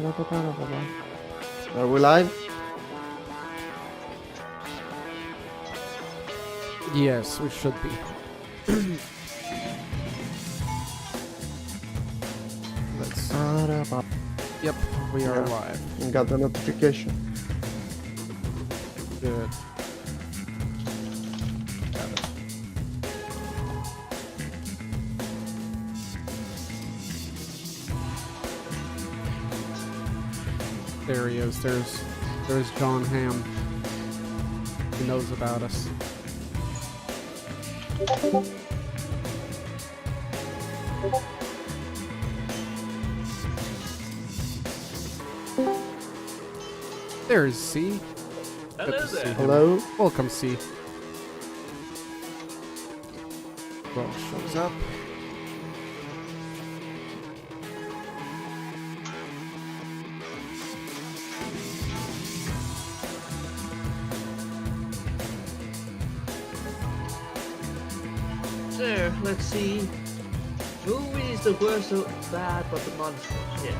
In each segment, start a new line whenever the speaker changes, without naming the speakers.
Are we live?
Yes, we should be. Let's. Yep, we are live.
Got the notification.
Good. Got it. There he is. There's John Hamm. He knows about us. There's C.
Hello there.
Hello?
Welcome, C. Well, shows up.
So, let's see. Movies that were so bad, but the monsters, yes.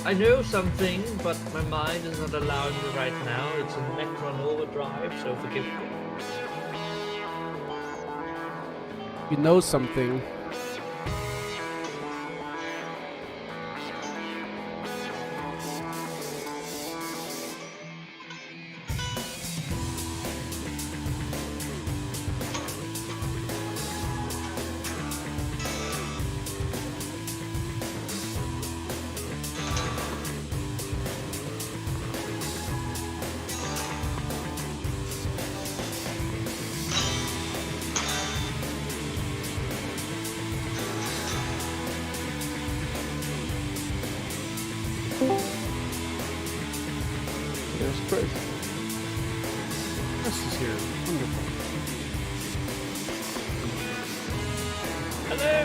I know something, but my mind is not allowing me right now. It's a Necron overdrive, so forgive me.
You know something.
There's Chris.
Chris is here. Wonderful.
Hello!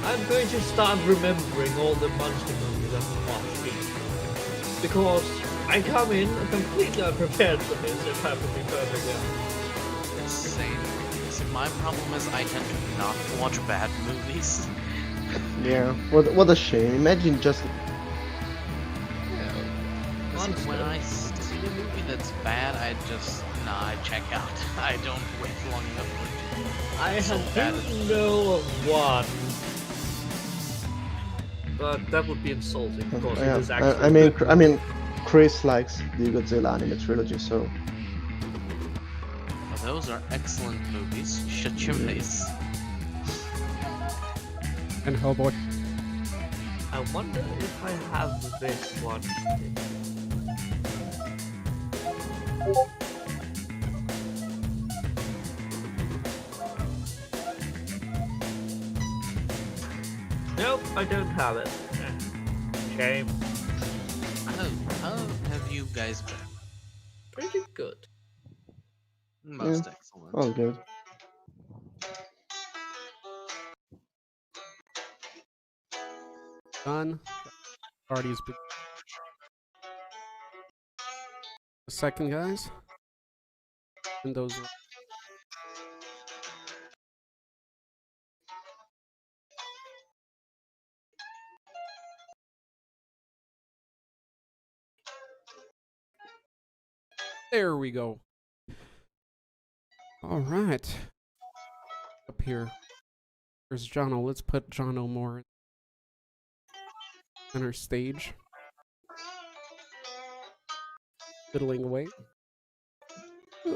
I'm going to start remembering all the monster movies I've watched. Because I come in completely unprepared for this, if I have to be perfectly honest.
Same. See, my problem is I tend to not watch bad movies.
Yeah. What a shame. Imagine just
See, when I see a movie that's bad, I check out. I don't wait long enough for it.
I
So bad
don't know of one. But that would be insulting because it is actually
I mean, Chris likes the Godzilla anime trilogy, so
Well, those are excellent movies. Shut your face.
And Hellboy.
I wonder if I have this one. Nope, I don't have it. Shame.
How have you guys been?
Pretty good.
Most excellent.
all good.
Done. Party's been. A second, guys. And those. There we go. All right. Up here. There's Jono. Let's put Jono more center stage. Fiddling away.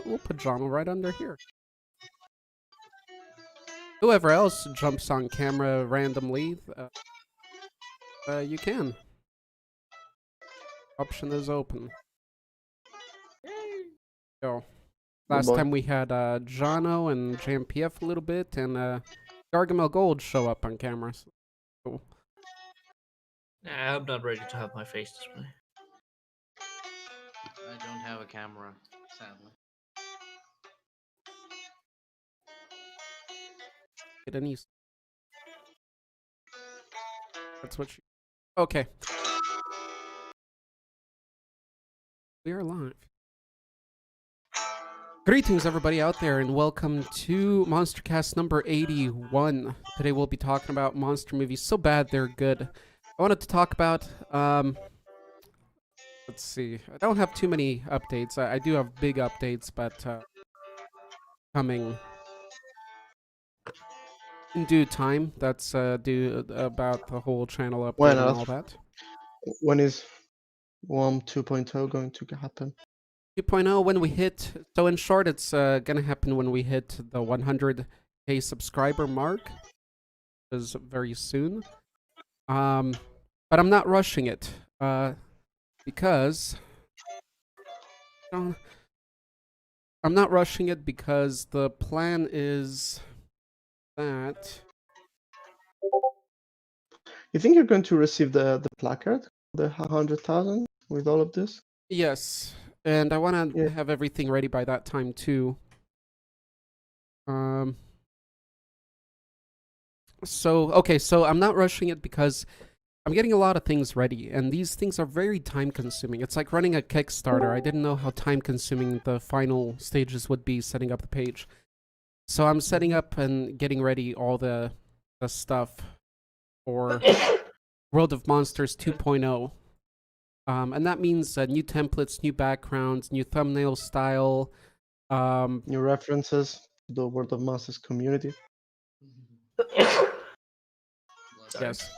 We'll put Jono right under here. Whoever else jumps on camera randomly, you can. Option is open. So, last
boy.
time we had Jono and JMPF a little bit, and Gargamel Gold show up on camera. So, cool.
Nah, I'm not ready to have my face display.
I don't have a camera, sadly.
Get any. That's what you. Okay. We are live. Greetings, everybody out there, and welcome to Monstercast number 81. Today we'll be talking about monster movies so bad they're good. I wanted to talk about, let's see, I don't have too many updates. I do have big updates, but coming in due time. That's due about the whole channel update
Why
and
not?
all that.
When is WOM 2.0 going to happen?
2.0 when we hit, so in short, it's gonna happen when we hit the 100k subscriber mark, which is very soon. But I'm not rushing it, because I'm not rushing it because the plan is that
You think you're going to receive the placard, the 100,000 with all of this?
yes, and I want to
Yeah.
have everything ready by that time too. So I'm not rushing it because I'm getting a lot of things ready, and these things are very time-consuming. It's like running a Kickstarter. I didn't know how time-consuming the final stages would be setting up the page. So I'm setting up and getting ready all the stuff for World of Monsters 2.0. And that means new templates, new backgrounds, new thumbnail style.
New references to the World of Monsters community.
Yes.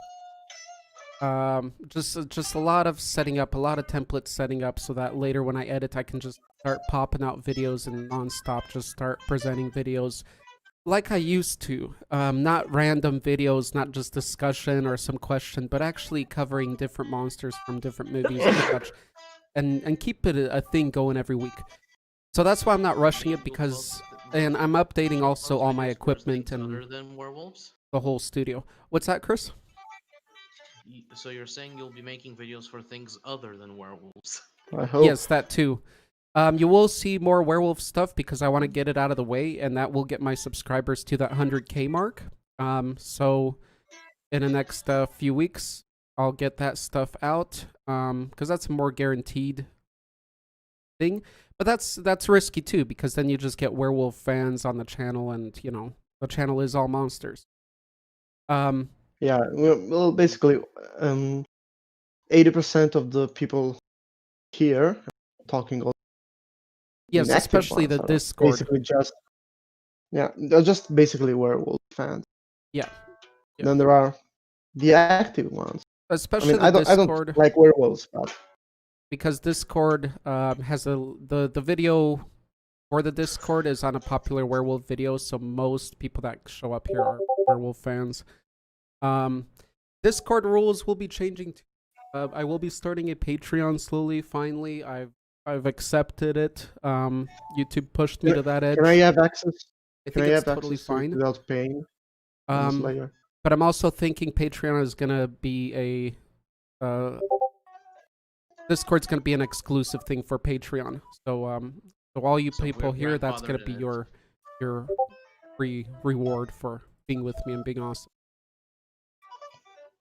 Just a lot of setting up, a lot of templates setting up, so that later when I edit, I can just start popping out videos and nonstop just start presenting videos like I used to. Not random videos, not just discussion or some question, but actually covering different monsters from different movies and such, and keep it a thing going every week. So that's why I'm not rushing it, because, and I'm updating also all my equipment and
Other than werewolves?
the whole studio. What's that, Chris?
So you're saying you'll be making videos for things other than werewolves?
I hope.
Yes, that too. You will see more werewolf stuff because I want to get it out of the way, and that will get my subscribers to that 100k mark. So in the next few weeks, I'll get that stuff out, because that's a more guaranteed thing. But that's risky too, because then you just get werewolf fans on the channel, and you know the channel is all monsters.
Yeah, well, basically, 80% of the people here talking all
Yes,
inactive
especially
ones
the
are
Discord.
basically just, yeah, they're just basically werewolf fans.
Yeah. Yeah.
Then there are the active ones. I
Especially
mean,
the
I
Discord.
don't like werewolves, but
Because Discord has the video for the Discord is on a popular werewolf video, so most people that show up here are werewolf fans. Discord rules will be changing too. I will be starting a Patreon slowly. Finally, I've accepted it. YouTube pushed me to that edge.
can I have access?
I
Can
think
I
it's
have
totally
access to it
fine.
without paying on this layer?
But I'm also thinking Patreon is gonna be a Discord's gonna be an exclusive thing for Patreon. So so all you
So
people
we're
here, that's gonna
grandfathered
be
in it.
your free reward for being with me and being awesome.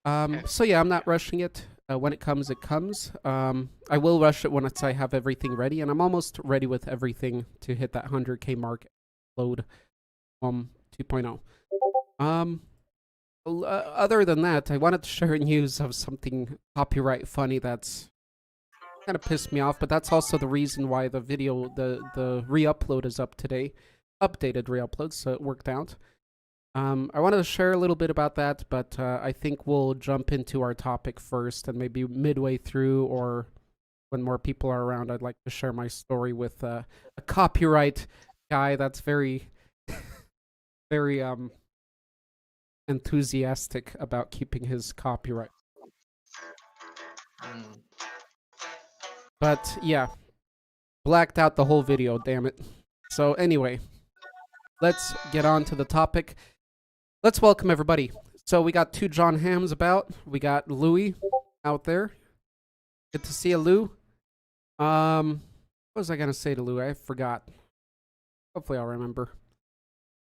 Okay.
So yeah, I'm not rushing it. When it comes, it comes. I will rush it once I have everything ready, and I'm almost ready with everything to hit that 100k mark. Load 2.0. Other than that, I wanted to share news of something copyright funny that's kind of pissed me off, but that's also the reason why the video, the re-upload is up today. Updated re-upload, so it worked out. I wanted to share a little bit about that, but I think we'll jump into our topic first, and maybe midway through or when more people are around, I'd like to share my story with a copyright guy that's very, very enthusiastic about keeping his copyright. But yeah, blacked out the whole video, damn it. So anyway, let's get on to the topic. Let's welcome everybody. So we got two John Hams about. We got Louis out there. Good to see you, Lou. What was I gonna say to Lou? I forgot. Hopefully I'll remember.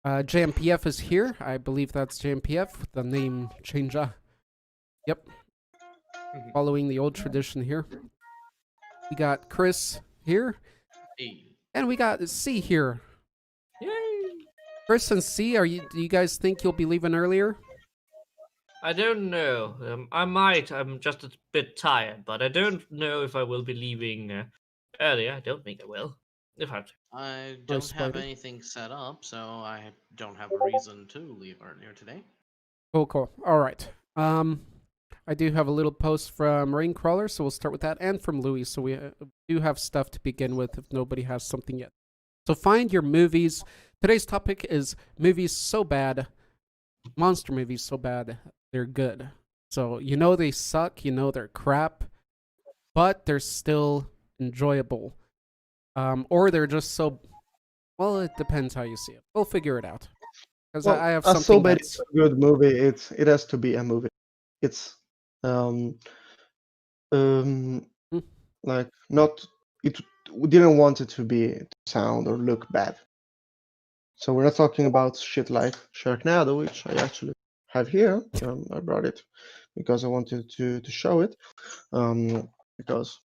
JMPF is here. I believe that's JMPF with the name change. Yep. Following the old tradition here. We got Chris here.
Hey.
And we got C here.
Yay!
Chris and C, do you guys think you'll be leaving earlier?
I don't know. I might. I'm just a bit tired, but I don't know if I will be leaving earlier. I don't think I will. If I have to.
I don't have
Spider.
anything set up, so I don't have a reason to leave earlier today.
Cool. All right. I do have a little post from Raincrawler, so we'll start with that, and from Louis, so we do have stuff to begin with if nobody has something yet. So find your movies. Today's topic is movies so bad, monster movies so bad, they're good. So you know they suck, you know they're crap, but they're still enjoyable. Or they're just so, well, it depends how you see it. We'll figure it out. Because
Well,
I have
a
something
so bad
that's...
it's a good movie. It has to be a movie. It's
Hmm.
like not it. We didn't want it to be to sound or look bad. So we're not talking about shit like Sharknado, which I actually have here. I brought it because I wanted to show it. Because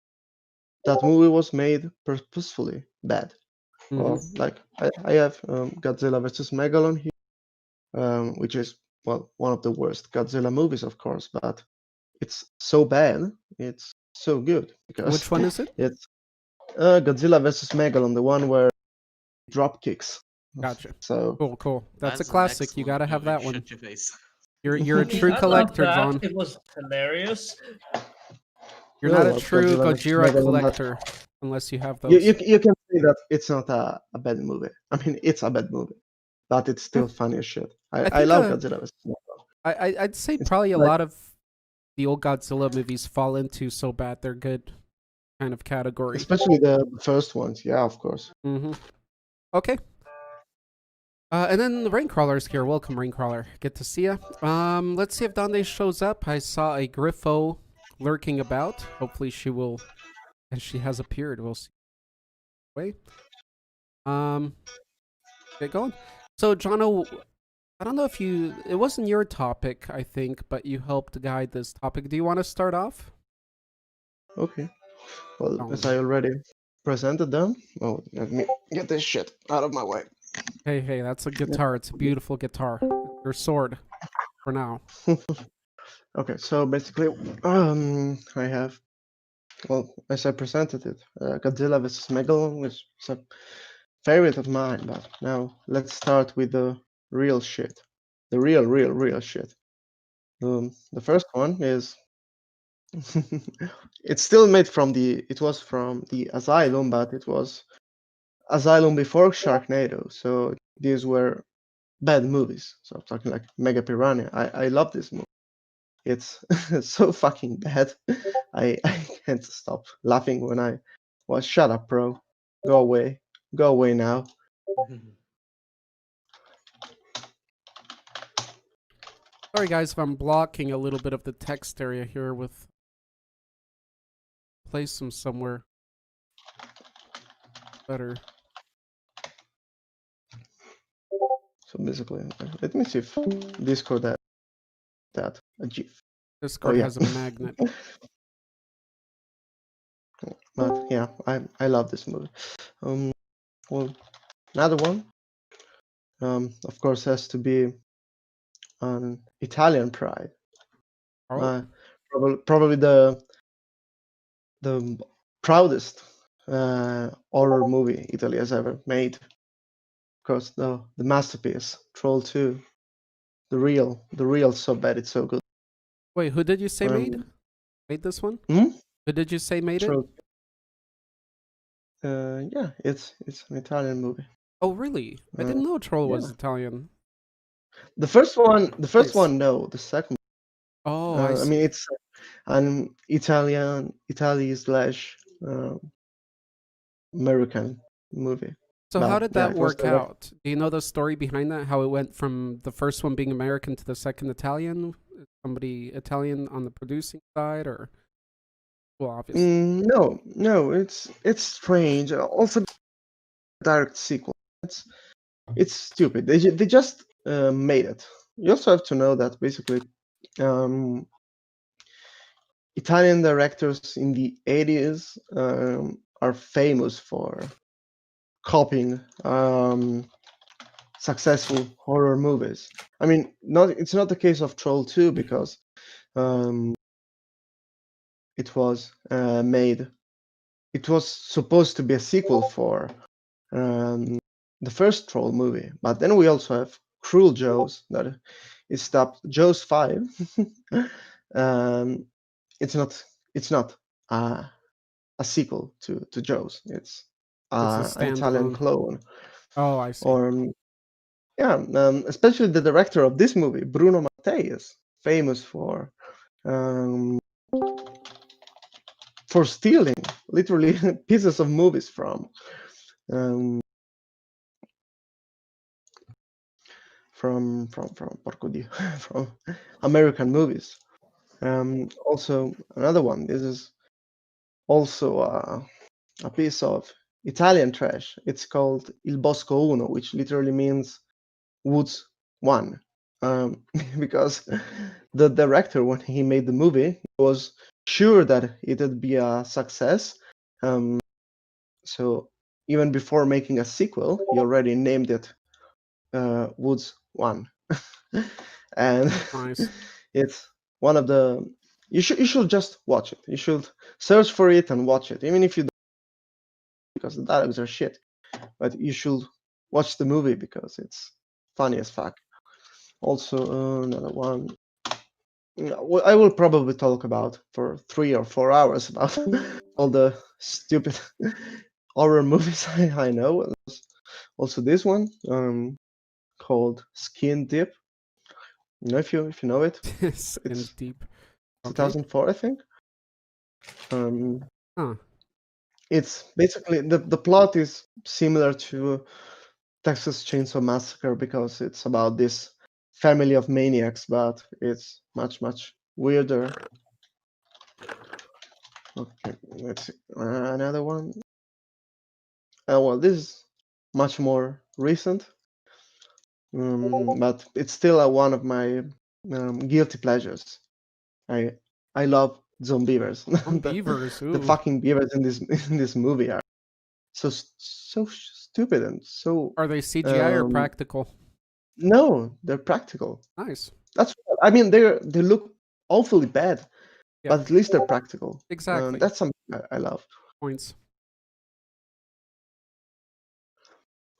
that movie was made purposefully bad. Or like I have Godzilla versus Megalon here, which is well one of the worst Godzilla movies, of course, but it's so bad, it's so good because
Which one is it?
it's Godzilla versus Megalon, the one where he drop kicks.
Gotcha.
So
Cool. That's a
an
classic. You
excellent
gotta have
movie.
that one.
Shut your face.
You're a true
I love
collector,
that.
John.
It was hilarious.
You're not a
well,
true
Godzilla versus
Gojira
Megalon, but
collector unless you have
you,
those.
you can say that it's not a bad movie. I mean, it's a bad movie, but it's still funny as shit.
I
I
think
love Godzilla versus Megalon.
I'd say
It's
probably a
like
lot of the old Godzilla movies fall into so bad they're good kind of category.
especially the first ones. Yeah, of course.
Okay. And then the Raincrawler's here. Welcome, Raincrawler. Good to see you. Let's see if Donde shows up. I saw a Griffo lurking about. Hopefully she will, and she has appeared. We'll see. Wait. Get going. So, Jono, I don't know if it wasn't your topic, I think, but you helped guide this topic. Do you want to start off?
Okay. Well, as I already presented them, oh, let me get this shit out of my way.
Hey, that's a guitar. It's a beautiful guitar. Your sword, for now.
Okay, so basically, I have, well, as I presented it, Godzilla vs. Megalon, which is a favorite of mine, but now let's start with the real shit. The real shit. The first one is, it's still made from it was from the Asylum, but it was Asylum before Sharknado, so these were bad movies. So I'm talking like Mega Piranha. I love this movie. It's so fucking bad. I can't stop laughing when I was shut up, bro. Go away. Go away now.
Sorry, guys, if I'm blocking a little bit of the text area here with... Place them somewhere better.
So basically, let me see if Discord that a GIF.
Discord
Oh, yeah.
has a magnet.
But yeah, I love this movie. Well, another one, of course, has to be an Italian pride.
Oh,
Probably the proudest horror movie Italy has ever made. Of course, the masterpiece, Troll 2, the real so bad it's so good.
wait, who did you say made this one?
Hmm?
Who did you say made it?
Troll. Yeah, it's an Italian movie.
Oh, really? I didn't know Troll was
yeah.
Italian.
The first one,
Nice.
no. The second.
Oh,
I mean, it's an Italy slash American movie.
So
But
how did
yeah,
that
it was
work out? Do you know the story behind that? How it went from the first one being American to the second Italian? Somebody Italian on the producing side, or well, obviously.
No, it's strange. Also, direct sequel. It's stupid. They just made it. You also have to know that basically, Italian directors in the 80s are famous for copying successful horror movies. I mean, it's not the case of Troll 2 because it was made. It was supposed to be a sequel for the first Troll movie, but then we also have Cruel Jaws that is stopped. Jaws 5. It's not. It's not a sequel to Jaws. It's
It's a
an Italian
standalone.
clone.
Oh, I see.
Or yeah, especially the director of this movie, Bruno Mattei, is famous um, for stealing literally pieces of movies um, porco Dio, from American movies. Also, another one. This is also a piece of Italian trash. It's called Il Bosco Uno, which literally means Woods 1. Because the director, when he made the movie, was sure that it would be a success. So even before making a sequel, he already named it Woods 1. And
Nice.
it's one of the you should just watch it. You should search for it and watch it, even if you don't, because the dialogues are shit. But you should watch the movie because it's funny as fuck. Also, another one. I will probably talk about for 3 or 4 hours about all the stupid horror movies I know. Also, this one called Skin Deep. You know, if you know it,
Skin
it's
deep. Okay.
2004, I think.
Huh.
It's basically the plot is similar to Texas Chainsaw Massacre because it's about this family of maniacs, but it's much weirder. Okay, let's see. Another one. Well, this is much more recent, but it's still one of my guilty pleasures. I love Zombeavers.
Zombeavers,
The
ooh.
fucking beavers in this movie are so stupid and so.
Are they CGI or practical?
No, they're practical.
Nice.
I mean, they look awfully bad,
Yeah.
but at least they're practical.
Exactly.
That's something I love.
Points.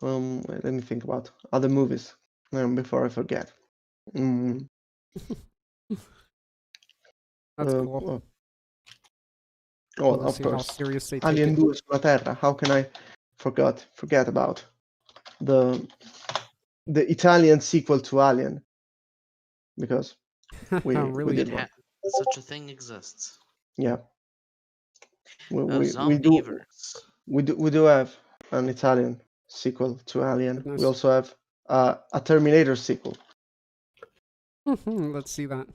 Let me think about other movies before I forget.
That's cool.
Well,
Cool to
of
see how
course,
serious they take
Alien
it.
2 sulla Terra. How can I forget about the Italian sequel to Alien? Because we
Really?
did one.
Such a thing exists.
Yeah, we do
Zombeavers.
we do have an Italian sequel to Alien.
Goodness.
We also have a Terminator sequel.
Let's see that.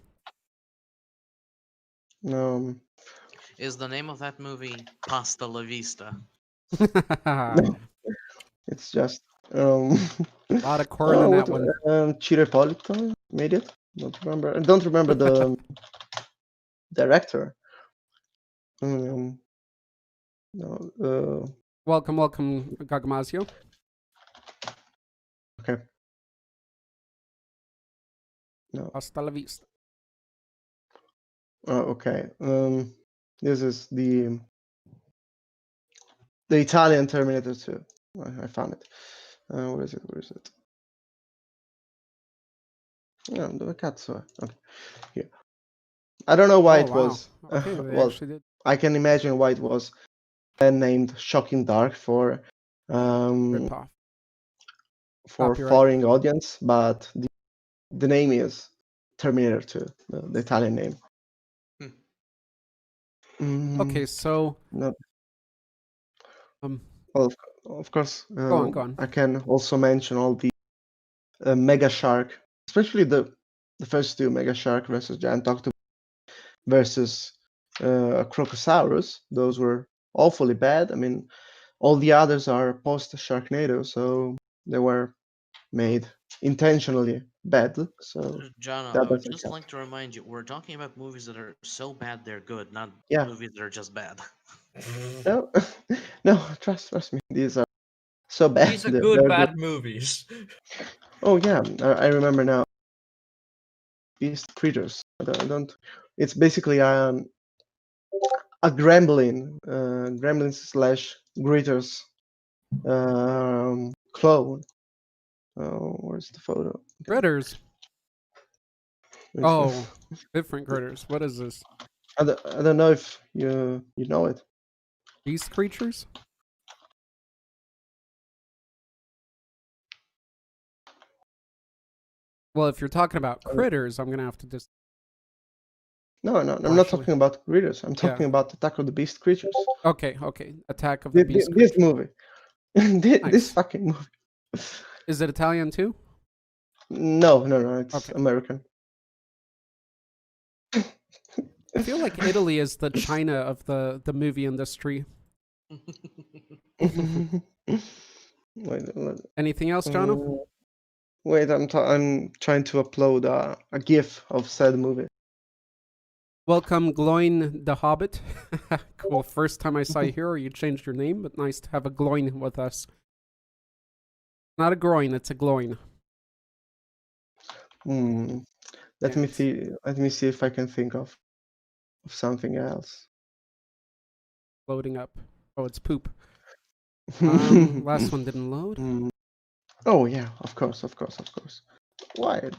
Is the name of that movie Pasta La Vista?
It's just
A lot of corn in that one.
Cirepolito made it. Don't remember. I don't remember the director. No,
Welcome, Gagamazio.
okay. No.
Hasta la vista.
Okay. This is the Italian Terminator 2. I found it. Where is it? Yeah, dove cazzo è? Okay. Here. I don't know why
Oh,
it
wow.
was.
Okay, they
Well,
actually did.
I can imagine why it was named Shocking Dark for
Rip off. Copyright.
foreign audience, but the name is Terminator 2, the Italian name.
Okay, so
No.
well,
of course,
go on.
I can also mention all the Mega Shark, especially the first two, Mega Shark versus Giant Octopus versus Crocosaurus. Those were awfully bad. I mean, all the others are post Sharknado, so they were made intentionally bad. So
John,
that
I would
doesn't
just
count.
like to remind you, we're talking about movies that are so bad they're good, not
Yeah.
movies that are just bad.
No, no, trust me. These are So bad.
These are
They're
good,
good.
bad movies.
Oh yeah, I remember now. Beast Critters. I don't. It's basically a gremlin slash Gritters clone. Oh, where's the photo? Okay.
Critters.
Which one?
Oh, different critters. What is this?
I don't know if you know it.
Beast creatures? Well, if you're talking about critters, I'm gonna have to just.
No, I'm not
Actually-
talking about Critters. I'm talking
Yeah.
about Attack of the Beast Creatures.
Okay. Attack of the Beast
This
creatures.
movie. This
Nice.
fucking movie.
Is it Italian too?
No, it's
Okay.
American.
I feel like Italy is the China of the movie industry.
Wait,
Anything else, Jono?
wait, I'm trying to upload a GIF of said movie.
Welcome, Gloin the Hobbit. Cool. First time I saw you here, you changed your name, but nice to have a Gloin with us. Not a groin, it's a Gloin.
Let me see. Let me see if I can think of something else.
Loading up. Oh, it's poop. Last one didn't load.
Oh yeah, of course. Why?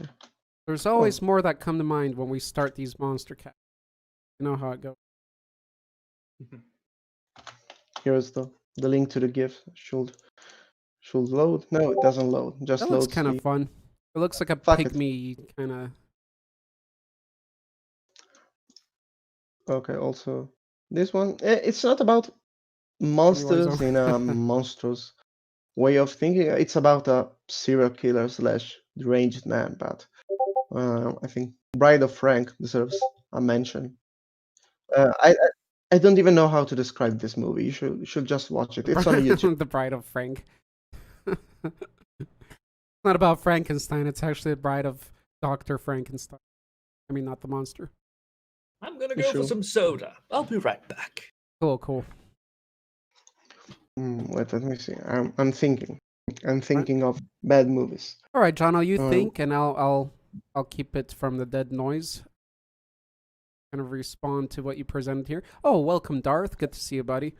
There's always more that come to mind when we start these Monstercasts. You know how it goes.
Here's the link to the GIF. Should load. No, it doesn't load. Just
That looks
loads
kind of
the-
fun. It looks like a
Fuck it.
pygmy kind of.
Okay. Also, this one. It's not about monsters
Warzone.
in a monstrous way of thinking. It's about a serial killer slash deranged man. But I think Bride of Frank deserves a mention. I don't even know how to describe this movie. You should just watch it. It's on YouTube.
The Bride of Frank. It's not about Frankenstein. It's actually the bride of Dr. Frankenstein. I mean, not the monster.
I'm gonna go for some soda. I'll be right back.
Cool.
Wait, let me see. I'm thinking. I'm thinking of bad movies.
All right, John, you think, and I'll keep it from the dead noise. Kind of respond to what you presented here. Oh, welcome, Darth. Good to see you, buddy.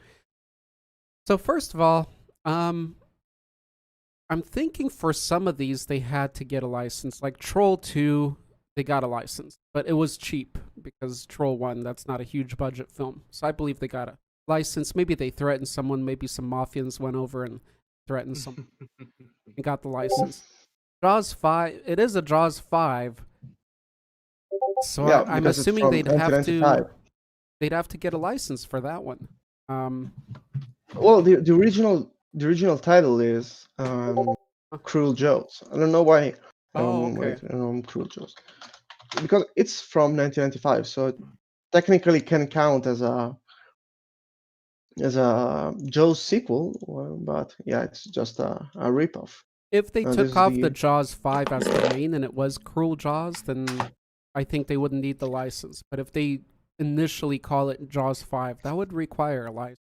So first of all, I'm thinking for some of these they had to get a license. Like Troll 2, they got a license, but it was cheap because Troll 1, that's not a huge budget film. So I believe they got a license. Maybe they threatened someone. Maybe some mafians went over and threatened someone and got the license. Jaws 5, it is a Jaws 5. So
Yeah,
I'm
because it's
assuming
from
they'd have
1995.
to get a license for that one.
Well, the original title is Cruel Jaws. I don't know why.
Okay.
Cruel Jaws, because it's from 1995, so it technically can count as a Jaws sequel, but yeah, it's just a ripoff.
If they
this
took
is
off
the-
the Jaws 5 as the main and it was Cruel Jaws, then I think they wouldn't need the license. But if they initially call it Jaws 5, that would require a license.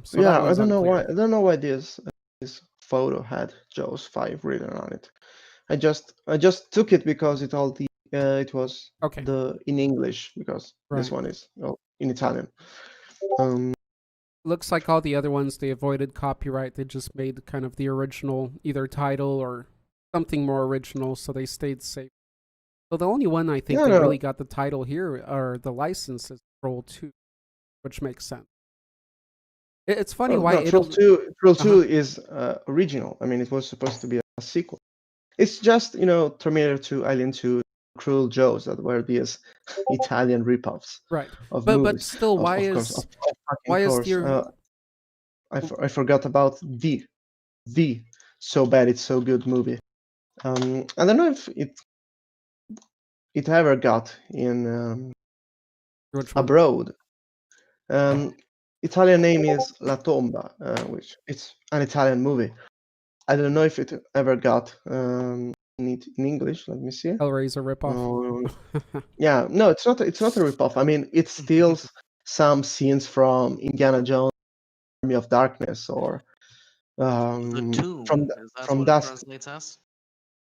So
Yeah,
that
I
one's
don't know why.
unclear.
I don't know why this photo had Jaws 5 written on it. I just took it because it was
Okay.
in English, because this
Right.
one is in Italian.
Looks like all the other ones, they avoided copyright. They just made kind of the original either title or something more original, so they stayed safe. So the only one I think that really got the title here, or the license, is Troll 2, which makes sense. It's funny why
Troll 2 is original. I mean, it was supposed to be a sequel. It's just, Terminator 2, Alien 2, Cruel Jaws that were these Italian ripoffs.
Right.
Of
But
movies.
still, why
Of
is
course.
the
I forgot about the So Bad It's So Good movie. I don't know if it ever got in
which one?
abroad. Italian name is La Tomba, which it's an Italian movie. I don't know if it ever got in English. Let me see.
Hellraiser ripoff.
Yeah, no, it's not a ripoff. I mean, it steals some scenes from Indiana Jones, Army of Darkness, or
The Tomb.
From
Is that
from
what it
that,
translates as?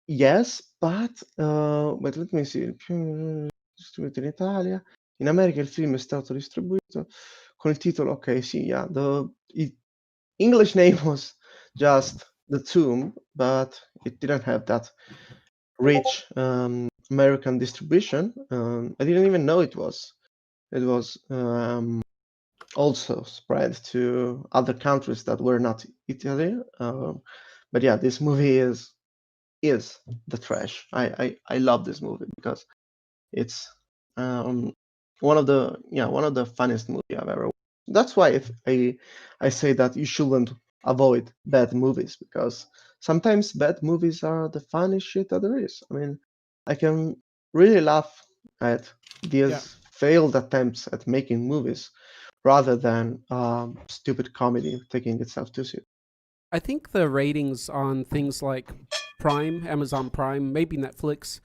yes, but let me see. Distribuito in Italia. In America il film è stato distribuito con il titolo, ok, sì, yeah, the English name was just The Tomb, but it didn't have that rich American distribution. I didn't even know it was. It was also spread to other countries that were not Italy. But yeah, this movie is the trash. I love this movie because it's um, one of the funniest movie I've ever watched. That's why if I say that you shouldn't avoid bad movies, because sometimes bad movies are the funniest shit that there is. I mean, I can really laugh at these
Yeah.
failed attempts at making movies rather than stupid comedy taking itself too seriously.
I think the ratings on things like Prime, Amazon Prime, maybe Netflix,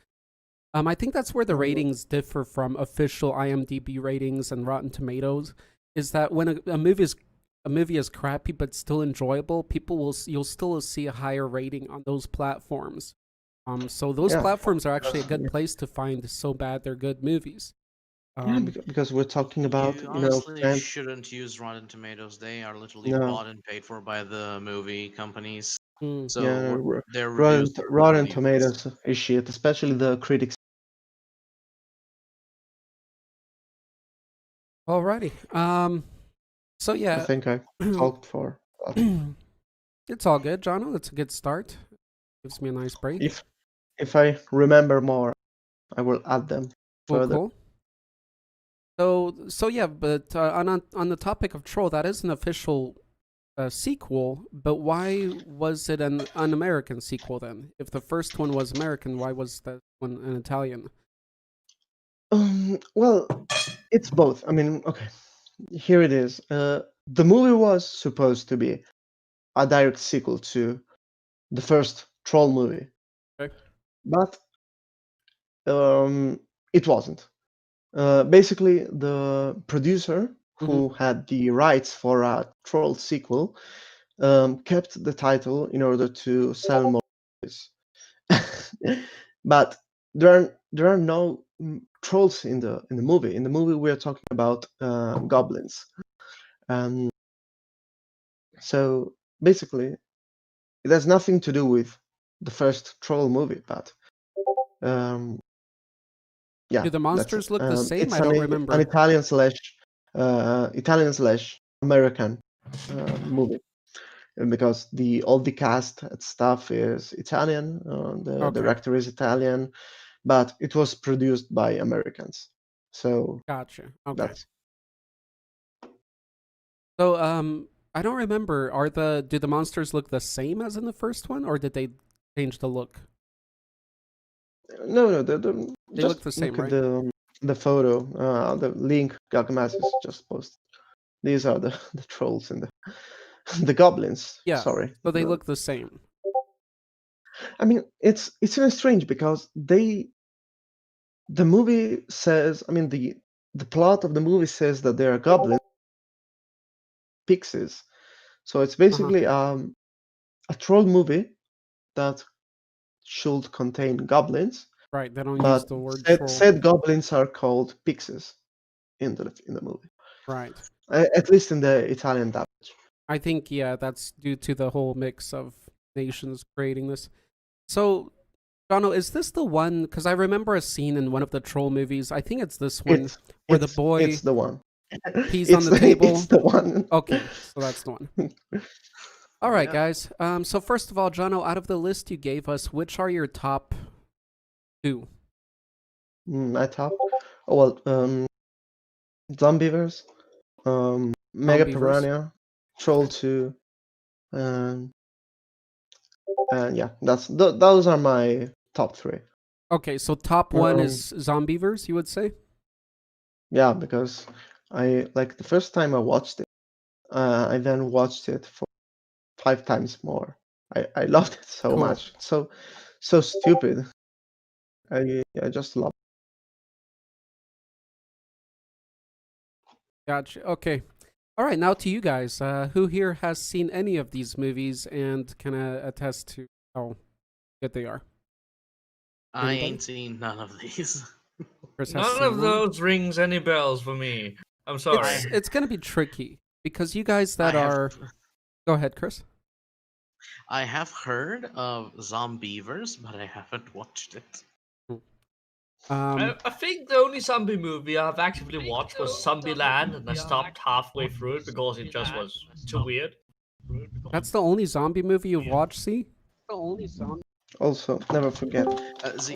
I think that's where the ratings differ from official IMDb ratings and Rotten Tomatoes. Is that when a movie is crappy but still enjoyable, you'll still see a higher rating on those platforms. So those
Yeah,
platforms are actually a
because
good place to find so bad they're good movies.
yeah,
Um,
because we're talking about
You
you know
honestly
fan,
shouldn't use Rotten Tomatoes. They are literally
no,
bought and paid for by the movie companies.
hmm.
yeah,
So their
Rotten,
reviews are
Rotten
literally useless.
Tomatoes is shit, especially the critics.
Alrighty. So
I
yeah,
think I talked for that.
it's all good, Jono. That's a good start. Gives me a nice break.
If I remember more, I will add them
Cool,
further.
cool. So yeah, but on the topic of Troll, that is an official sequel. But why was it an American sequel then? If the first one was American, why was that one an Italian?
Well, it's both. I mean, okay, here it is. The movie was supposed to be a direct sequel to the first Troll movie,
Okay.
but it wasn't. Basically, the producer
Mm-hmm.
who had the rights for a Troll sequel kept the title in order to sell more copies. But there are no trolls in the movie. In the movie, we are talking about goblins. Um, so basically, it has nothing to do with the first Troll movie. But yeah,
Do the
that's it.
monsters look the same?
It's
I don't
an
remember.
Italian slash American movie. Because all the cast and stuff is Italian, the
Okay,
director is Italian, but it was produced by Americans. So
gotcha. Okay.
that's
So I don't remember. Do the monsters look the same as in the first one, or did they change the look?
no,
They look
just
the same,
look at
right?
the photo, the link Gagmas is just posted. These are the the trolls and the goblins.
Yeah.
Sorry.
So they look the same.
I mean, it's even strange because the movie says, I mean, the plot of the movie says that they are goblins, pixies. So it's
Uh huh.
basically a troll movie that should contain goblins,
Right. They don't use
but
the word
said,
troll.
said goblins are called pixies in the movie.
Right.
At least in the Italian dub.
I think yeah, that's due to the whole mix of nations creating this. So, Donald, is this the one? Because I remember a scene in one of the troll movies. I think it's this one
It's
where the
it's
boy
the one.
pees on the table.
It's the one.
Okay, so that's the one. All right,
Yeah.
guys. So first of all, Jono, out of the list you gave us, which are your top two?
My top. Oh well, Zombeavers, Mega
Zombeavers.
Piranha, Troll
Okay.
2, and yeah, those are my top three.
Okay, so top one
Um,
is Zombeavers, you would say?
yeah, because I like the first time I watched it, I then watched it for 5 times more. I loved it so
Cool.
much. So stupid. I just love.
Gotcha. Okay. All right, now to you guys. Who here has seen any of these movies and can attest to how good they are?
I
Anybody?
ain't seen none of these.
Chris has
None
seen
of
one.
those rings any bells for me. I'm sorry.
It's gonna be tricky because you guys
I
that
have
are. Go ahead, Chris.
I have heard of Zombeavers, but I haven't watched it.
I think the only zombie movie I've actively watched was Zombieland, and I stopped halfway through it because it just was too weird.
That's the only zombie movie you've watched. See,
Also, never forget.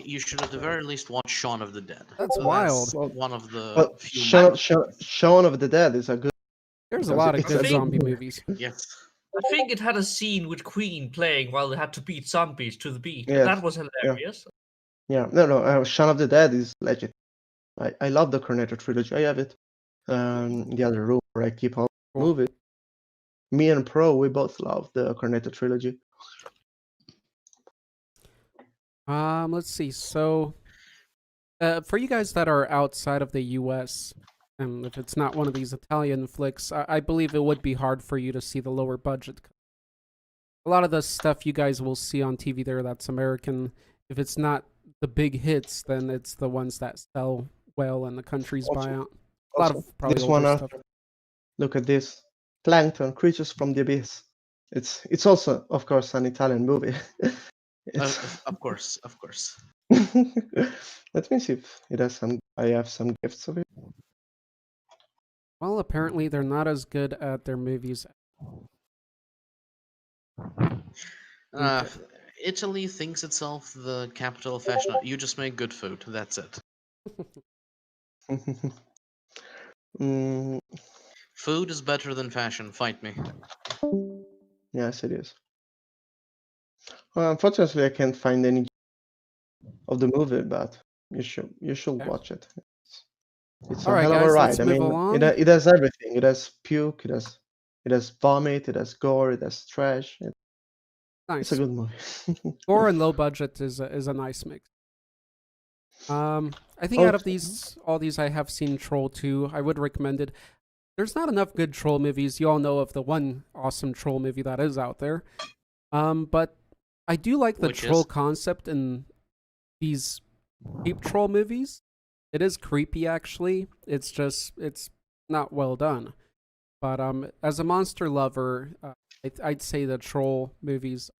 You should at the very least watch Shaun of the Dead.
That's wild.
That's
Well,
one of the
But
few.
Shaun of the Dead is a good.
there's a
because
lot of
it's
good
a-
zombie movies.
Yes.
I think it had a scene with Queen playing while they had to beat zombies to the beat.
Yes,
That was hilarious.
Yeah, no. Shaun of the Dead is legend. I love the Cornetto trilogy. I have it. The other room where I keep all
Cool.
movies. Me and Pro, we both love the Cornetto trilogy.
Let's see. So, for you guys that are outside of the U.S., and if it's not one of these Italian flicks, I believe it would be hard for you to see the lower budget. A lot of the stuff you guys will see on TV there that's American, if it's not the big hits, then it's the ones that sell well and the countries buy out. A lot
Also,
of probably
this
older
one
stuff.
Look at this. Plankton, Creatures from the Abyss. It's also, of course, an Italian movie. It's
Of course, of course.
Let me see if it has some. I have some gifts of it.
Well, apparently they're not as good at their movies.
Uh, Italy thinks itself the capital of fashion. You just make good food. That's it.
Mm,
Food is better than fashion. Fight me.
yes, it is. Well, unfortunately, I can't find any of the movie, but you should
Okay.
watch it. It's
All
a
right,
hell of a
guys,
ride.
let's
I
move
mean,
along.
it has everything. It has puke. It has vomit. It has gore. It has trash. It's
Nice.
a good movie.
Gore and low budget is a nice mix. I think out of all these, I have seen Troll 2. I would recommend it. There's not enough good troll movies. You all know of the one awesome troll movie that is out there. But I do like the
Which
troll
is?
concept in these cheap troll movies. It is creepy, actually. It's not well done. But as a monster lover, I'd say the troll movies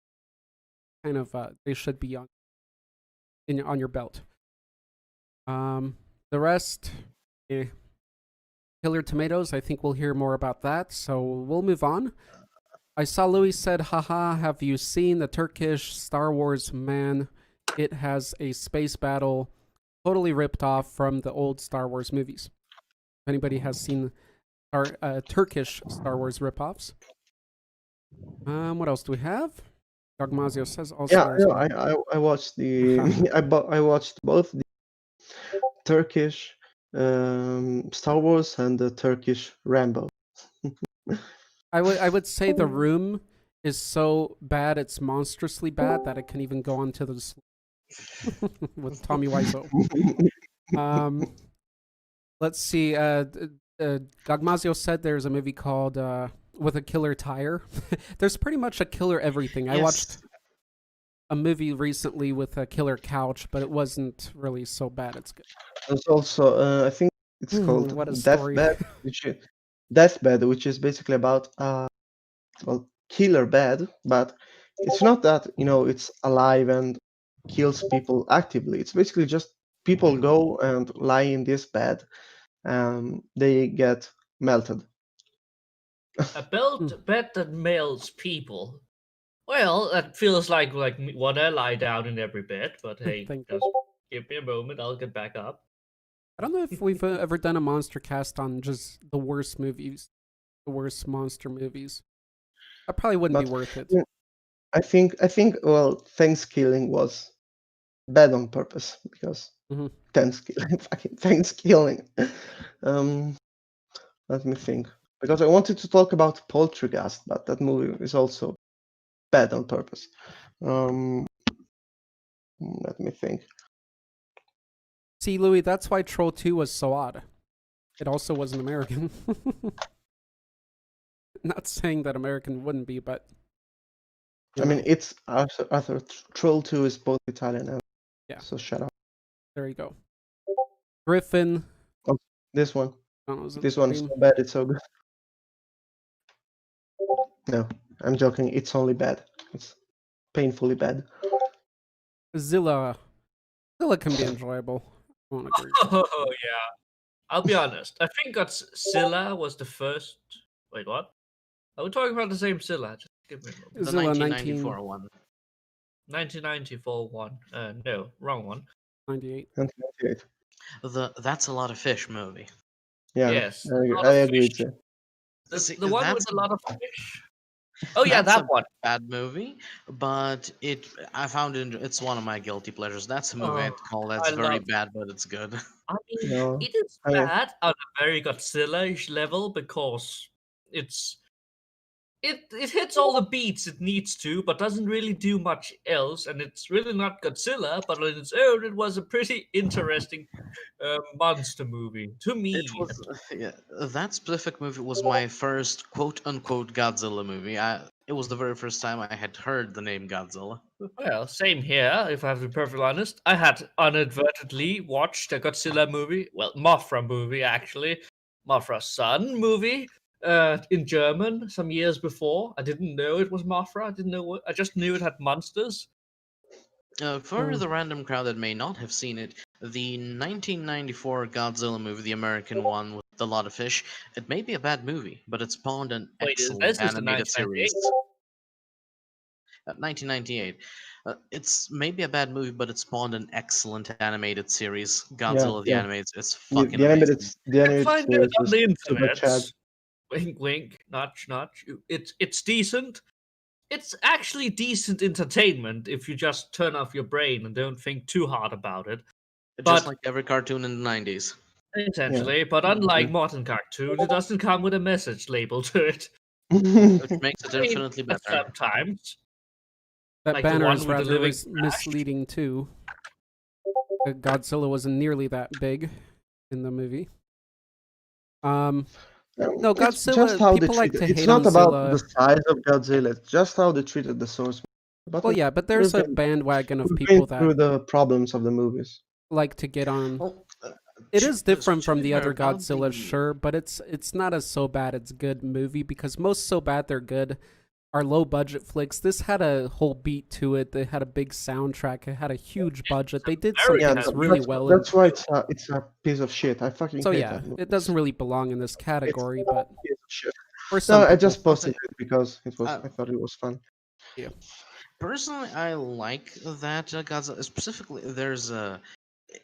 kind of they should be on your belt. The rest, Killer Tomatoes. I think we'll hear more about that. So we'll move on. I saw Louis said, haha, have you seen the Turkish Star Wars man? It has a space battle totally ripped off from the old Star Wars movies. If anybody has seen our Turkish Star Wars ripoffs. What else do we have? Dogmazio says also.
Yeah,
there's one.
I watched the I watched both the Turkish Star Wars and the Turkish Rambo.
I would say The Room is so bad, it's monstrously bad that it can even go on to the with Tommy Wiseau. Let's see. Gagmazio said there's a movie called With a Killer Tire. There's pretty much a killer everything. I watched a movie recently with a killer couch, but it wasn't really so bad. It's good.
There's also I think it's called
what a story.
Deathbed, which is basically about killer bed, but it's not that it's alive and kills people actively. It's basically just people go and lie in this bed, and they get melted.
A bed that melts people. Well, that feels like when I lie down in every bed. But hey,
Thank
just give me a moment. I'll get back up.
I don't know if we've ever done a monster cast on just the worst movies, the worst monster movies. That probably wouldn't be worth it.
I think Thanksgiving was bad on purpose because Thanksgiving. Let me think, because I wanted to talk about Poltergeist, but that movie is also bad on purpose. Let me think.
See, Louis, that's why Troll 2 was so odd. It also wasn't American. Not saying that American wouldn't be, but
I mean, it's Arthur Troll 2 is both Italian and
Yeah.
So shut up.
there you go. Griffin.
This one.
Oh, is it
This one's
green?
so bad. It's so good. No, I'm joking. It's only bad. It's painfully bad.
Zilla. Zilla can be enjoyable. I won't agree.
Oh yeah. I'll be honest. I think Godzilla was the first. Wait, what? Are we talking about the same Zilla? Just give me a moment.
The
Zilla
1994 one.
1994 one. No, wrong one.
1998.
1998.
That's a lot of fish movie.
Yeah,
Yes, a lot
I
of
agree with
fish.
you.
See,
The one with
that's
a lot of fish. Oh yeah,
That's
that
a
one.
bad movie, but I found it's one of my guilty pleasures. That's a movie I'd
Oh,
call
I
that's very
love.
bad, but it's good.
I mean,
No,
it is
I
bad on a very Godzilla-ish level because it's it hits all the beats it needs to, but doesn't really do much else. And it's really not Godzilla, but on its own, it was a pretty interesting monster movie to
It
me.
was yeah, that specific movie was my first quote unquote Godzilla movie. It was the very first time I had heard the name Godzilla.
Well, same here, if I have to be perfectly honest. I had inadvertently watched a Godzilla movie, well, Mothra movie, actually. Mothra's Son movie, in German some years before. I didn't know it was Mothra. I didn't know I just knew it had monsters.
For the random crowd that may not have seen it, the 1994 Godzilla movie, the American one with a lot of fish, it may be a bad movie, but it spawned an
Wait,
excellent
this is the
animated
1998?
series. 1998. It's maybe a bad movie, but it spawned an excellent animated series. Godzilla the
yeah.
Animated. It's
The,
fucking
the animated,
amazing.
the
You
animated
find it
series
on
was
the
super Chad.
internet. Wink, wink, nudge, nudge. It's decent. It's actually decent entertainment if you just turn off your brain and don't think too hard about it.
Just
But
like every cartoon in the 90s.
essentially, but unlike modern cartoon, it doesn't come with a message label to it.
Which makes it
I mean,
infinitely better.
sometimes.
That
Like the
banner
one
is
with the
rather
living
misleading too. Godzilla wasn't nearly that big in the movie. No,
It's just
Godzilla.
how they
People like
treat
to
it. It's
hate
not
on
about
Zilla.
the size of Godzilla. It's just how they treated the source. But
Well, yeah, but there's
we've
a
been-
bandwagon of
we've
people
been through
that
the problems of the movies.
like to get on.
Well,
It is different from
to be
the other
fair, about
Godzilla,
the-
sure, but it's not a so bad it's good movie because most so bad they're good are low budget flicks. This had a whole beat to it. They had a big soundtrack. It had a huge budget. They did some
very
Yeah,
things
good.
really
that's,
well.
that's why it's a piece of shit. I fucking
So
hate
yeah,
that movie.
it doesn't really belong in this category,
It's
but
a piece of shit.
for some
No, I
people,
just posted it because it was.
Uh,
I thought it was fun.
Personally, I like that Godzilla. Specifically,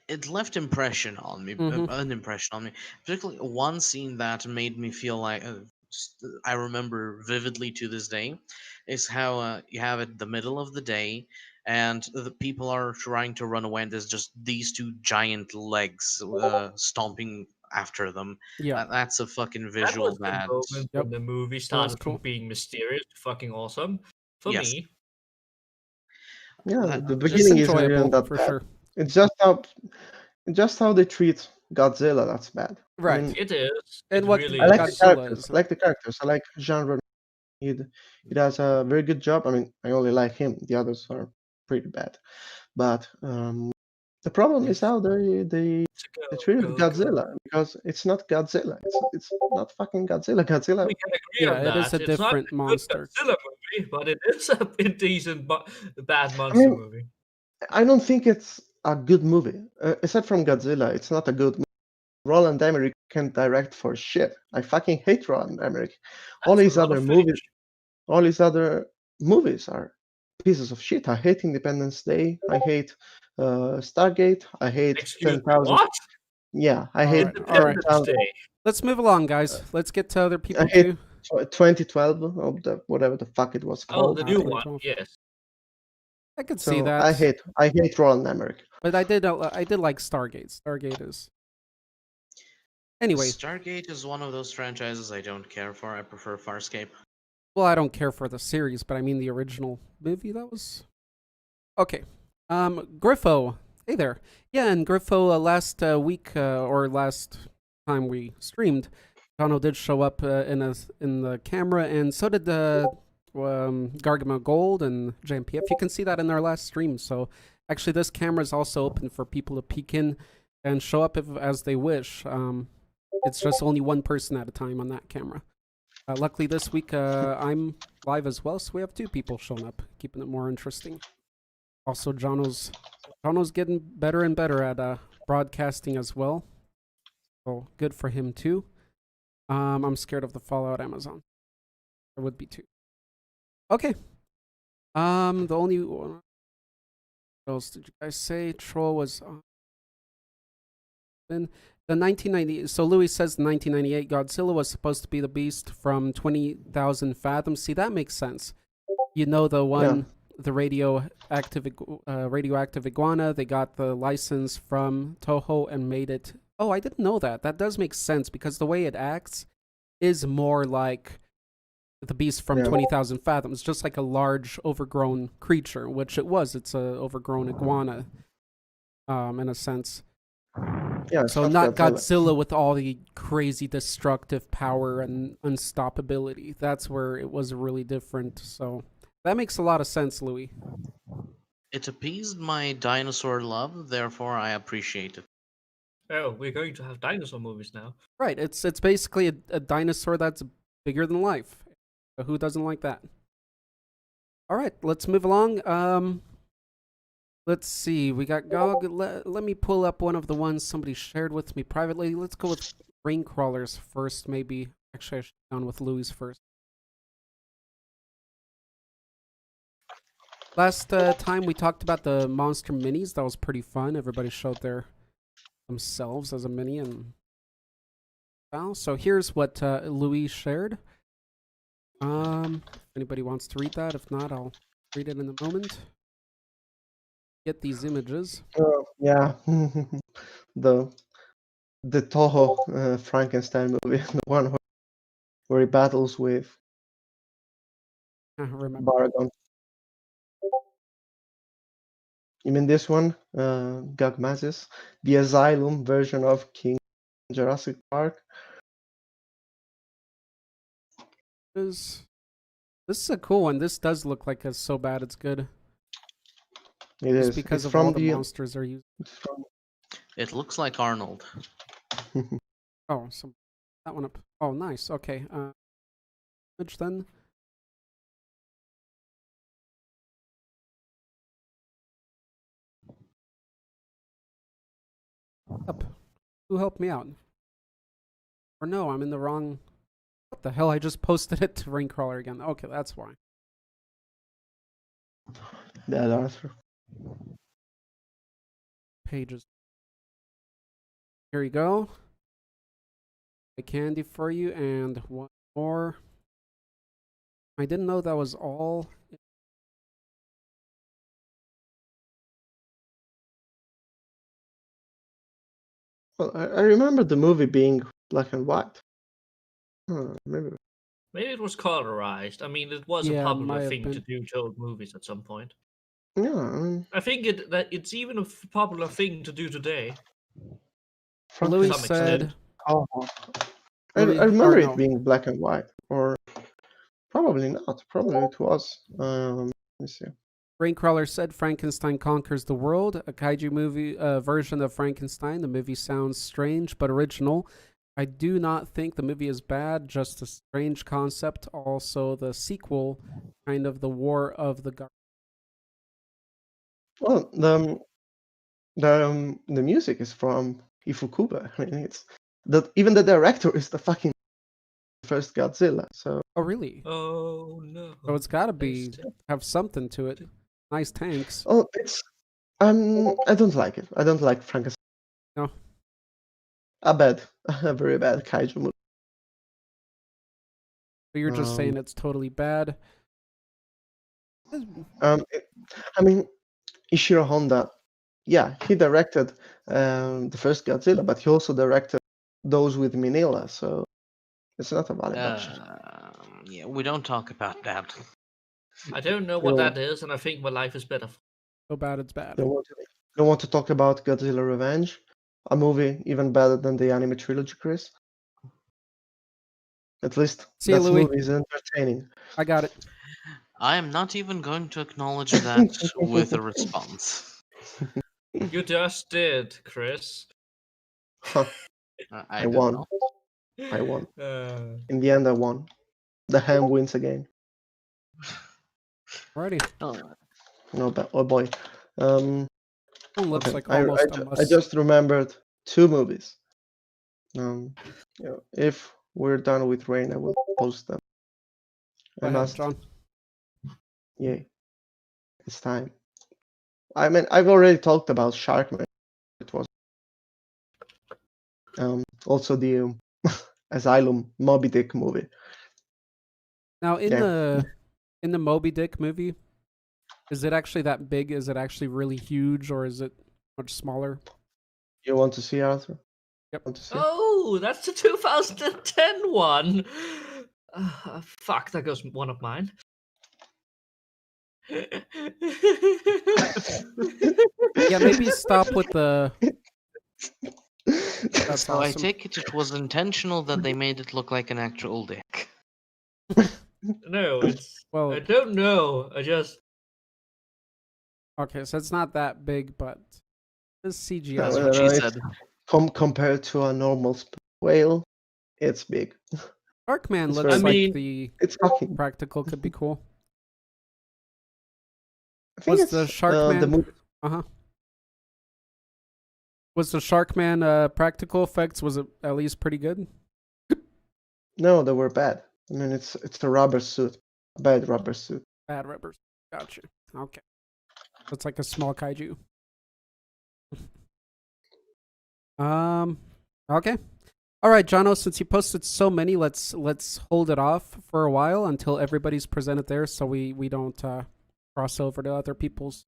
it left impression on me, an impression on me. Particularly one scene that made me feel like I remember vividly to this day is how you have it the middle of the day and the people are trying to run away and there's just these two giant legs stomping after them.
yeah,
That's a fucking
That
visual
was the
that
moment
Yep.
when the movie
was
started
cool.
from being mysterious to fucking awesome. For
Yes.
me.
Yeah,
That-
the
it's
it's
beginning isn't
enjoyable
even that
for
bad.
sure.
It's just how they treat Godzilla that's bad.
Right.
I mean,
It is.
And
it
what
really
I like
is.
the
Godzilla
characters.
is-
I like the characters. I like Jean Reno. He does a very good job. I mean, I only like him. The others are pretty bad. But the problem is how they treated Godzilla because it's not Godzilla. It's not fucking Godzilla. Godzilla.
We can agree
Yeah,
on
it
that.
is a
It's
different
not a
monster.
good Godzilla movie, but it is a decent bad monster
mean,
movie.
I don't think it's a good movie. Aside from Godzilla, it's not a good movie. Roland Emmerich can't direct for shit. I fucking hate Roland Emmerich. All
That's
his
a lot
other
of
movies,
fish.
all his other movies are pieces of shit. I hate Independence Day. I hate Stargate. I hate
Excuse me,
10,000.
what?
Yeah, I
All
hate
right, all right.
10,000 Day.
Let's move along, guys. Let's get to other people
hate-
too.
2012 or whatever the fuck it was
Oh,
called.
the new
Ah,
one.
2012.
Yes.
I could
So
see that.
I hate Roland Emmerich.
But I did like Stargate. Stargate is. Anyway,
Stargate is one of those franchises I don't care for. I prefer Farscape.
well, I don't care for the series, but I mean the original movie. That was okay. Griffo, hey there. Yeah, and Griffo, last week or last time we streamed, Jono did show up in the camera, and so did Gargamel Gold and JMPF. You can see that in our last stream. So actually, this camera is also open for people to peek in and show up as they wish. It's just only one person at a time on that camera. Luckily, this week I'm live as well, so we have 2 people showing up, keeping it more interesting. Also, Jono's getting better and better at broadcasting as well. So good for him too. I'm scared of the Fallout Amazon. There would be 2. Okay. The only one. What else did you guys say? Troll was in the 1990. So Louis says 1998 Godzilla was supposed to be the beast from 20,000 Fathoms. See, that makes sense. You know the one, the radioactive iguana. They got the license from Toho and made it. Oh, I didn't know that. That does make sense because the way it acts is more like the beast from 20,000 Fathoms, just like a large, overgrown creature, which it was. It's a overgrown iguana, in a sense.
Yeah.
So not Godzilla with all the crazy destructive power and unstoppability. That's where it was really different. So that makes a lot of sense, Louis.
It appeased my dinosaur love, therefore I appreciate it.
Oh, we're going to have dinosaur movies now.
Right. It's basically a dinosaur that's bigger than life. Who doesn't like that? All right, let's move along. Let's see. We got Gog. Let me pull up one of the ones somebody shared with me privately. Let's go with rain crawlers first, maybe. Actually, I should go on with Louis first. Last time we talked about the monster minis. That was pretty fun. Everybody showed themselves as a mini and well. So here's what Louis shared. If anybody wants to read that, if not, I'll read it in a moment. Get these images.
Yeah, the Toho Frankenstein movie, the one where he battles with Baragon. You mean this one, Gagmazis, the Asylum version of King Jurassic Park?
This is a cool one. This does look like it's so bad it's good.
It
Just
is.
because
it's
of all the monsters are used.
It looks like Arnold.
Oh, so that one up. Oh, nice. Okay. Image then. Up. Who helped me out? Or no, I'm in the wrong. What the hell? I just posted it to Raincrawler again. Okay, that's why.
Dead Arthur.
Pages. Here you go. A candy for you and one more. I didn't know that was all.
Well, I remember the movie being black and white. Maybe
it was colorized. I mean, it was a popular thing to do to old movies at some point.
Yeah, I mean,
I think it's even a popular thing to do today.
Louis said.
Oh, I remember it being black and white, or probably not. Probably it was. Let me see.
Raincrawler said Frankenstein Conquers the World, a kaiju movie version of Frankenstein. The movie sounds strange but original. I do not think the movie is bad, just a strange concept. Also, the sequel, kind of the War of the Guardians.
Well, the music is from Ifukube. I mean, it's that even the director is the fucking first Godzilla. So.
Oh really?
Oh no.
So it's got to have something to it. Nice tanks.
Oh, it's. I don't like it. I don't like Frankenstein.
No.
A very bad kaiju movie.
So you're just saying it's totally bad.
I mean, Ishiro Honda, yeah, he directed the first Godzilla, but he also directed those with Minilla, so it's not a valid option.
Yeah, we don't talk about that.
I don't know what that is, and I think my life is better.
So bad it's bad.
Don't want to talk about Godzilla Revenge, a movie even better than the anime trilogy, Chris? At least
See you,
that
Louis.
movie is entertaining.
I got it.
I am not even going to acknowledge that with a response.
You just did, Chris.
Huh,
I
I
did
won.
not.
I won.
Uh,
In the end, I won. The ham wins again.
Alrighty.
Oh,
No, oh boy. Um,
One looks
okay.
like almost a
I
must.
just remembered 2 movies. If we're done with Rain, I will post them.
Go
I
ahead,
must.
John.
Yay. It's time. I mean, I've already talked about Sharkman. It was also the Asylum Moby Dick movie.
Now in
Yeah.
the Moby Dick movie, is it actually that big? Is it actually really huge, or is it much smaller?
You want to see, Arthur?
Yep.
Want to see?
oh, that's the 2010 one. Fuck, that goes one of mine.
Yeah, maybe stop with the. That's
so I
awesome.
take it was intentional that they made it look like an actual dick.
No, it's.
Well,
I don't know. I just.
okay, so it's not that big, but it's CGI.
That's
Well,
what she
it's-
said.
compared to a normal whale, it's big.
Sharkman
It's
looks
very-
like
I mean-
the
It's fucking.
practical could be cool.
I think
Was
it's
the
the
Sharkman?
movie.
Was the Sharkman practical effects? Was it at least pretty good?
No, they were bad. I mean, it's the rubber suit, a bad rubber suit.
Bad rubbers. Gotcha. Okay. It's like a small kaiju. Okay. All right, Jono, since you posted so many, let's hold it off for a while until everybody's presented there, so we don't cross over to other people's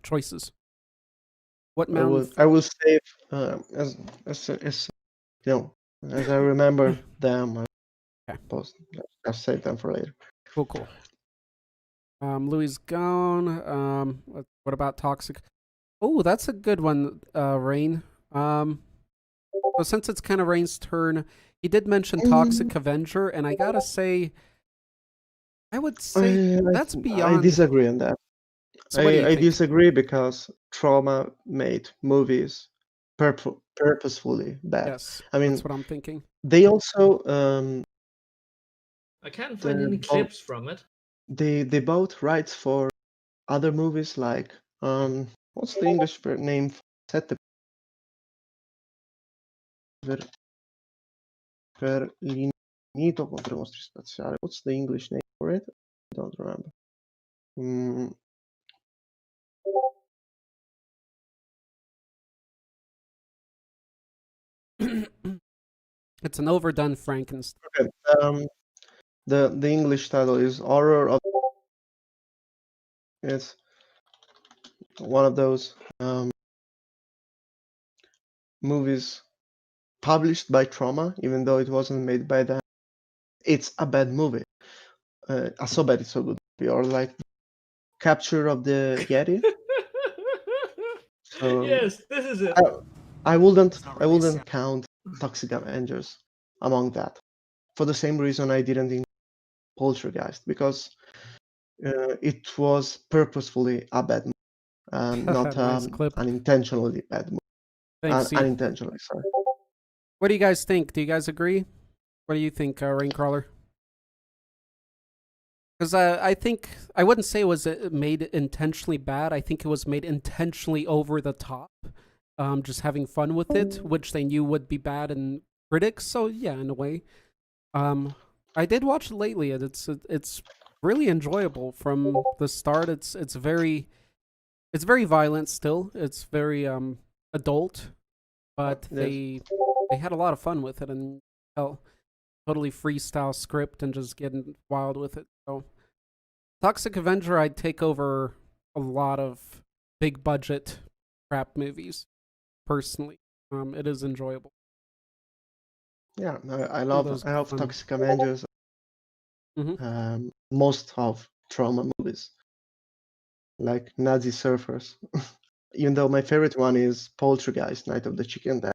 choices. What mountain?
I will save as you know, as I remember them.
Okay.
I'll save them for later.
Cool. Louis is gone. What about Toxic? Oh, that's a good one, Rain. So since it's kind of Rain's turn, he did mention Toxic Avenger, and I gotta say, I would say that's beyond.
I disagree on that.
So what do you
I
think?
disagree because Trauma made movies purposefully bad.
Yes,
I mean,
that's what I'm thinking.
they also
I can't find
The
any
bomb-
clips from it.
they bought rights for other movies like what's the English name for Set Ferlinito contro i mostri spaziali. What's the English name for it? I don't remember.
It's an overdone Frankenstein.
Okay. The English title is Horror of. It's one of those movies published by Trauma, even though it wasn't made by them. It's a bad movie. A so bad it's so good movie, or like Capture of the Yeti. So
Yes, this is it.
I wouldn't count Toxic Avengers among that, for the same reason I didn't include Poltergeist, because it was purposefully a bad movie, not
Nice clip.
an intentionally bad movie.
Thanks. Steve.
Unintentionally, sorry.
What do you guys think? Do you guys agree? What do you think, Raincrawler? Because I think I wouldn't say it was made intentionally bad. I think it was made intentionally over the top. Just having fun with it, which they knew would be bad in critics. So yeah, in a way. I did watch it lately, and it's really enjoyable from the start. It's very violent still. It's very adult, but they had a lot of fun with it, and totally freestyle script and just getting wild with it. So Toxic Avenger, I'd take over a lot of big budget crap movies personally. It is enjoyable.
Yeah, I love
fun.
Toxic Avengers. Most of Trauma movies, like Nazi Surfers. Even though my favorite one is Poltergeist, Night of the Chicken Dead.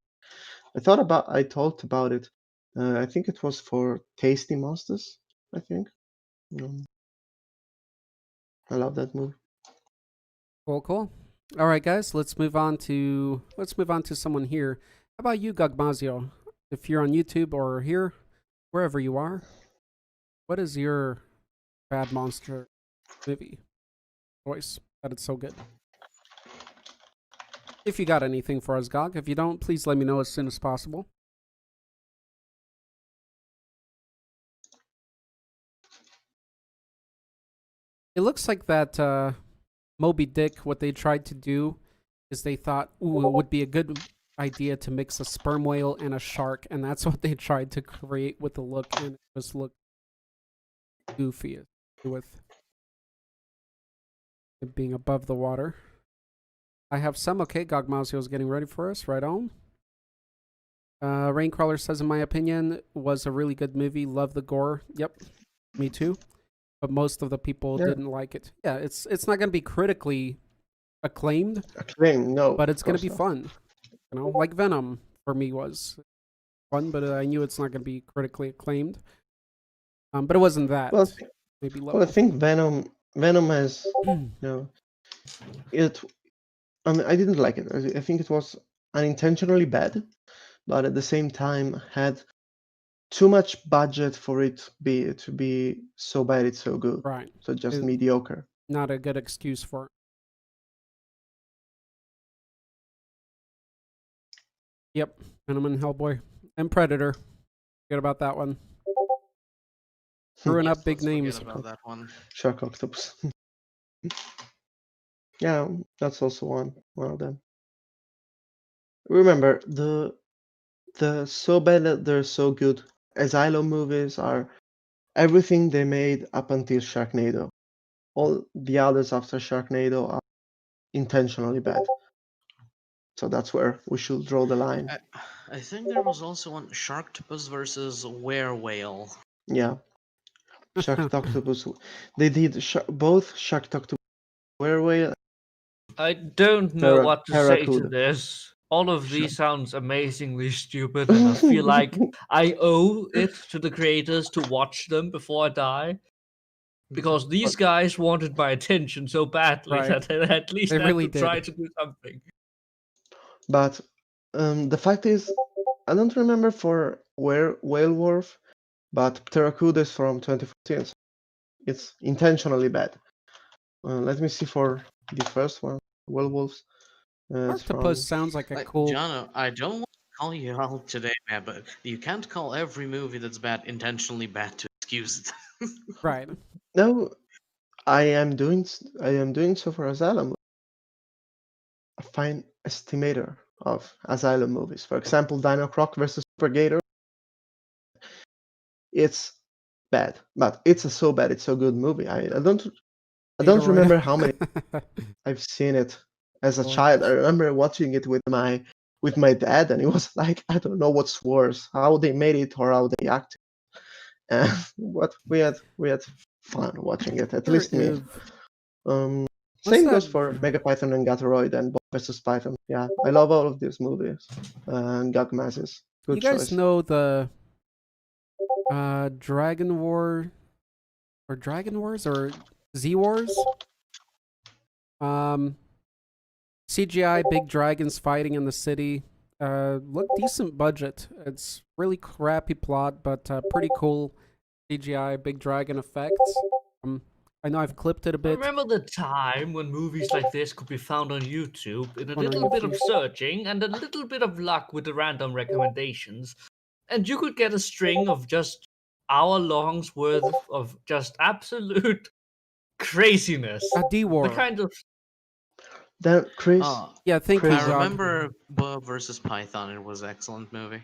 I talked about it I think it was for Tasty Monsters. I think. Um, I love that movie.
Cool. All right, guys, let's move on to someone here. How about you, Gagmazio? If you're on YouTube or here, wherever you are, what is your bad monster movie choice that it's so good? If you got anything for us, Gog. If you don't, please let me know as soon as possible. It looks like that Moby Dick, what they tried to do is they thought, ooh, it would be a good idea to mix a sperm whale and a shark, and that's what they tried to create with the look, and it just looked goofy with it being above the water. I have some. Okay, Gogmazio is getting ready for us. Right on. Raincrawler says, in my opinion, was a really good movie. Love the gore. Yep, me too. But most of the people didn't like it. Yeah, it's not going to be critically acclaimed.
No.
But it's going to be fun. You know, like Venom for me was fun, but I knew it's not going to be critically acclaimed. But it wasn't that.
Well,
maybe
well, I think Venom has, it. I mean, I didn't like it. I think it was unintentionally bad, but at the same time had too much budget for it to be so bad it's so good.
Right.
So just mediocre.
Not a good excuse for it. Yep. Venom and Hellboy. And Predator. Forget about that one. Throwing up big names.
About that one.
Shark Octopus. Yeah, that's also one of them. Remember, the so bad that they're so good Asylum movies are everything they made up until Sharknado. All the others after Sharknado are intentionally bad. So that's where we should draw the line.
I think there was also one Sharktopus versus Were-Whale.
Yeah. Sharktopus. They did both Sharktopus Were-Whale.
I don't know what to say to this. All of these sounds amazingly stupid, and I feel like I owe it to the creators to watch them before I die. Because these guys wanted my attention so badly that I at least had to try to do something.
But the fact is, I don't remember for Whale-Wolf, but Pteracuda is from 2014. So it's intentionally bad. Let me see for the first one, Whale-Wolves.
Octopus sounds like a cool...
Jono, I don't want to call you out today, man, but you can't call every movie that's bad intentionally bad to excuse it.
Right.
No, I am doing so for Asylum. A fine estimator of Asylum movies. For example, Dino Croc versus Super Gator. It's bad, but it's a so bad it's so good movie. I don't remember how many I've seen it as a child. I remember watching it with my dad, and it was like, I don't know what's worse, how they made it or how they acted. But we had fun watching it, at least me. Same goes for Megapython and Gatoroid and Bob vs. Python. Yeah, I love all of these movies. And Gagmazis. Good choice.
You guys know the Dragon War or Dragon Wars or Z Wars? CGI big dragons fighting in the city. Look, decent budget. It's really crappy plot, but pretty cool CGI big dragon effects. I know I've clipped it a bit.
Remember the time when movies like this could be found on YouTube in a little bit of searching and a little bit of luck with the random recommendations, and you could get a string of just hour-longs worth of just absolute craziness.
D-War.
The kind of...
That Chris.
Yeah, thank you.
I remember Bob vs. Python. It was an excellent movie.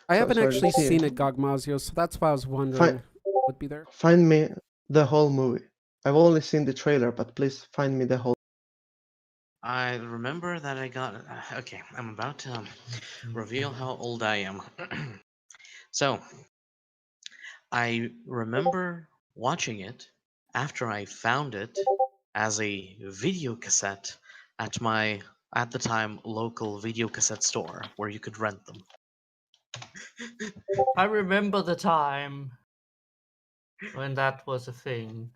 I haven't actually seen it, Gogmazio, so that's why I was wondering what would be there.
Find me the whole movie. I've only seen the trailer, but please find me the whole.
I remember that I got... Okay, I'm about to reveal how old I am. So, I remember watching it after I found it as a video cassette at my, at the time, local video cassette store where you could rent them.
I remember the time when that was a thing.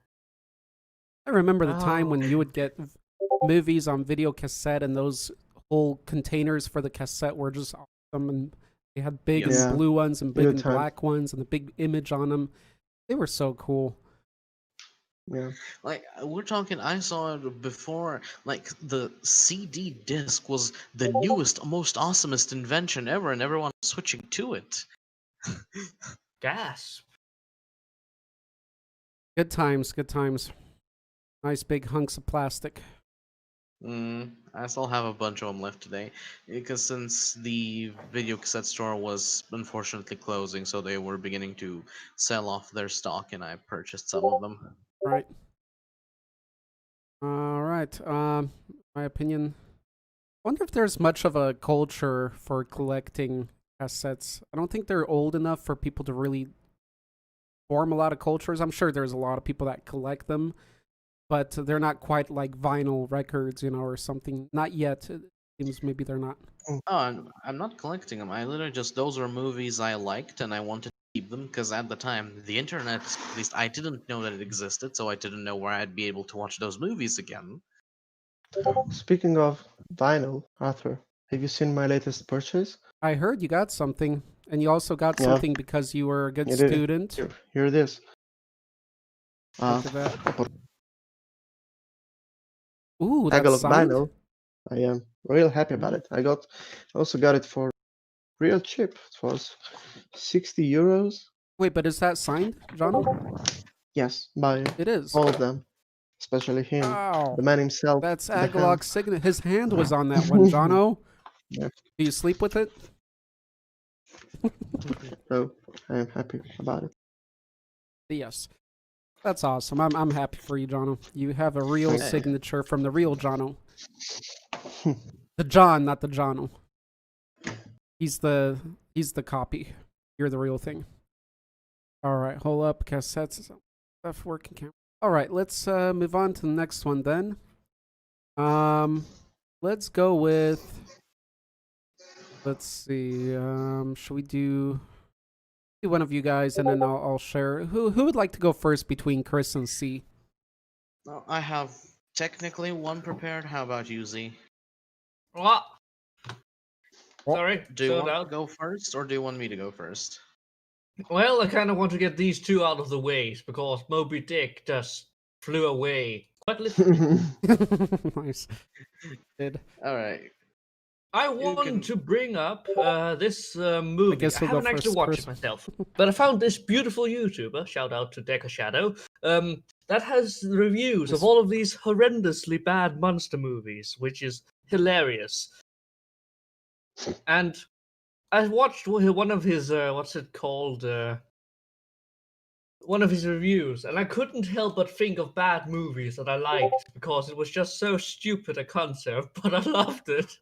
I remember the time
Oh.
when you would get movies on video cassette, and those whole containers for the cassette were just awesome, and they had big
Yes.
and
Yeah.
blue ones and big
Good
and
times.
black ones and the big image on them. They were so cool.
Yeah.
Like we're talking, I saw it before. Like the CD disc was the newest, most awesomest invention ever, and everyone was switching to it.
Gasp.
Good times, good times. Nice big hunks of plastic.
I still have a bunch of them left today, because since the video cassette store was unfortunately closing, so they were beginning to sell off their stock, and I purchased some of them.
Right. All right. My opinion. I wonder if there's much of a culture for collecting cassettes. I don't think they're old enough for people to really form a lot of cultures. I'm sure there's a lot of people that collect them, but they're not quite like vinyl records, or something. Not yet. It seems maybe they're not.
Oh, I'm not collecting them. I literally those are movies I liked, and I wanted to keep them because at the time, the internet, at least I didn't know that it existed, so I didn't know where I'd be able to watch those movies again.
Speaking of vinyl, Arthur, have you seen my latest purchase?
I heard you got something, and you also got
Yeah.
something because you were a good
You did.
student.
Here it is.
Look at that.
Por
Ooh,
Tagalog
that's signed?
vinyl. I am real happy about it. I also got it for real cheap. It was 60 euros.
Wait, but is that signed, John?
Yes, by
It is.
all of them, especially him,
Wow.
the man himself.
That's
the hand.
Agalog's signature. His hand was on that one, Jono.
Yeah.
Do you sleep with it?
So I am happy about it.
Yes. That's awesome. I'm happy for you, Jono. You have a real
Thank you.
signature from the real Jono. The John, not the Jono. He's the copy. You're the real thing. All right, hold up. Cassettes. Stuff working camera. All right, let's move on to the next one then. Let's go with. Let's see. Should we do one of you guys, and then I'll share. Who would like to go first between Chris and C?
Well, I have technically one prepared. How about you, Z?
What? Sorry.
Do you
slowed
want
down.
to go first, or do you want me to go first?
Well, I kind of want to get these two out of the way because Moby Dick just flew away. Quite literally.
Nice. Good.
All right.
I
You
want
can-
to bring up this movie. I,
guess we'll go
haven't actually
first,
watched
Chris.
it myself, but I found this beautiful YouTuber. Shout out to Deca Shadow. That has reviews of all of these horrendously bad monster movies, which is hilarious. And I watched one of his what's it called? One of his reviews, and I couldn't help but think of bad movies that I liked because it was just so stupid a concept, but I loved it.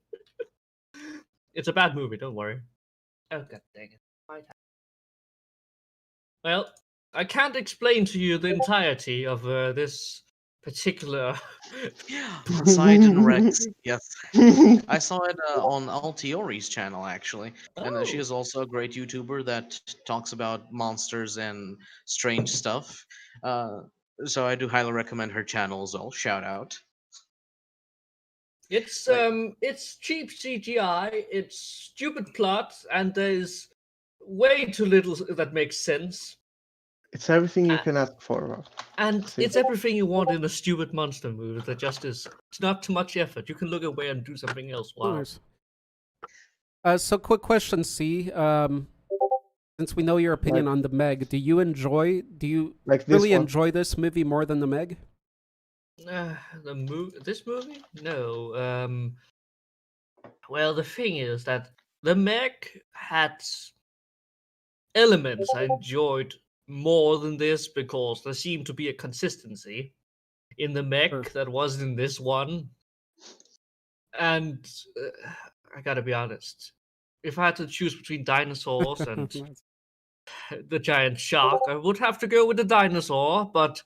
It's a bad movie, don't worry. Oh, god dang it. Well, I can't explain to you the entirety of this particular.
Poseidon Rex. Yes. I saw it on Altiori's channel, actually. And she
Oh.
is also a great YouTuber that talks about monsters and strange stuff. So I do highly recommend her channel as well. Shout out.
It's
Like-
it's cheap CGI, it's stupid plot, and there's way too little that makes sense.
It's everything you can ask for.
And
See.
it's everything you want in a stupid monster movie that just is. It's not too much effort. You can look away and do something else. Wow.
Nice. So quick question, C. Since we know your opinion on the Meg, do you
Like this
really
one.
enjoy this movie more than the Meg?
This movie? No. Well, the thing is that the Meg had elements I enjoyed more than this because there seemed to be a consistency in the Meg
Sure.
that was in this one. And I gotta be honest, if I had to choose between dinosaurs and
Nice.
the giant shark, I would have to go with the dinosaur, but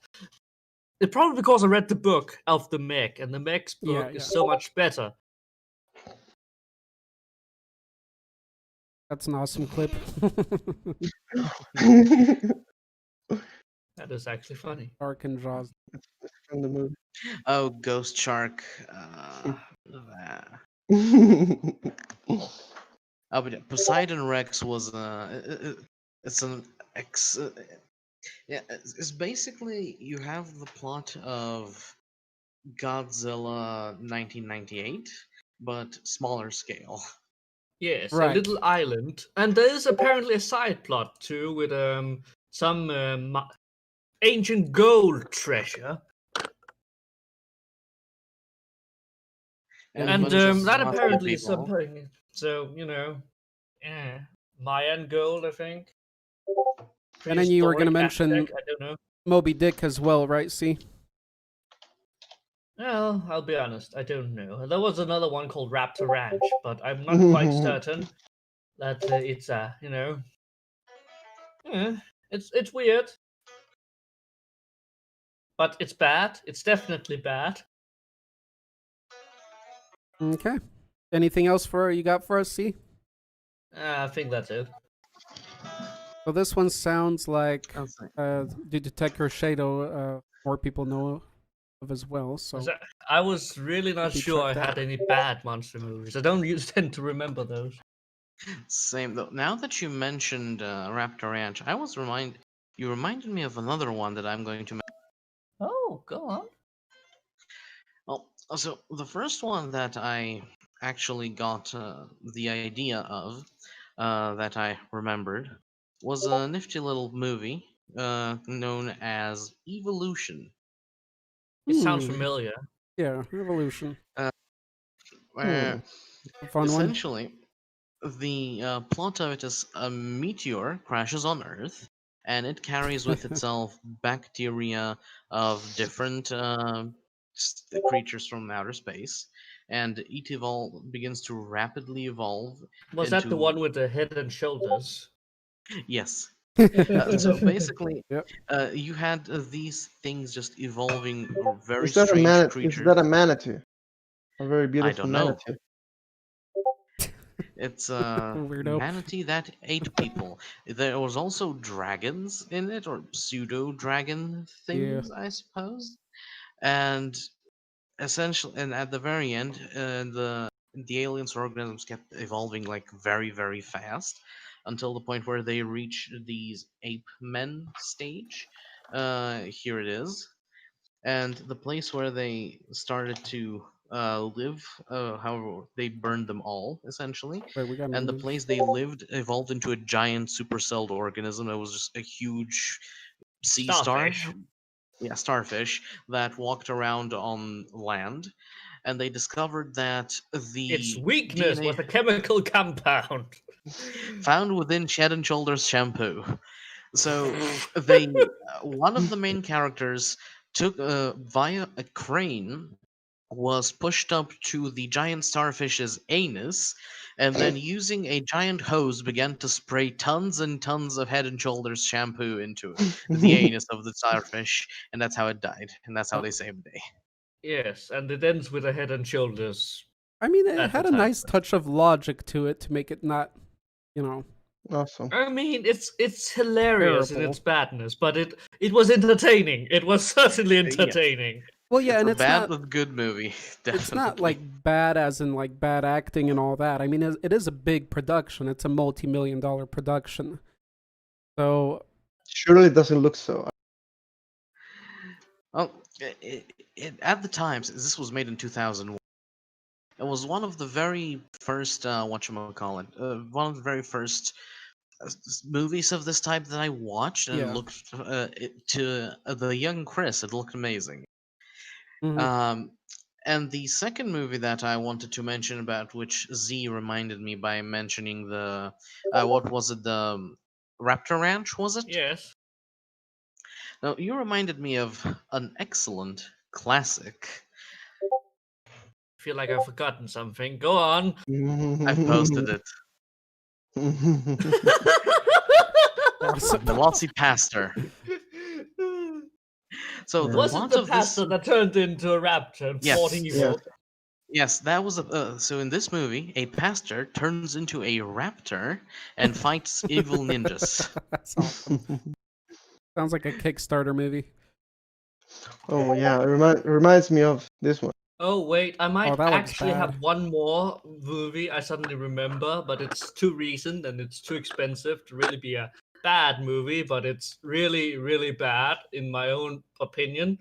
it's probably because I read the book of the Meg, and the Meg's book
Yeah,
is
yeah.
so much better.
That's an awesome clip.
That is actually funny.
Shark and Jaws.
From the movie.
Oh, Ghost Shark. Oh, but yeah, Poseidon Rex was it's an ex. Yeah, it's basically you have the plot of Godzilla 1998, but smaller scale.
Yes, a
Right.
little island, and there is apparently a side plot too with some ancient gold treasure,
And a
and
bunch of
that
muscle
apparently is
people.
something. So yeah, Mayan gold, I think.
And then you were going to
Prehistoric,
mention
Aztec, I don't know.
Moby Dick as well, right? See?
Well, I'll be honest, I don't know. There was another one called Raptor Ranch, but I'm not quite certain that it's yeah, it's weird, but it's bad. It's definitely bad.
Okay. Anything else you got for us, see?
I think that's it.
So this one sounds like
Sounds like-
the Detective Shadow, more people know of as well. So
I was really not
Maybe
sure I
check that.
had any bad monster movies. I don't tend to remember those.
Same though. Now that you mentioned Raptor Ranch, you reminded me of another one that I'm going to mention.
Oh, go on.
Well, so the first one that I actually got the idea of, that I remembered, was a nifty little movie known as Evolution.
It sounds
Hmm.
familiar.
Yeah, Revolution.
Where
A fun one.
essentially the plot of it is a meteor crashes on Earth, and it carries with itself bacteria of different creatures from outer space, and it begins to rapidly evolve
Was that the
into
one with the head and shoulders?
yes. So basically,
Yep.
you had these things just evolving very
Is that a
strange
Is
creatures.
that a manatee? A very
I
beautiful
don't know.
manatee.
It's a
Weirdo.
manatee that ate people. There was also dragons in it, or pseudo dragon things, I suppose. And essentially, and at the very end, the aliens or organisms kept evolving like very, very fast until the point where they reach these ape men stage. Here it is, and the place where they started to live. However, they burned them all essentially,
Wait, we got
and the
move.
place they lived evolved into a giant supercelled organism. It was just a huge sea
Starfish.
star, yeah, starfish that walked around on land, and they discovered that the
Its weakness
DNA
was a chemical compound.
found within Head and Shoulders shampoo. So they, one of the main characters took via a crane, was pushed up to the giant starfish's anus, and then using a giant hose began to spray tons and tons of Head and Shoulders shampoo into the anus of the starfish, and that's how it died, and that's how they saved the day.
Yes, and it ends with a head and shoulders.
I mean, it had a nice
advertisement.
touch of logic to it to make it not,
Awesome.
I mean, it's hilarious in
Terrible.
its badness, but it was entertaining. It was certainly entertaining.
Well, yeah, and
a
it's
bad
not.
but good movie. Definitely.
It's not like bad as in like bad acting and all that. I mean, it is a big production. It's a multi-million-dollar production. So
Surely it doesn't look so.
Well, at the time, since this was made in 2001, it was one of the very first one of the very first movies of this type that I watched, and
Yeah.
it looked to the young Chris, it looked amazing.
mhm.
And the second movie that I wanted to mention, about which Z reminded me by mentioning the what was it, the Raptor Ranch, was it?
Yes.
Now you reminded me of an excellent classic.
I feel like I've forgotten something. Go on.
I've posted it.
Awesome.
Velocipaster. So the
Was
plot
it the
of this,
pastor that turned into a raptor and
Yes,
fought evil?
Yes, that was so in this movie, a pastor turns into a raptor and fights evil ninjas.
That's awesome. Sounds like a Kickstarter movie.
Oh yeah, reminds me of this one.
Oh wait, I might
that looks
actually
bad.
have one more movie I suddenly remember, but it's too recent and it's too expensive to really be a bad movie, but it's really, really bad in my own opinion.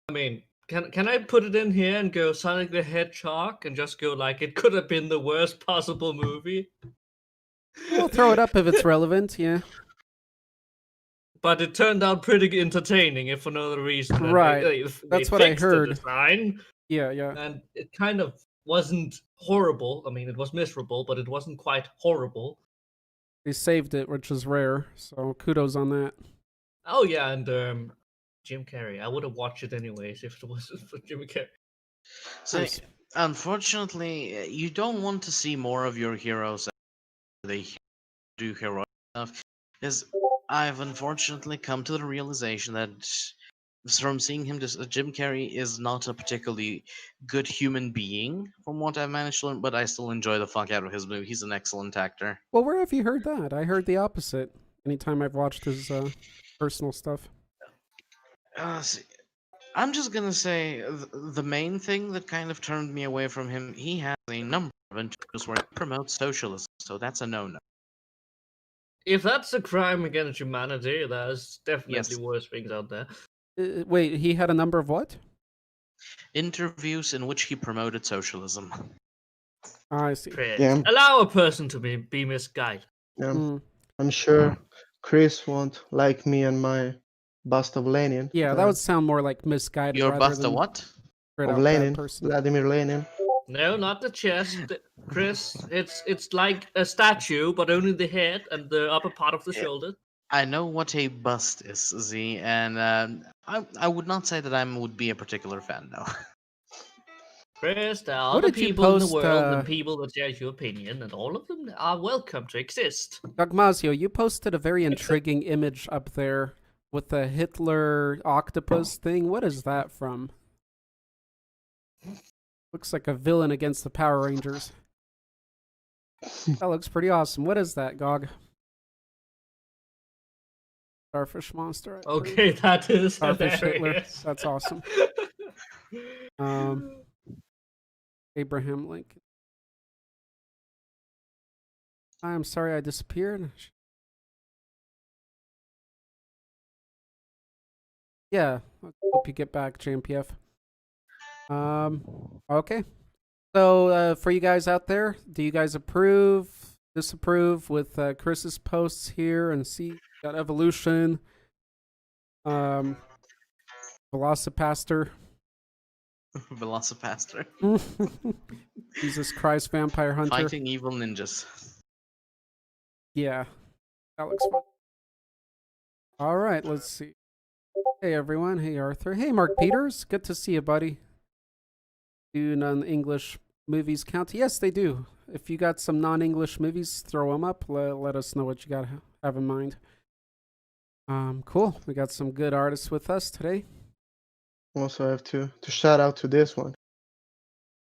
I mean, can I put it in here and go Sonic the Hedgehog and just go like it could have been the worst possible movie?
We'll throw it up if it's relevant. Yeah.
But it turned out pretty entertaining, if for no other reason. And
Right.
they
That's what I
fixed
heard.
the design,
Yeah. Yeah.
and it kind of wasn't horrible. I mean, it was miserable, but it wasn't quite horrible.
They saved it, which is rare. So kudos on that.
Oh yeah, and Jim Carrey. I would have watched it anyways if it wasn't for Jim Carrey.
So,
Nice.
unfortunately, you don't want to see more of your heroes. They do heroic stuff. Because I've unfortunately come to the realization that from seeing him, Jim Carrey is not a particularly good human being, from what I've managed to learn. But I still enjoy the fuck out of his movie. He's an excellent actor.
Well, where have you heard that? I heard the opposite. Anytime I've watched his personal stuff.
See, I'm just gonna say the main thing that kind of turned me away from him. He has a number of interviews where he promotes socialism, so that's a no-no.
If that's a crime against humanity, there's definitely
Yes.
worse things out there.
Wait, he had a number of what?
Interviews in which he promoted socialism.
I see.
Chris,
Yeah.
allow a person to be misguided.
Yeah,
Mm.
I'm sure Chris won't like me and my bust of Lenin.
Yeah, that would sound more like misguided.
Your
rather
bust
than
of what?
straight
of
out bad
Lenin,
person.
Vladimir Lenin.
No, not the chest, Chris. It's like a statue, but only the head and the upper part of the
Yeah.
shoulder.
I know what a bust is, Z, and I would not say that I would be a particular fan, no.
Chris, there are
What
other
did you
people in the
post,
world and people that share your opinion, and all of them are welcome to exist.
Dogmazio, you posted a very intriguing image up there with the Hitler octopus thing. What is that from? Looks like a villain against the Power Rangers. That looks pretty awesome. What is that, Gog? Starfish monster. I believe.
Okay, that is
Starfish Hitler.
hilarious.
That's awesome. Abraham Lincoln. I'm sorry I disappeared. Yeah, I hope you get back, JMPF. Okay. So, for you guys out there, do you guys approve, disapprove with Chris's posts here and see got evolution? Velocipaster.
Velocipaster.
Jesus Christ, Vampire Hunter.
Fighting evil ninjas.
Yeah, that looks fun. All right, let's see. Hey everyone, hey Arthur, hey Mark Peters, good to see you, buddy. Do non-English movies count? Yes, they do. If you got some non-English movies, throw them up. Let us know what you got have in mind. Cool. We got some good artists with us today.
Also, I have to shout out to this one.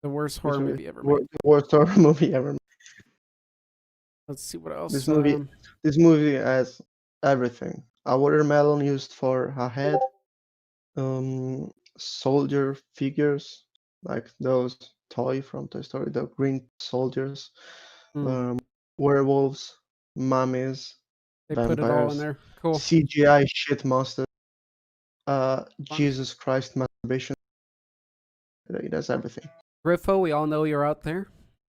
The worst horror
This
movie ever made.
The worst horror movie ever made.
Let's see what else.
This movie has everything. A watermelon used for a head. Soldier figures, like those toy from Toy Story, the green soldiers. Werewolves, mummies,
They
vampires,
put it all in there. Cool.
CGI shit monster. Jesus Christ masturbation. It has everything.
Griffo, we all know you're out there.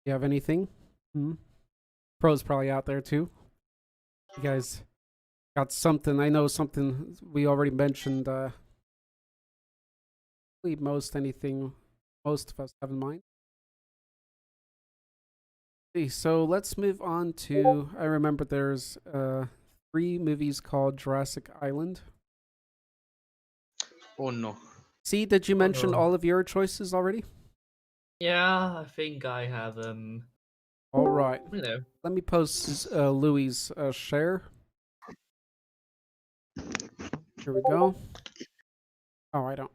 You have anything? Pro's probably out there too. You guys got something? I know something we already mentioned. Most of us have in mind. So let's move on to. I remember there's 3 movies called Jurassic Island.
Oh no.
See, did you mention all of your choices already?
Yeah, I think I have
All right.
you know.
Let me post Louis' share. Here we go. Oh, I don't.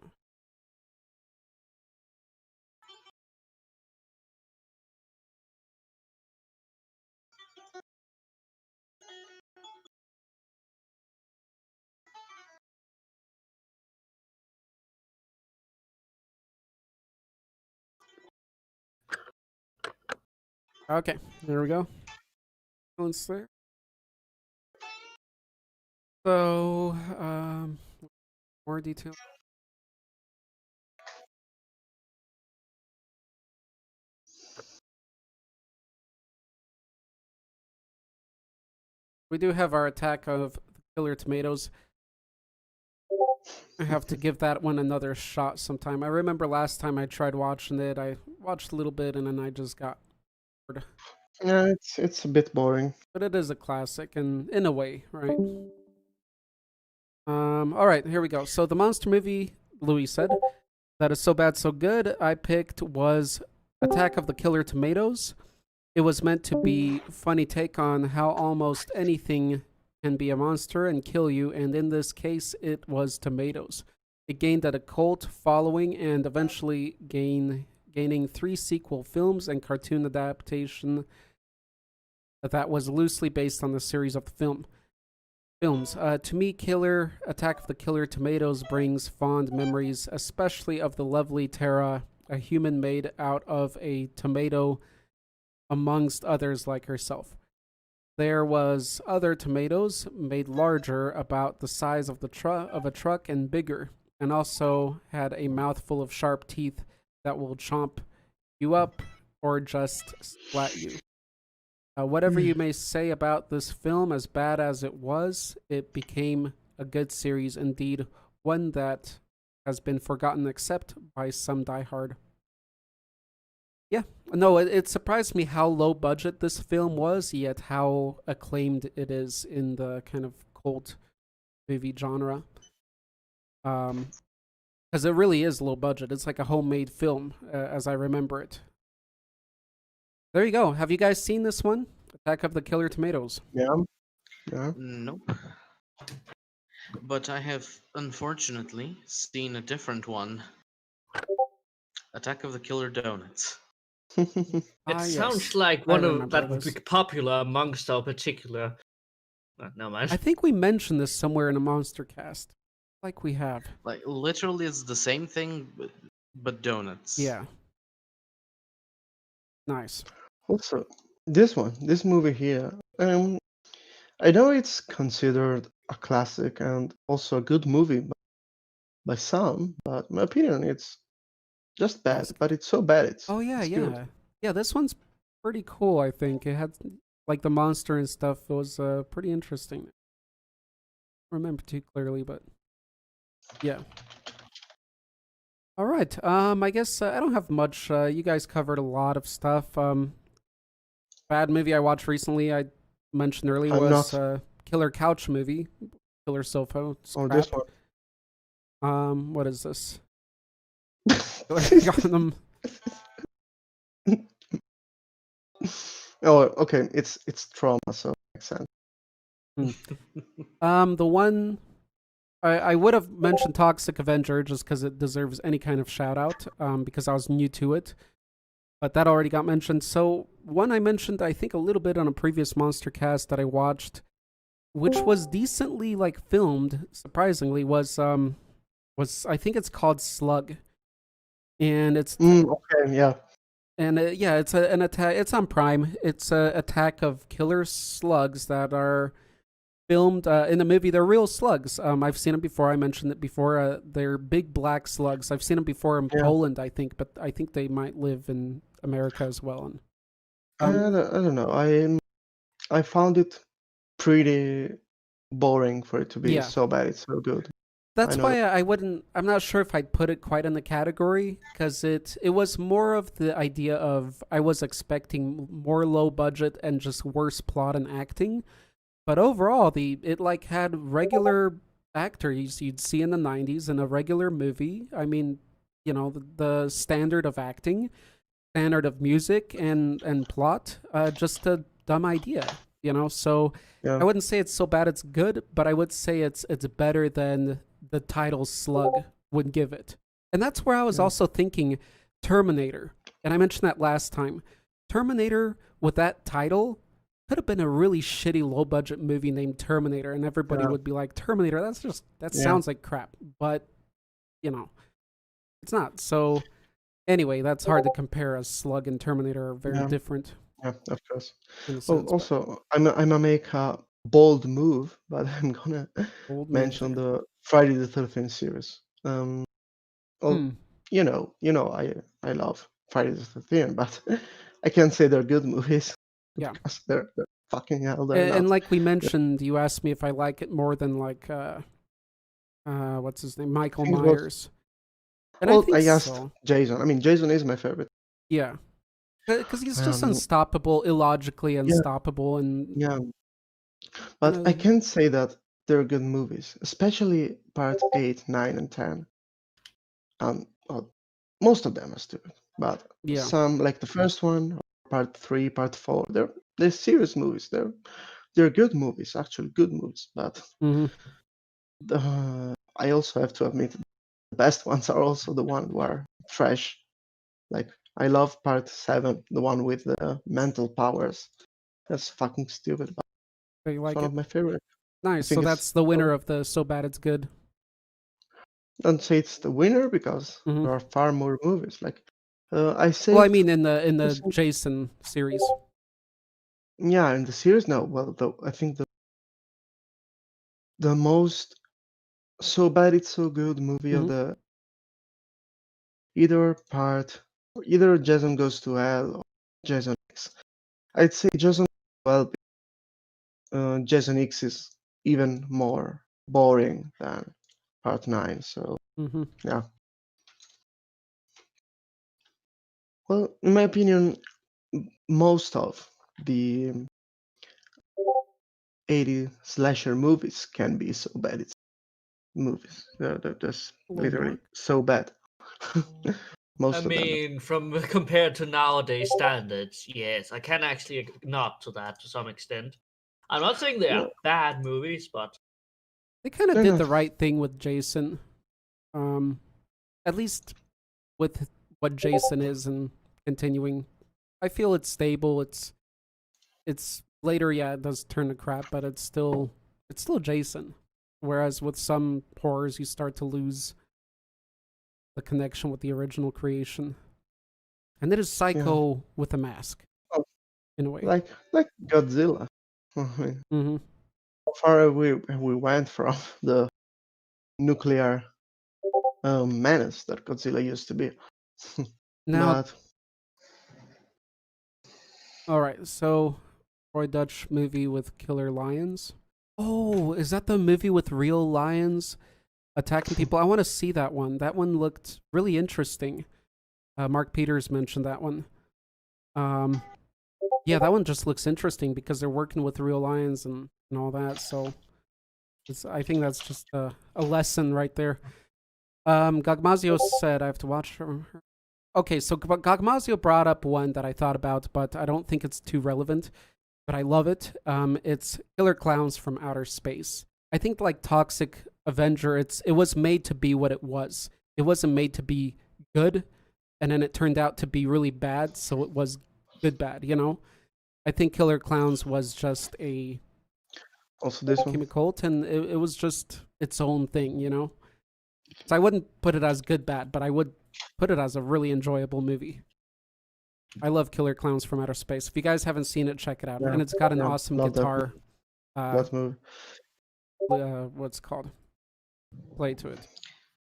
Okay, there we go. Let's there. So, more detail. We do have our attack of the killer tomatoes. I have to give that one another shot sometime. I remember last time I tried watching it, I watched a little bit and then I just got bored.
Yeah, it's a bit boring.
But it is a classic, and in a way, right? All right, here we go. So the monster movie, Louis said, that is so bad, so good. I picked was Attack of the Killer Tomatoes. It was meant to be funny take on how almost anything can be a monster and kill you, and in this case, it was tomatoes. It gained a cult following and eventually gaining 3 sequel films and cartoon adaptation that was loosely based on the series of films. To me, Attack of the Killer Tomatoes brings fond memories, especially of the lovely Tara, a human made out of a tomato, amongst others like herself. There was other tomatoes made larger, about the size of a truck and bigger, and also had a mouthful of sharp teeth that will chomp you up or just splat you. Whatever you may say about this film, as bad as it was, it became a good series indeed, one that has been forgotten except by some diehard. Yeah, no, it surprised me how low budget this film was, yet how acclaimed it is in the kind of cult movie genre. Because it really is low budget. It's like a homemade film, as I remember it. There you go. Have you guys seen this one? Attack of the Killer Tomatoes.
Yeah.
Nope. But I have unfortunately seen a different one. Attack of the Killer Donuts.
It sounds like one of that would be popular amongst our particular. No, man.
I think we mentioned this somewhere in a Monstercast. Like we have.
Like literally, it's the same thing, but donuts.
Yeah. Nice.
Also, this movie here, I know it's considered a classic and also a good movie by some, but in my opinion, it's just bad. But it's so bad, it's good.
Yeah, this one's pretty cool, I think. It had, like, the monster and stuff. It was pretty interesting. I don't remember too clearly, but yeah. All right. I guess I don't have much. You guys covered a lot of stuff. Bad movie I watched recently, I mentioned earlier, was Killer Couch Movie. Killer Sofa. It's
Oh,
crap.
this one.
What is this? Gotham.
Oh, okay. It's trauma, so it makes sense.
The one I would have mentioned Toxic Avenger just because it deserves any kind of shout out, because I was new to it. But that already got mentioned. So one I mentioned, I think, a little bit on a previous Monstercast that I watched, which was decently filmed, surprisingly, was I think it's called Slug, and it's
okay, yeah.
And it's an attack. It's on Prime. It's an attack of killer slugs that are filmed in the movie. They're real slugs. I've seen them before. I mentioned it before. They're big black slugs. I've seen them before in Poland, I think, but I think they might live in America as well. And
I don't know. I found it pretty boring for it to be so bad. It's so good.
That's why I'm not sure if I'd put it quite in the category, because it was more of the idea of I was expecting more low budget and just worse plot and acting. But overall, it had regular actors you'd see in the 90s in a regular movie. I mean, the standard of acting, standard of music and plot, just a dumb idea, So I wouldn't say it's so bad it's good, but I would say it's better than the title Slug would give it. And that's where I was also thinking Terminator. And I mentioned that last time. Terminator with that title could have been a really shitty low budget movie named Terminator, and everybody would be like, Terminator, that sounds like crap. But it's not. So anyway, that's hard to compare, as Slug and Terminator are very different.
Yeah, of course.
in a
Oh,
sense. But
also, I'm make a bold move, but I'm gonna
old move
mention
there.
the Friday the 13th series. Well,
Hmm.
I love Friday the 13th, but I can't say they're good movies
Yeah.
because they're fucking hell, they're
And
not.
like we mentioned, you asked me if I like it more than like what's his name,
I
Michael
think it was,
Myers, and I
well,
think
I asked
so.
Jason. I mean, Jason is my favorite.
Yeah, because he's just
Um,
unstoppable, illogically
yeah,
unstoppable, and
yeah,
kind
but I
of
can't say that they're good movies, especially part 8, 9, and 10. Well, most of them are stupid, but
yeah.
some, like the first one, part 3, part 4, they're serious movies. They're good movies, actually good movies. But
Hmm.
I also have to admit, the best ones are also the one who are trash. Like I love part 7, the one with the mental powers. That's fucking stupid, but
So you
it's
like
one
it?
of my favorite. I
Nice. So
think it's.
that's the winner of the So Bad It's Good.
Don't say it's the winner because
Hmm.
there are far more movies. Like I
Well, I
saved.
mean, in
I
the
saved
Jason series.
Yeah, in the series, no. Well, I think the most So Bad It's So Good movie of
Hmm.
the either part, either Jason Goes to Hell or Jason X. I'd say Jason, well, Jason X is even more boring than part 9. So
Hmm.
yeah. Well, in my opinion, most of the 80 slasher movies can be so bad. It's movies. They're just
A little
literally
Mark.
so bad.
I
Most of them.
mean, from compared to nowadays standards, yes, I can actually nod to that to some extent. I'm not saying they
Yeah,
are bad movies, but
They kind of
they're
did
not.
the right thing with Jason. Um, at least with what Jason is and continuing. I feel it's stable. It's later, yeah, it does turn to crap, but it's still Jason. Whereas with some horrors, you start to lose the connection with the original creation, and it is
Yeah.
Psycho with a mask
Oh,
in a way.
like Godzilla. I mean,
Hmm.
how far we went from the nuclear menace that Godzilla used to be.
Now,
But
all right, so Roy Dutch movie with killer lions. Oh, is that the movie with real lions attacking people? I want to see that one. That one looked really interesting. Mark Peters mentioned that one. Um, yeah, that one just looks interesting because they're working with real lions and all that. So I think that's just a lesson right there. Gagmazio said I have to watch her. Okay, so Gagmazio brought up one that I thought about, but I don't think it's too relevant. But I love it. It's Killer Clowns from Outer Space. I think like Toxic Avenger, it was made to be what it was. It wasn't made to be good, and then it turned out to be really bad, so it was good bad, you know? I think Killer Clowns was just a
also this one.
became a cult, and it was just its own thing, you know? So I wouldn't put it as good bad, but I would put it as a really enjoyable movie. I love Killer Clowns from Outer Space. If you guys haven't seen it, check it out.
Yeah,
And it's got an
yeah,
awesome
love
guitar.
that movie.
What's it called? Play to it.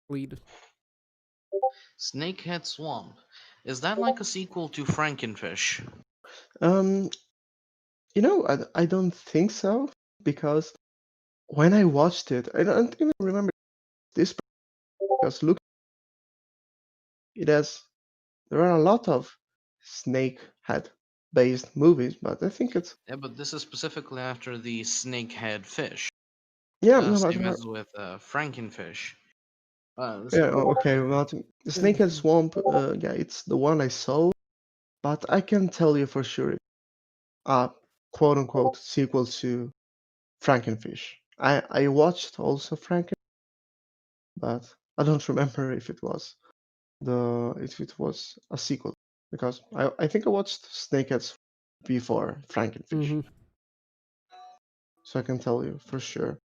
Lead.
Snakehead Swamp. Is that like a sequel to Frankenfish?
Um, I don't think so because when I watched it, I don't even remember this because look, it has there are a lot of snakehead based movies, but I think it's
Yeah, but this is specifically after the snakehead fish.
yeah, no, but
Same as with Frankenfish. This
yeah,
one.
okay, but the Snakehead Swamp, yeah, it's the one I saw, but I can tell you for sure, quote unquote sequel to Frankenfish. I watched also Franken, but I don't remember if it was a sequel because I think I watched Snakeheads before Frankenfish,
Mm-hmm.
so I can tell you for sure.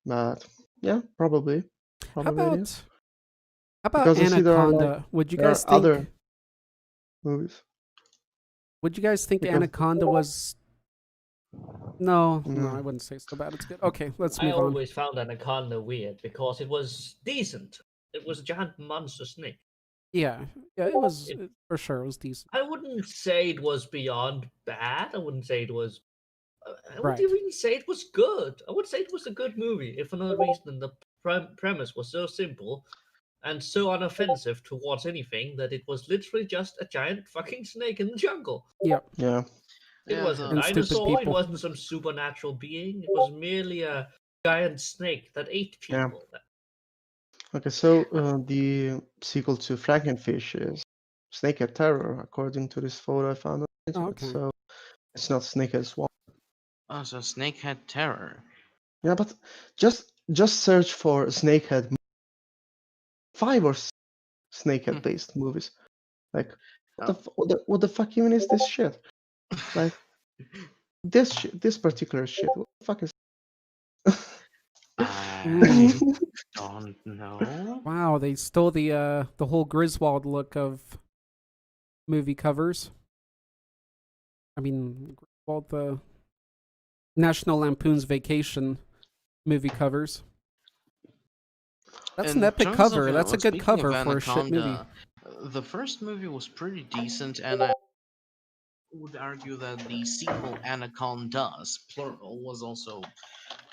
But yeah, probably
How
it is
about how about
because I see
Anaconda? Would you
there
guys
are other
think?
movies.
Would you guys think
Because-
Anaconda was? No,
No.
I wouldn't say so bad. It's good. Okay, let's
I
move on.
always found Anaconda weird because it was decent. It was a giant monster snake.
Yeah, it was for sure. It was decent.
I wouldn't say it was beyond bad. I wouldn't say it was. I wouldn't
Right.
even say it was good. I would say it was a good movie, if for another reason the premise was so simple and so unoffensive towards anything that it was literally just a giant fucking snake in the jungle.
Yep.
Yeah.
It
Yeah,
wasn't a
And stupid
dinosaur. It
people.
wasn't some supernatural being. It was merely a giant snake that ate
Yeah.
people.
Okay, so the sequel to Frankenfish is Snakehead Terror, according to this photo I found on the
Oh,
internet.
okay.
So it's not Snakehead Swamp.
Oh, so Snakehead Terror.
Yeah, but just search for Snakehead. 5 or 6 Snakehead based movies. Like, what the fuck even is this shit? Like, this particular shit. What the fuck is?
I don't know.
Wow, they stole the whole Griswold look of movie covers. I mean, Griswold, the National Lampoon's Vacation movie covers. That's an
In
epic
terms
cover.
of,
That's a good
speaking
cover
of
for a shit movie.
Anaconda, the first movie was pretty decent, and I would argue that the sequel, Anacondas, plural, was also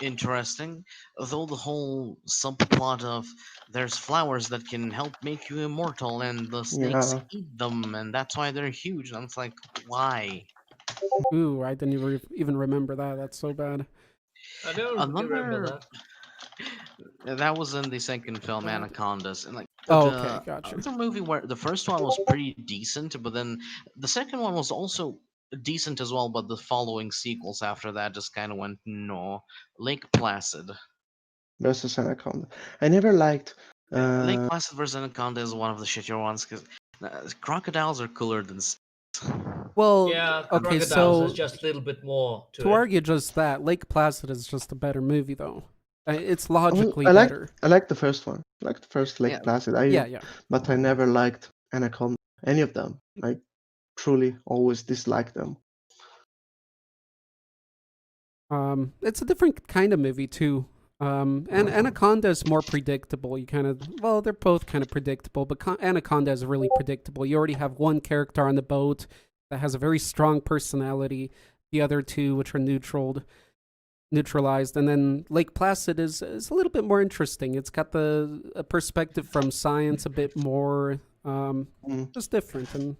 interesting. Though the whole subplot of there's flowers that can help make you immortal, and the snakes
Yeah.
eat them, and that's why they're huge. And it's like, why?
Ooh, I didn't even remember that. That's so bad.
I don't remember
Another
that.
that was in the second film, Anacondas, and like
Oh,
the
okay, gotcha.
other movie where the first one was pretty decent, but then the second one was also decent as well. But the following sequels after that just kind of went no. Lake Placid.
Versus Anaconda. I never liked.
Lake Placid versus Anaconda is one of the shittier ones because crocodiles are cooler than.
Well,
Yeah,
okay,
Crocodiles
so
is just a little bit more to
to
it.
argue just that, Lake Placid is just a better movie, though. It's logically
I
better.
liked the first one. I liked the first Lake
Yeah.
Placid.
Yeah.
But I never liked Anaconda. Any of them. I truly always disliked them.
It's a different kind of movie too. And Anaconda is more predictable. They're both kind of predictable, but Anaconda is really predictable. You already have one character on the boat that has a very strong personality. The other two, which are neutralized, and then Lake Placid is a little bit more interesting. It's got a perspective from science a bit more, just different, and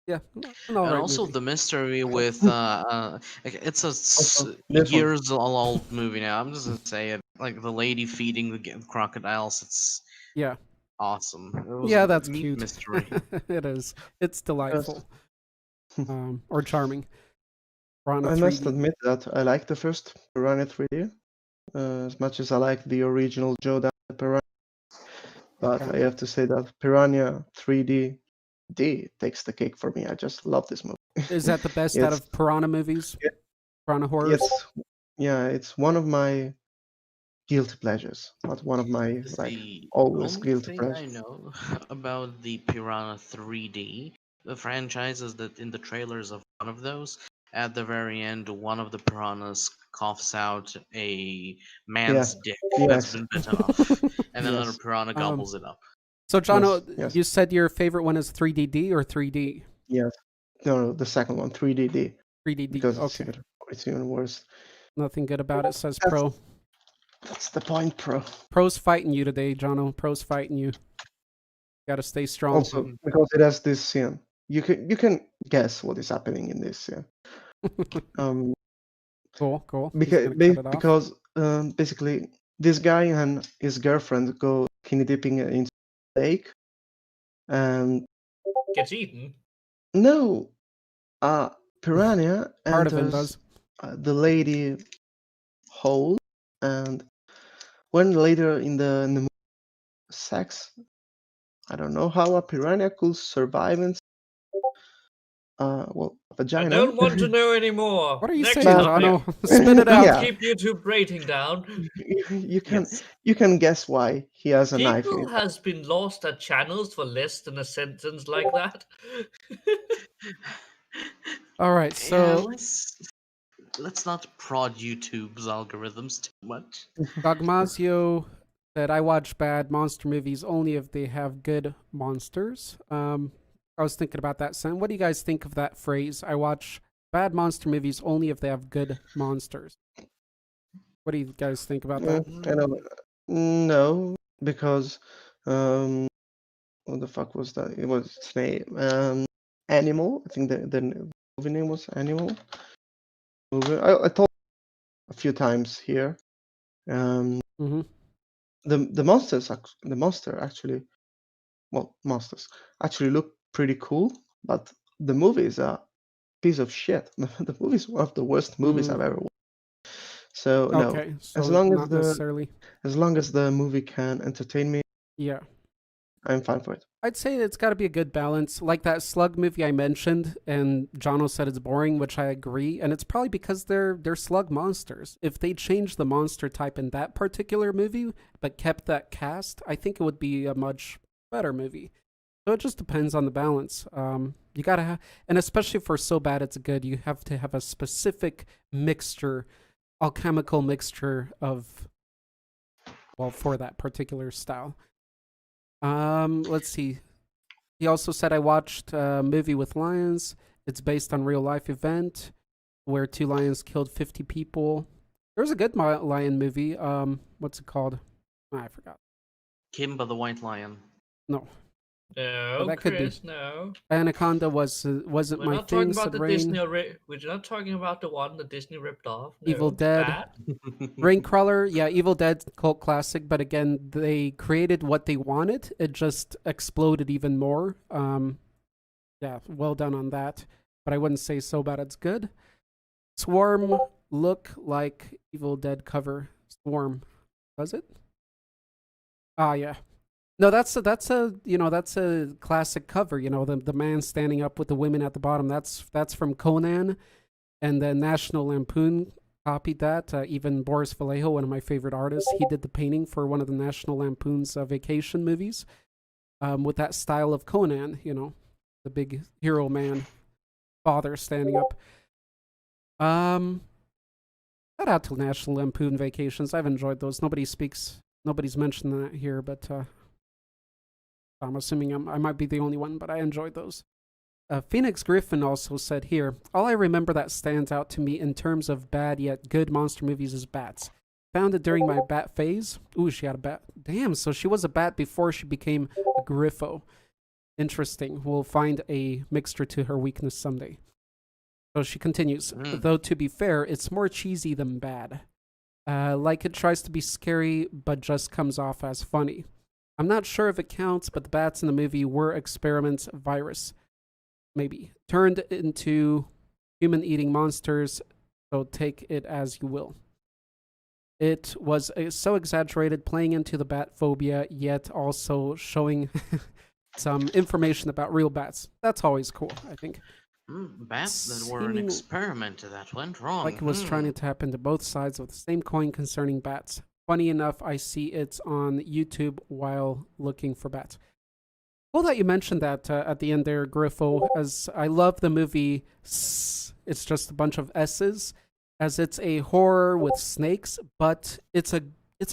yeah, an all
And
right
also
movie.
the mystery with it's a
Also, this one.
years old movie now. I'm just gonna say it, like the lady feeding the crocodiles. It's
Yeah.
awesome. It was
Yeah,
a
that's
neat
cute.
mystery.
It is. It's delightful. Or charming. Piranha
I must
3D.
admit that I like the first Piranha 3D as much as I like the original Joe Piranha. But
Okay.
I have to say that Piranha 3D takes the cake for me. I just love this movie.
Is that the best out
It's-
of Piranha movies?
Yeah.
Piranha horrors?
It's one of my guilty pleasures. Not one of my
The
always
only
guilty
thing I
pleasures.
know about the Piranha 3D, the franchise, is that in the trailers of one of those, at the very end, one of the piranhas coughs out a man's dick that's
Yes.
been bitten off, and then another
Yes.
piranha gobbles it up.
So, Jono,
Yes.
you said your favorite one is 3DD or 3D?
Yes. No, the second one, 3DD.
3DD.
Because
Okay.
it's even worse.
Nothing good about it, says
That's-
Pro.
That's the point, bro.
Pro's fighting you today, Jono. Pro's fighting you. Gotta stay strong.
Also, because it has this scene. You can guess what is happening in this scene.
Cool. He's gonna cut it off.
Because basically this guy and his girlfriend go skinny dipping into the lake, and
Gets eaten.
no, Piranha
Part of him
enters
does.
the lady hole, and when later in the sex, I don't know how a piranha could survive in
I
vagina.
don't want to know anymore.
What are you
Next
saying,
topic.
Jono? Spit it out.
Yeah.
Keep YouTube rating down.
You can
Yes.
you can guess why he has a knife in
People
it.
has been lost at channels for less than a sentence like that.
All right,
Yeah,
so
let's not prod YouTube's algorithms too much.
Dogmazio said, I watch bad monster movies only if they have good monsters. I was thinking about that, son. What do you guys think of that phrase? I watch bad monster movies only if they have good monsters. What do you guys think about that?
I know. No, because what the fuck was that? It was its name. Animal. I think the movie name was Animal. I told a few times here.
Mm-hmm.
The monster actually, well, monsters actually look pretty cool, but the movie is a piece of shit. The movie is one of the worst movies I've ever watched. So no,
Okay,
as
so
long
not necessarily.
as the movie can entertain me,
Yeah.
I'm fine for it.
I'd say it's got to be a good balance. Like that slug movie I mentioned, and Jono said it's boring, which I agree. And it's probably because they're slug monsters. If they changed the monster type in that particular movie, but kept that cast, I think it would be a much better movie. So it just depends on the balance. You gotta have, and especially for so bad it's good, you have to have a specific mixture, alchemical mixture of, well, for that particular style. Let's see. He also said I watched a movie with lions. It's based on real life event where 2 lions killed 50 people. There's a good lion movie. What's it called? I forgot.
Kimba the White Lion.
No,
No,
that could be.
Chris, no.
Anaconda wasn't
We're
my
not talking
thing.
about
Said
the
Rain.
Disney. We're not talking about the one that Disney ripped off. No,
Evil Dead.
That.
Raincrawler, yeah, Evil Dead cult classic, but again, they created what they wanted. It just exploded even more. Yeah, well done on that. But I wouldn't say so bad it's good. Swarm look like Evil Dead cover. Swarm, does it? Ah, yeah. No, that's a classic cover. You know, the man standing up with the women at the bottom. That's from Conan, and then National Lampoon copied that. Even Boris Vallejo, one of my favorite artists, he did the painting for one of the National Lampoon's vacation movies, with that style of Conan. You know, the big hero man, father standing up. Shout out to National Lampoon Vacations. I've enjoyed those. Nobody's mentioned that here, but I'm assuming I might be the only one, but I enjoyed those. Phoenix Griffin also said here, all I remember that stands out to me in terms of bad yet good monster movies is bats. Found it during my bat phase. Ooh, she had a bat. Damn, so she was a bat before she became a Griffo. Interesting. We'll find a mixture to her weakness someday. So she continues, though to be fair, it's more cheesy than bad. Like it tries to be scary, but just comes off as funny. I'm not sure if it counts, but the bats in the movie were experiments virus. Maybe. Turned into human-eating monsters, so take it as you will. It was so exaggerated, playing into the bat phobia, yet also showing some information about real bats. That's always coal, I think.
Bats that were an experiment that went wrong.
Like it was trying to tap into both sides of the same coin concerning bats. Funny enough, I see it on YouTube while looking for bats. Cool that you mentioned that at the end there, Griffo, as I love the movie. It's just a bunch of S's, as it's a horror with snakes, but it's a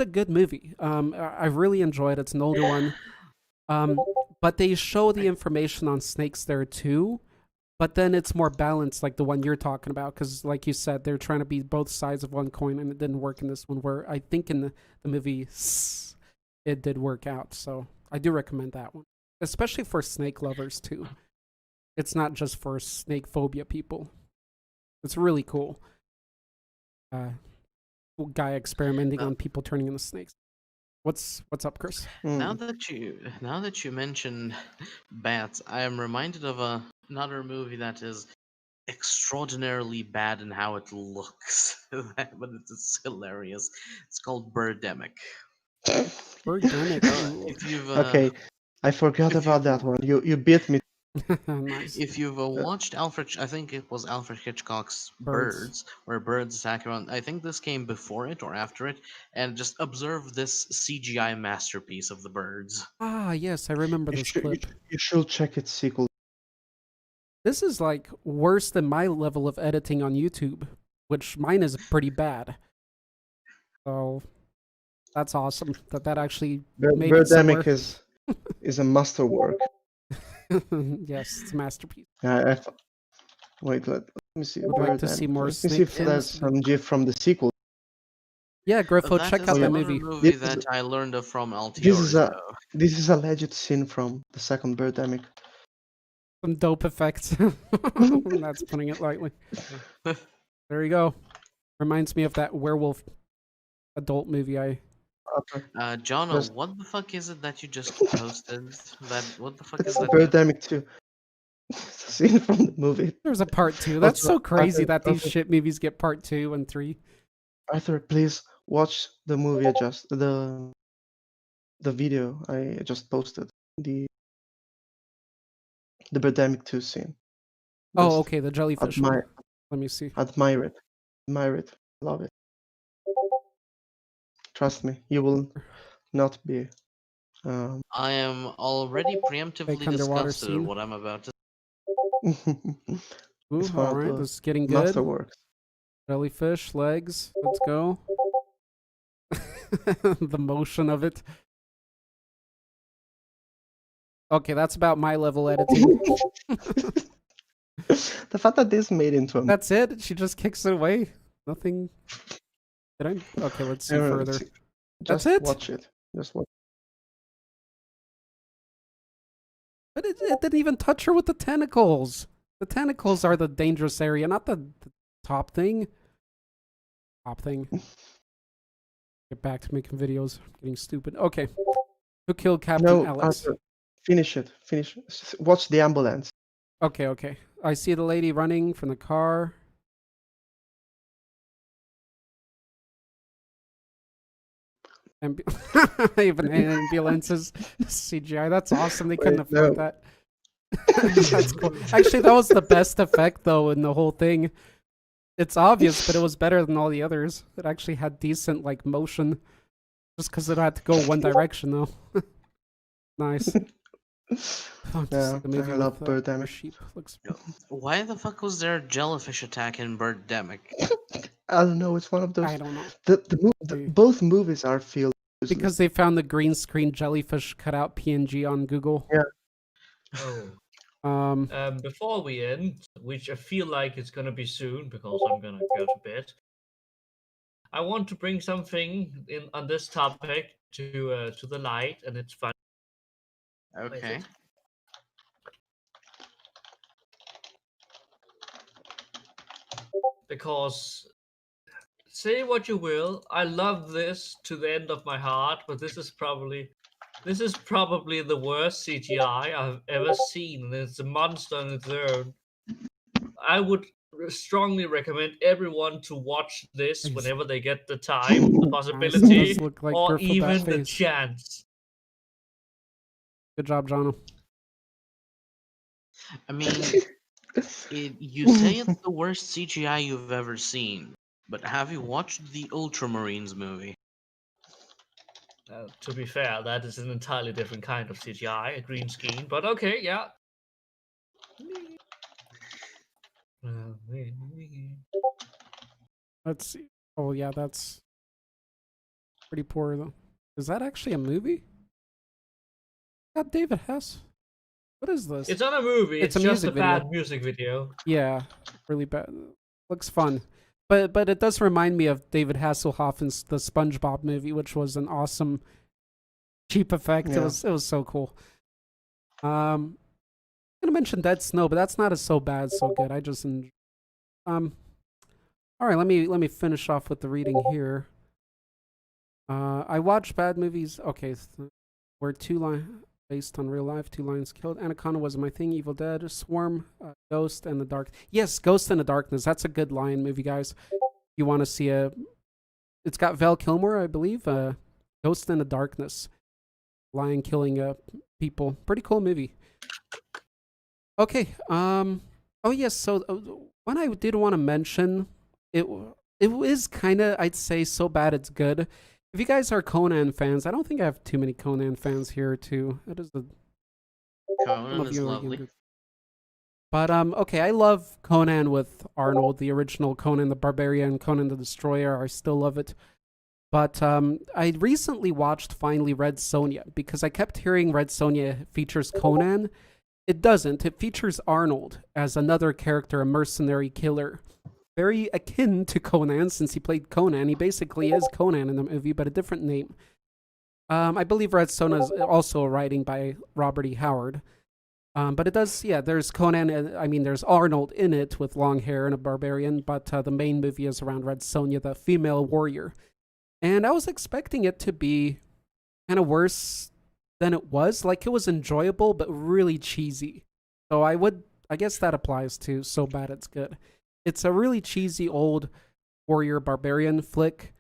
good movie. I really enjoyed it. It's an older one. But they show the information on snakes there too. But then it's more balanced, like the one you're talking about, because like you said, they're trying to be both sides of one coin, and it didn't work in this one. Where I think in the movie, it did work out. So I do recommend that one, especially for snake lovers too. It's not just for snake phobia people. It's really cool. Guy experimenting on people turning into snakes. What's up, Chris?
Now that you mentioned bats, I am reminded of another movie that is extraordinarily bad in how it looks, but it's hilarious. It's called Birdemic.
Birdemic.
If you've
Okay, I forgot about that one. You beat me.
Nice.
If you've watched I think it was Alfred Hitchcock's
Birds.
where birds attack around. I think this came before it or after it, and just observe this CGI masterpiece of the birds.
Ah, yes, I remember this clip.
You should check its sequel.
This is like worse than my level of editing on YouTube, which mine is pretty bad. So that's awesome that actually made it somewhere.
Birdemic is a masterwork.
Yes, it's a masterpiece.
Wait, let me see.
Would like to see more
Let me see if
snake
that's
fins.
some GIF from the sequel.
Yeah, Griffo,
That
check
is
out that
another
movie.
movie
This is-
that I learned of from
This is
Altiori.
This is a legit scene from the second Birdemic.
Some dope effects. That's putting it lightly. There you go. Reminds me of that werewolf adult movie I...
Jono,
Just-
what the fuck is it that you just posted? What the fuck is
It's
that?
Birdemic 2. It's a scene from the movie.
There's a part 2. That's
Also,
so crazy
Arthur-
that these
Arthur-
shit movies get part 2 and 3.
Arthur, please watch the movie the video I just posted. The Birdemic 2 scene.
Oh,
Just
okay, the jellyfish one.
Admire,
Let me see.
admire it. Admire it. Love it. Trust me, you will not be.
I am already preemptively
Fake underwater
disgusted at
scene.
what I'm about to.
Ooh,
It's one of
alright,
the
this is getting good.
masterworks.
Jellyfish, legs, let's go. The motion of it. Okay, that's about my level editing.
The fact that this made into a
That's it? She just kicks it away? Nothing... Did I... Okay, let's see
No, no,
further.
just
That's it?
Watch it. Just watch.
But it didn't even touch her with the tentacles. The tentacles are the dangerous area, not the top thing. Top thing. Get back to making videos. I'm getting stupid. Okay. Who killed Captain
No,
Alex?
Arthur, finish it. Finish. Watch the ambulance.
Okay, okay. I see the lady running from the car. Even ambulances. CGI. That's awesome. They couldn't
Wait,
afford
no.
that. That's cool. Actually, that was the best effect, though, in the whole thing. It's obvious, but it was better than all the others. It actually had decent, like, motion. Just because it had to go one direction, though. Nice. Oh, just
Yeah,
like the movie
I love
with, the
Birdemic.
sheep. Looks...
Why the fuck was there a jellyfish attack in Birdemic?
I don't know. It's one of those.
I don't know.
The both movies are filled.
Because they found the green screen jellyfish cutout PNG on Google.
Oh.
Um,
Before we end, which I feel like it's gonna be soon because I'm gonna go to bed. I want to bring something in on this topic to the light, and it's fun.
Okay.
Because say what you will, I love this to the end of my heart, but this is probably the worst CGI I've ever seen, and it's a monster on its own. I would strongly recommend everyone to watch this whenever they get the time, the possibility,
does look like
or
Griff with that
even the
face.
chance.
Good job, Jono.
I mean, you say it's the worst CGI you've ever seen, but have you watched the Ultramarines movie?
To be fair, that is an entirely different kind of CGI, a green screen, but okay, yeah.
Let's see. Oh, yeah, that's pretty poor, though. Is that actually a movie? Got David Hess. What is this?
It's not a movie,
It's
it's
a
just a
music video.
bad music video.
Yeah, really bad. Looks fun. But it does remind me of David Hasselhoff's The SpongeBob movie, which was an awesome cheap effect.
Yeah.
It was so cool. I'm gonna mention Dead Snow, but that's not as so bad, so good. I just enjoy... All right, let me finish off with the reading here. I watch bad movies. Okay, where two lines based on real life, 2 lions killed. Anaconda was my thing. Evil Dead, Swarm, Ghost, and the Dark. Yes, Ghost in the Darkness. That's a good lion movie, guys. You want to see a? It's got Val Kilmer, I believe. Ghost in the Darkness. Lion killing people. Pretty cool movie. Okay. Oh yes. So one I did want to mention. It is kind of, I'd say, so bad it's good. If you guys are Conan fans, I don't think I have too many Conan fans here too. It is
Conan is lovely.
But okay, I love Conan with Arnold, the original Conan the Barbarian, Conan the Destroyer. I still love it. But I recently watched finally Red Sonja because I kept hearing Red Sonja features Conan. It doesn't. It features Arnold as another character, a mercenary killer. Very akin to Conan since he played Conan. He basically is Conan in the movie, but a different name. I believe Red Sonja is also a writing by Robert E. Howard. But it does, yeah, there's Conan, I mean, there's Arnold in it with long hair and a barbarian, but the main movie is around Red Sonja, the female warrior. And I was expecting it to be kind of worse than it was. Like, it was enjoyable, but really cheesy. So I guess that applies to So Bad It's Good. It's a really cheesy old warrior barbarian flick.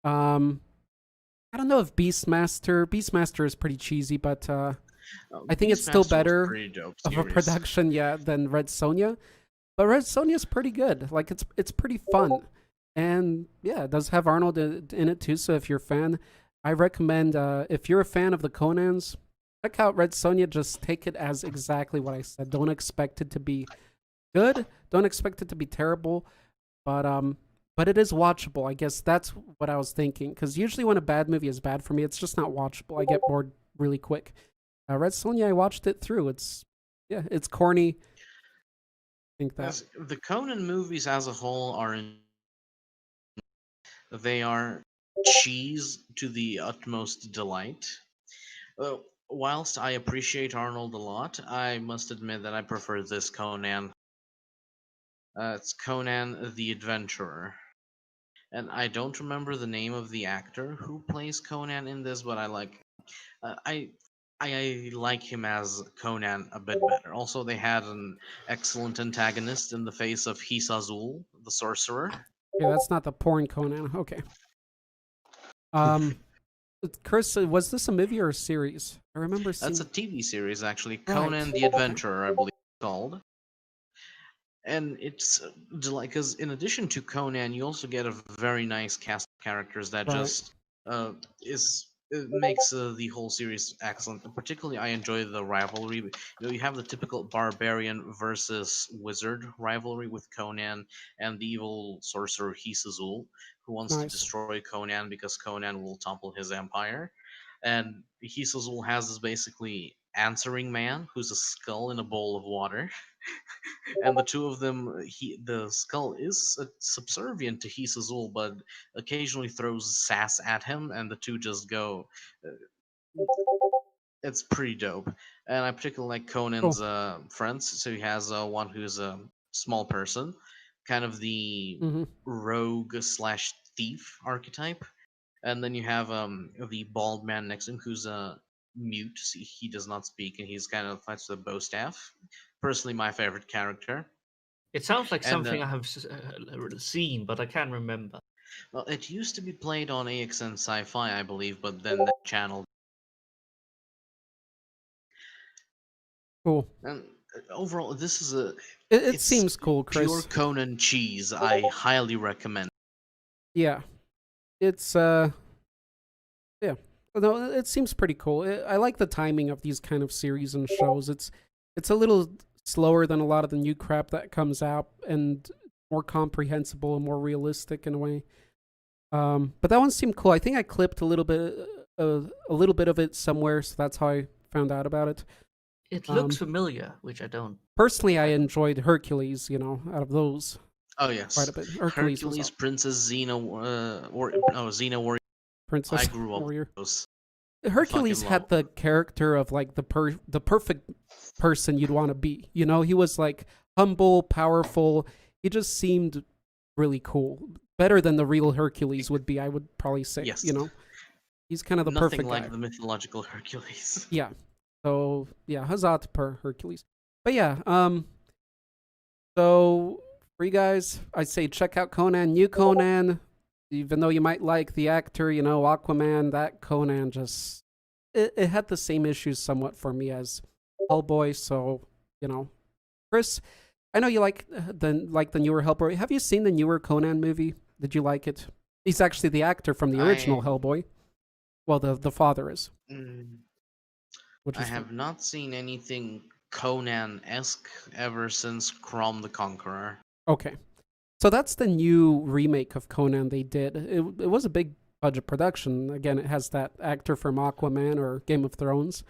I don't know if Beastmaster is pretty cheesy, but I think it's still better of a production, than Red Sonja. But Red Sonja is pretty good. Like it's pretty fun, and yeah, it does have Arnold in it too. So if you're a fan, I recommend. If you're a fan of the Conans, check out Red Sonja. Just take it as exactly what I said. Don't expect it to be good. Don't expect it to be terrible. But it is watchable. I guess that's what I was thinking. Because usually when a bad movie is bad for me, it's just not watchable. I get bored really quick. Red Sonja, I watched it through. It's corny. I think that
The Conan movies as a whole they are cheese to the utmost delight. Whilst I appreciate Arnold a lot, I must admit that I prefer this Conan. It's Conan the Adventurer. And I don't remember the name of the actor who plays Conan in this, but I like him as Conan a bit better. Also, they had an excellent antagonist in the face of Hisazul, the sorcerer.
yeah, that's not the porn Conan. Okay. Chris, was this a movie or a series? I remember seeing.
That's a TV series, actually.
Right.
Conan the Adventurer, I believe it's called. And it's like, because in addition to Conan, you also get a very nice cast of characters that
Right.
just it makes the whole series excellent. And particularly, I enjoy the rivalry. You have the typical barbarian versus wizard rivalry with Conan and the evil sorcerer Hisazul, who wants to
Nice.
destroy Conan because Conan will topple his empire. And Hisazul has this basically answering man who's a skull in a bowl of water. And the two of them, the skull is subservient to Hisazul, but occasionally throws sass at him, and the two just go. It's pretty dope, and I particularly like Conan's friends. So he has one who's a small person, kind of the
Mm-hmm.
rogue slash thief archetype, and then you have the bald man next to him who's a mute. So he does not speak, and he's kind of fights with a bow staff. Personally, my favorite character.
It sounds like
And,
something I have seen, but I can't remember.
Well, it used to be played on AXN Sci-Fi, I believe, but then that channel.
Cool.
And overall, this is a.
It
it's
seems cool, Chris.
Pure Conan cheese. I highly recommend.
Yeah. It's yeah. No, it seems pretty cool. I like the timing of these kind of series and shows. It's a little slower than a lot of the new crap that comes out and more comprehensible and more realistic in a way. But that one seemed cool. I think I clipped a little bit of it somewhere, so that's how I found out about it.
It looks familiar, which I don't.
Personally, I enjoyed Hercules, out of those.
Oh yes,
quite a bit.
Hercules, Princess Xena, Xena Warrior.
Princess
I grew up
Warrior.
with those.
Hercules had the character of like the perfect person you'd want to be. He was like humble, powerful. He just seemed really cool. Better than the real Hercules would be, I would probably say.
Yes.
He's kind of the
Nothing
perfect
like
guy.
the mythological Hercules.
Yeah. So yeah, Hazat per Hercules. But yeah, so for you guys, I say check out Conan, new Conan. Even though you might like the actor, Aquaman, that Conan just it had the same issues somewhat for me as Hellboy. So Chris, I know you like the newer Hellboy. Have you seen the newer Conan movie? Did you like it? He's actually the actor from the original Hellboy. Well, the father is.
I have not seen anything Conan-esque ever since Crom the Conqueror.
Okay. So that's the new remake of Conan they did. It was a big budget production. Again, it has that actor from Aquaman or Game of Thrones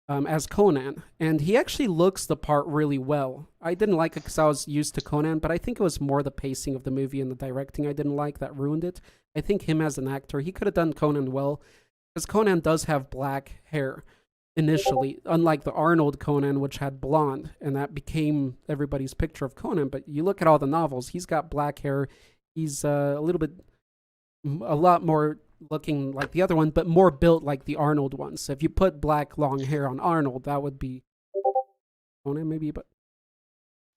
as Conan. And he actually looks the part really well. I didn't like it because I was used to Conan, but I think it was more the pacing of the movie and the directing I didn't like that ruined it. I think him as an actor, he could have done Conan well because Conan does have black hair initially, unlike the Arnold Conan, which had blonde, and that became everybody's picture of Conan. But you look at all the novels, he's got black hair. He's a lot more looking like the other one, but more built like the Arnold one. So if you put black long hair on Arnold, that would be Conan maybe, but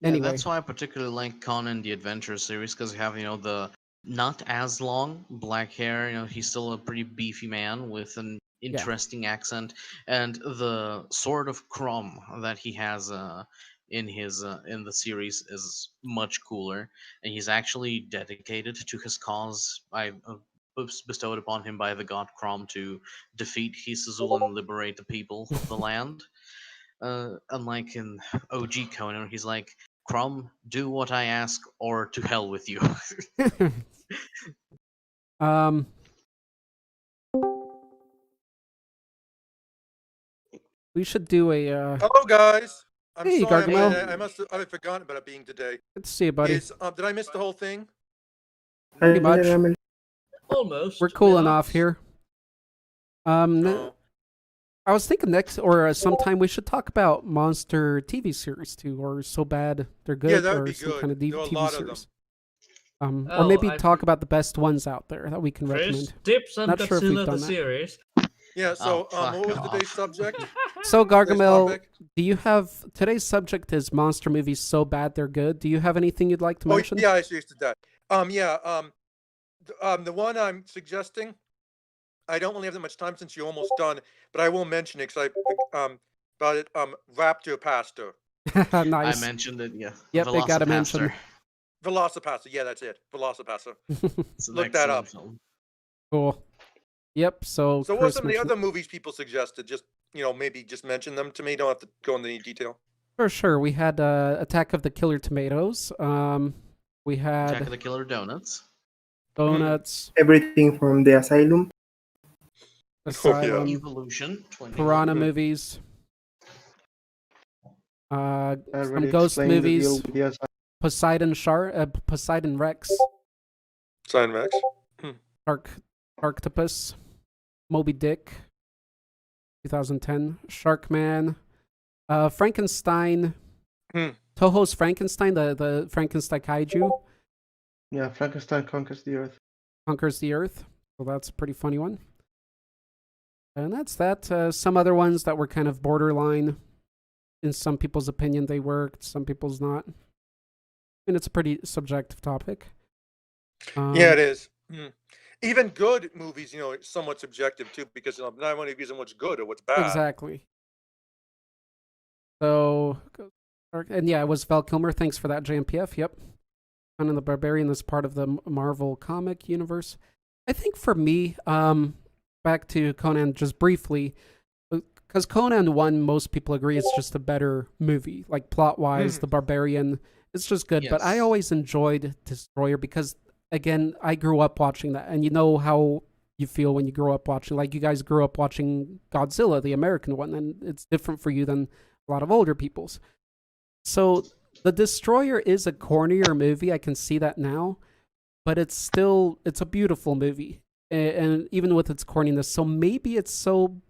anyway.
Yeah, that's why I particularly like Conan the Adventure series, because you have, the not as long black hair. He's still a pretty beefy man with an interesting accent, and the Sword of Crom that he has in the series is much cooler, and he's actually dedicated to his cause. Was bestowed upon him by the god Crom to defeat Hisazul and liberate the people of the land. Unlike in OG Conan, he's like, Crom, do what I ask, or to hell with you.
We should do a.
Hello, guys. I'm
Hey,
sorry.
Gargamel.
I've forgotten about it being today.
Good to see you, buddy.
Did I miss the whole thing?
Pretty much.
Almost.
We're cooling off here. I was thinking next or sometime we should talk about monster TV series too, or So Bad They're Good,
Yeah, that
or
would be
some
good.
kind of
There are a
TV
lot of
series.
them.
Or maybe talk about the best ones out there that we can
Chris,
recommend.
Tips on
Not sure if we've
Godzilla
done
the
that.
series.
Yeah. So,
fuck
what was
off.
today's subject?
So Gargamel,
topic?
do you have today's subject is monster movies so bad they're good? Do you have anything you'd like to
Oh,
mention?
yeah, I suggested that. The one I'm suggesting, I don't really have that much time since you're almost done, but I will mention it because about it. Raptor Pastor,
Nice.
I mentioned it, yeah.
Yep, it got a mention.
Velocipaster. Yeah, that's it. Velocipaster.
It's an
Look that up.
excellent film.
Cool. Yep. So
So, what are
Chris
some of the
mentioned-
other movies people suggested? Just maybe just mention them to me. Don't have to go into any detail.
For sure, we had Attack of the Killer Tomatoes. We had
Attack of the Killer Donuts.
Donuts,
Everything from the asylum.
Asylum,
Evolution. 20.
Piranha movies, some
Already
ghost
explained the deal
movies,
with the SI.
Poseidon Rex,
Sign Max.
Sharktopus, Moby Dick, 2010, Sharkman, Frankenstein, Toho's Frankenstein, the Frankenstein kaiju
Yeah, Frankenstein conquers the Earth.
conquers the Earth. So that's a pretty funny one. And that's that. Some other ones that were kind of borderline. In some people's opinion, they worked. Some people's not. And it's a pretty subjective topic.
Yeah, it is. Even good movies, it's somewhat subjective too, because not only because of what's good or what's bad.
Exactly. So, and yeah, it was Val Kilmer. Thanks for that, JMPF. Yep. Conan the Barbarian is part of the Marvel comic universe. I think for me, back to Conan just briefly, because Conan 1, most people agree it's just a better movie. Like plot-wise, The Barbarian, it's just good. But I
Yes.
always enjoyed Destroyer because, again, I grew up watching that. And you know how you feel when you grow up watching, like you guys grew up watching Godzilla, the American one, and it's different for you than a lot of older people's. So The Destroyer is a cornier movie. I can see that now, but it's a beautiful movie. And even with its corniness, so maybe it's so,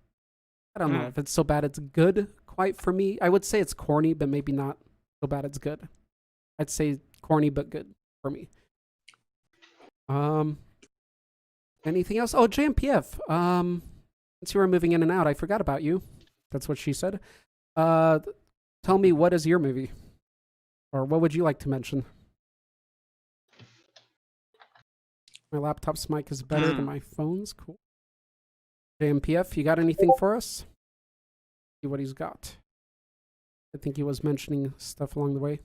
I don't know if it's so bad it's good quite for me. I would say it's corny, but maybe not so bad it's good. I'd say corny but good for me. Anything else? Oh, JMPF. Since you were moving in and out, I forgot about you. That's what she said. Tell me, what is your movie? Or what would you like to mention? My laptop's mic is better than my phone's. Cool. JMPF, you got anything for us? See what he's got. I think he was mentioning stuff along the way.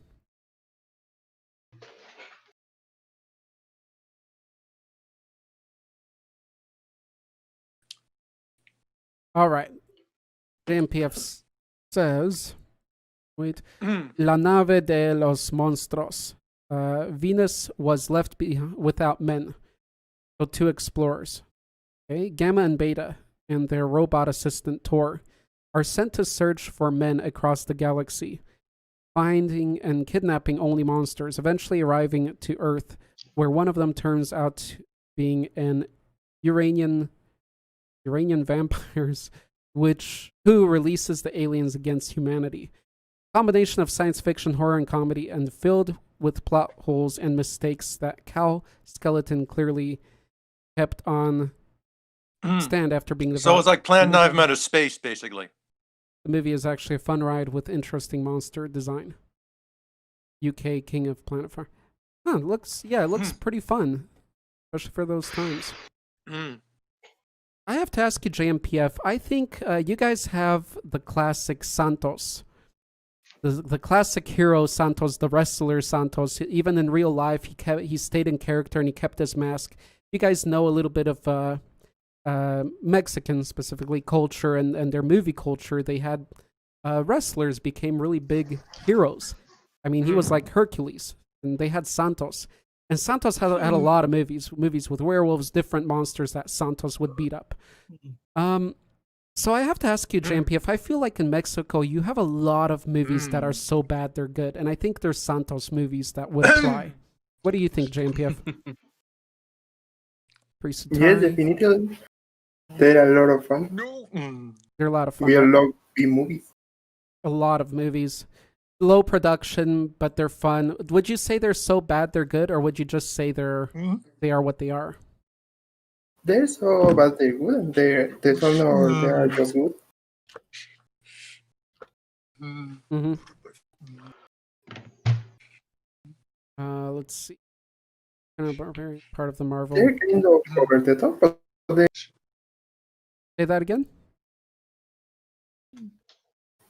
All right. JMPF says, Wait. La nave de los monstruos. Venus was left without men. So 2 explorers, okay, Gamma and Beta, and their robot assistant Tor, are sent to search for men across the galaxy, finding and kidnapping only monsters, eventually arriving to Earth, where one of them turns out being an Uranian vampires, who releases the aliens against humanity. Combination of science fiction, horror, and comedy, and filled with plot holes and mistakes that Cal Skeleton clearly kept on stand after being developed.
So it's like Plan 9 from outer space, basically.
The movie is actually a fun ride with interesting monster design. UK King of Planet Fire. Huh, it looks pretty fun, especially for those times. I have to ask you, JMPF, I think you guys have the classic Santos. The classic hero Santos, the wrestler Santos. Even in real life, he stayed in character and he kept his mask. You guys know a little bit of Mexican, specifically, culture and their movie culture. They had wrestlers became really big heroes. I mean, he was like Hercules, and they had Santos. And Santos had a lot of movies with werewolves, different monsters that Santos would beat up. So I have to ask you, JMPF, I feel like in Mexico, you have a lot of movies that are so bad they're good. And I think there's Santos movies that would apply. What do you think, JMPF?
Yes, definitely. They're a lot of fun.
They're a lot of fun.
We love B-movies.
A lot of movies. Low production, but they're fun. Would you say they're so bad they're good, or would you just say they are what they are?
They're so bad they're good, and they're so no, they are just good.
Let's see. Kind of barbarian part of the Marvel.
They're kind of over the top, but
Say that again?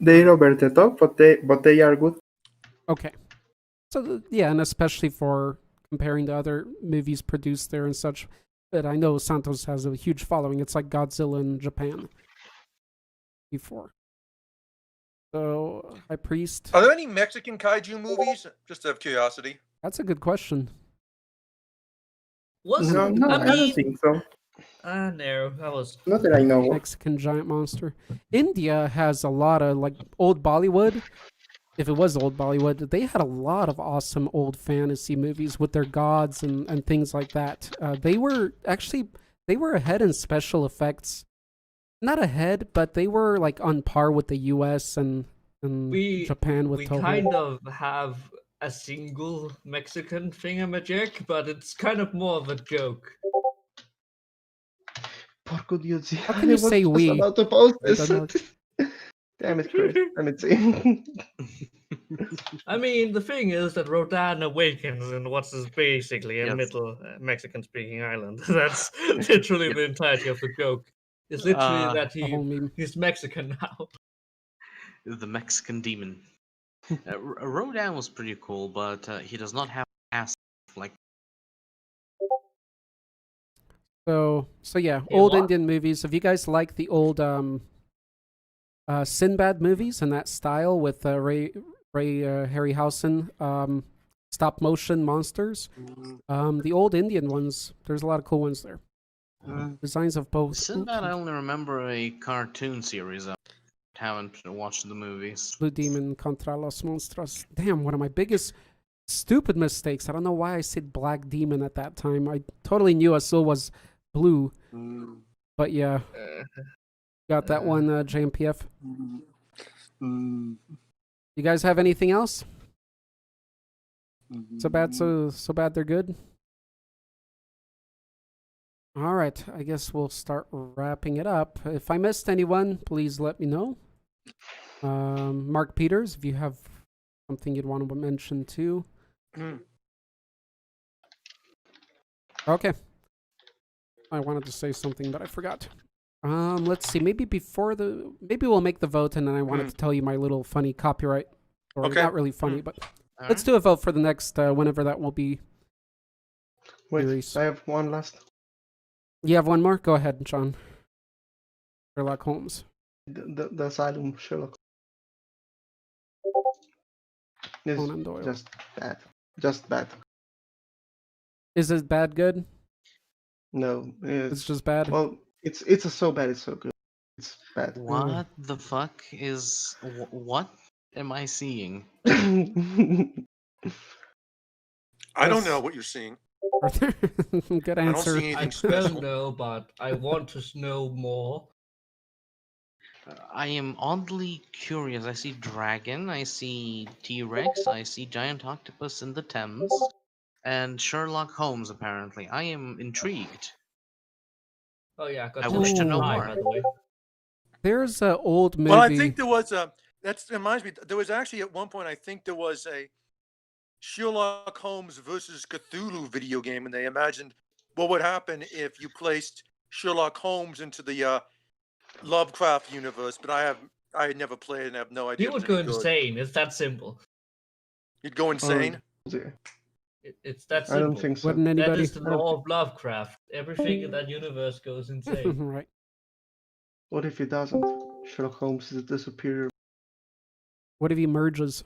they're over the top, but they are good.
Okay. So, yeah, and especially for comparing to other movies produced there and such. But I know Santos has a huge following. It's like Godzilla in Japan. Before. So, High Priest.
Are there any Mexican kaiju movies? Just out of curiosity.
That's a good question.
No, I don't think so.
No, that was
Not that I know of.
Mexican giant monster. India has a lot of, like, old Bollywood. If it was old Bollywood, they had a lot of awesome old fantasy movies with their gods and things like that. They were ahead in special effects. Not ahead, but they were like on par with the US and Japan with
we
Toho.
kind of have a single Mexican thingamajig, but it's kind of more of a joke.
Porco Dios.
How can you say
I was
we?
just about to post
I
this.
don't know.
Damn it, Chris. Let me see.
I mean, the thing is that Rodan awakens in what is basically a middle Mexican-speaking island. That's literally the entirety of the joke. It's literally that he's Mexican now.
The Mexican demon. Rodan was pretty cool, but he does not have ass like.
So yeah,
Hey,
old
what?
Indian movies. If you guys like the old Sinbad movies and that style with Ray Harryhausen, stop motion monsters, the old Indian ones, there's a lot of cool ones there. Designs of both.
Sinbad, I only remember a cartoon series. I haven't watched the movies.
Blue Demon contra los monstros. Damn, one of my biggest stupid mistakes. I don't know why I said Black Demon at that time. I totally knew Azul was blue. But yeah. Got that one, JMPF. You guys have anything else? So bad they're good? All right, I guess we'll start wrapping it up. If I missed anyone, please let me know. Mark Peters, if you have something you'd want to mention too. Okay. I wanted to say something, but I forgot. Let's see. Maybe we'll make the vote, and then I wanted to tell you my little funny copyright story.
Okay.
Not really funny, but let's do a vote for the next whenever that will be.
Wait,
Series.
I have one last.
You have one more? Go ahead, Sean. Sherlock Holmes.
The Asylum Sherlock. It's
Conan Doyle.
just bad. Just bad.
Is it bad good?
No,
It's just bad.
well, it's so bad. It's so good. It's bad.
What the fuck is what am I seeing?
I don't know
Yes.
what you're seeing.
Good
I don't
answer.
see anything
I don't
special.
know, but I want to know more.
I am oddly curious. I see dragon, I see T-Rex, I see giant octopus in the Thames, and Sherlock Holmes. Apparently, I am intrigued.
Oh yeah,
I wish to know
Godzilla
more.
by the way.
There's an old movie.
Well, I think there was a. That reminds me. There was actually at one point. I think there was a Sherlock Holmes versus Cthulhu video game, and they imagined what would happen if you placed Sherlock Holmes into the Lovecraft universe. But I had never played and I have no idea.
You
if
would
it's
go
any good.
insane. It's that simple.
You'd go insane.
Yeah.
It's that
I don't
simple.
think so.
Wouldn't
That
anybody?
is the law of Lovecraft. Everything in that universe goes insane.
Right.
What if he doesn't? Sherlock Holmes is the superior.
What if he merges?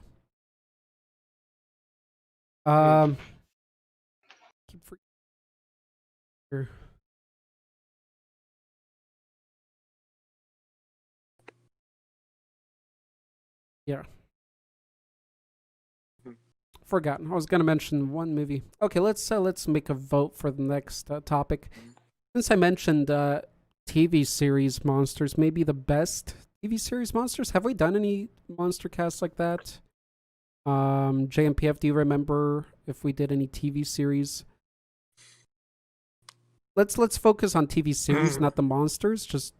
Keep here. Yeah. Forgotten. I was gonna mention one movie. Okay, let's make a vote for the next topic. Since I mentioned TV series monsters, maybe the best TV series monsters. Have we done any monster casts like that? JMPF, do you remember if we did any TV series? Let's focus on TV series, not the monsters. Just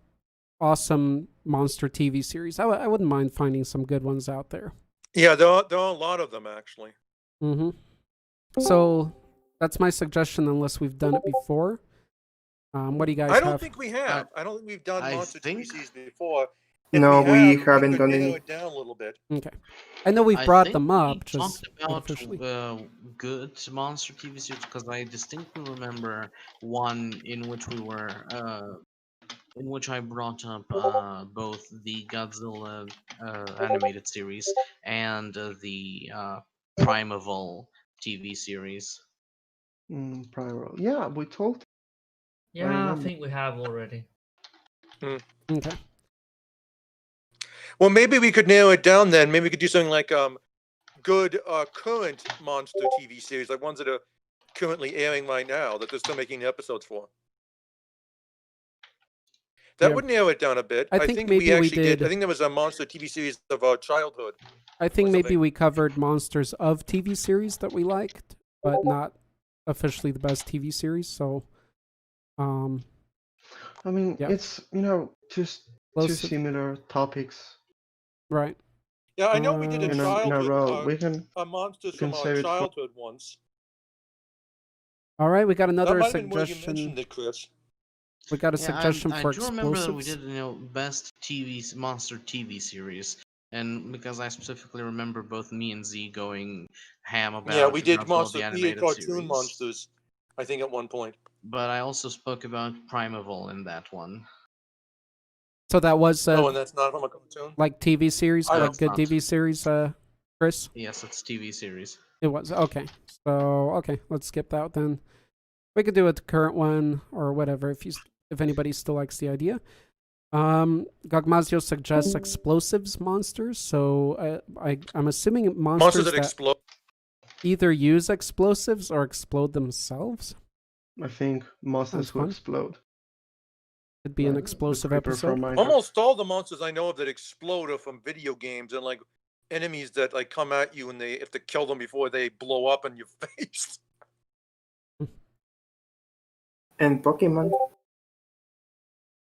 awesome monster TV series. I wouldn't mind finding some good ones out there.
Yeah, there are a lot of them actually.
Mm-hmm. So that's my suggestion, unless we've done it before. What do you guys
I don't
have?
think we have. I don't think we've done
I
monster
think-
TVCs before.
No, we
have,
haven't
could
done
narrow
any.
it down a little bit.
Okay. I know we've
I
brought
think
them
we
up, just
talked about
unofficially.
good monster TV series because I distinctly remember one in which we were in which I brought up both the Godzilla animated series and the Primeval TV series.
Primal. Yeah, we talked.
Yeah, I
remember.
think we have already.
Okay.
Well, maybe we could narrow it down then. Maybe we could do something like good current monster TV series, like ones that are currently airing right now that they're still making the episodes for. That
Yeah.
would narrow it down a bit.
I think maybe
we
we
actually did.
did-
I think there was a monster TV series of our childhood.
I think
or
maybe
something.
we covered monsters of TV series that we liked, but not officially the best TV series. So,
I mean,
Yeah.
it's just two
close to-
similar topics
right.
Yeah, I know we did a
in a
childhood,
row. We can.
monsters
can
from
save
our
it for-
childhood once.
All right, we got
That
another
might have been where you
suggestion.
mentioned it, Chris.
We got a suggestion
I
for
do remember that we
explosives.
did best monster TV series, and because I specifically remember both me and Z going ham about
Yeah, we did
Godzilla,
monster.
the
We did
animated
cartoon
series.
monsters. I think at one point.
But I also spoke about Primeval in that one.
So that was
Oh, and that's not from a cartoon.
like TV series,
I
like
don't
good
know.
TV series, Chris?
Yes, it's TV series.
It was. Okay. So, okay, let's skip that then. We could do it the current one or whatever if anybody still likes the idea. Gogmazio suggests explosives monsters. So I'm assuming monsters
Monsters that
that
explode.
either use explosives or explode themselves.
I think monsters
Sounds
who
fun.
explode.
Could be an
The
explosive
creeper
episode.
from Minecraft.
Almost all the monsters I know of that explode are from video games and like enemies that like come at you and they have to kill them before they blow up in your face.
And Pokemon.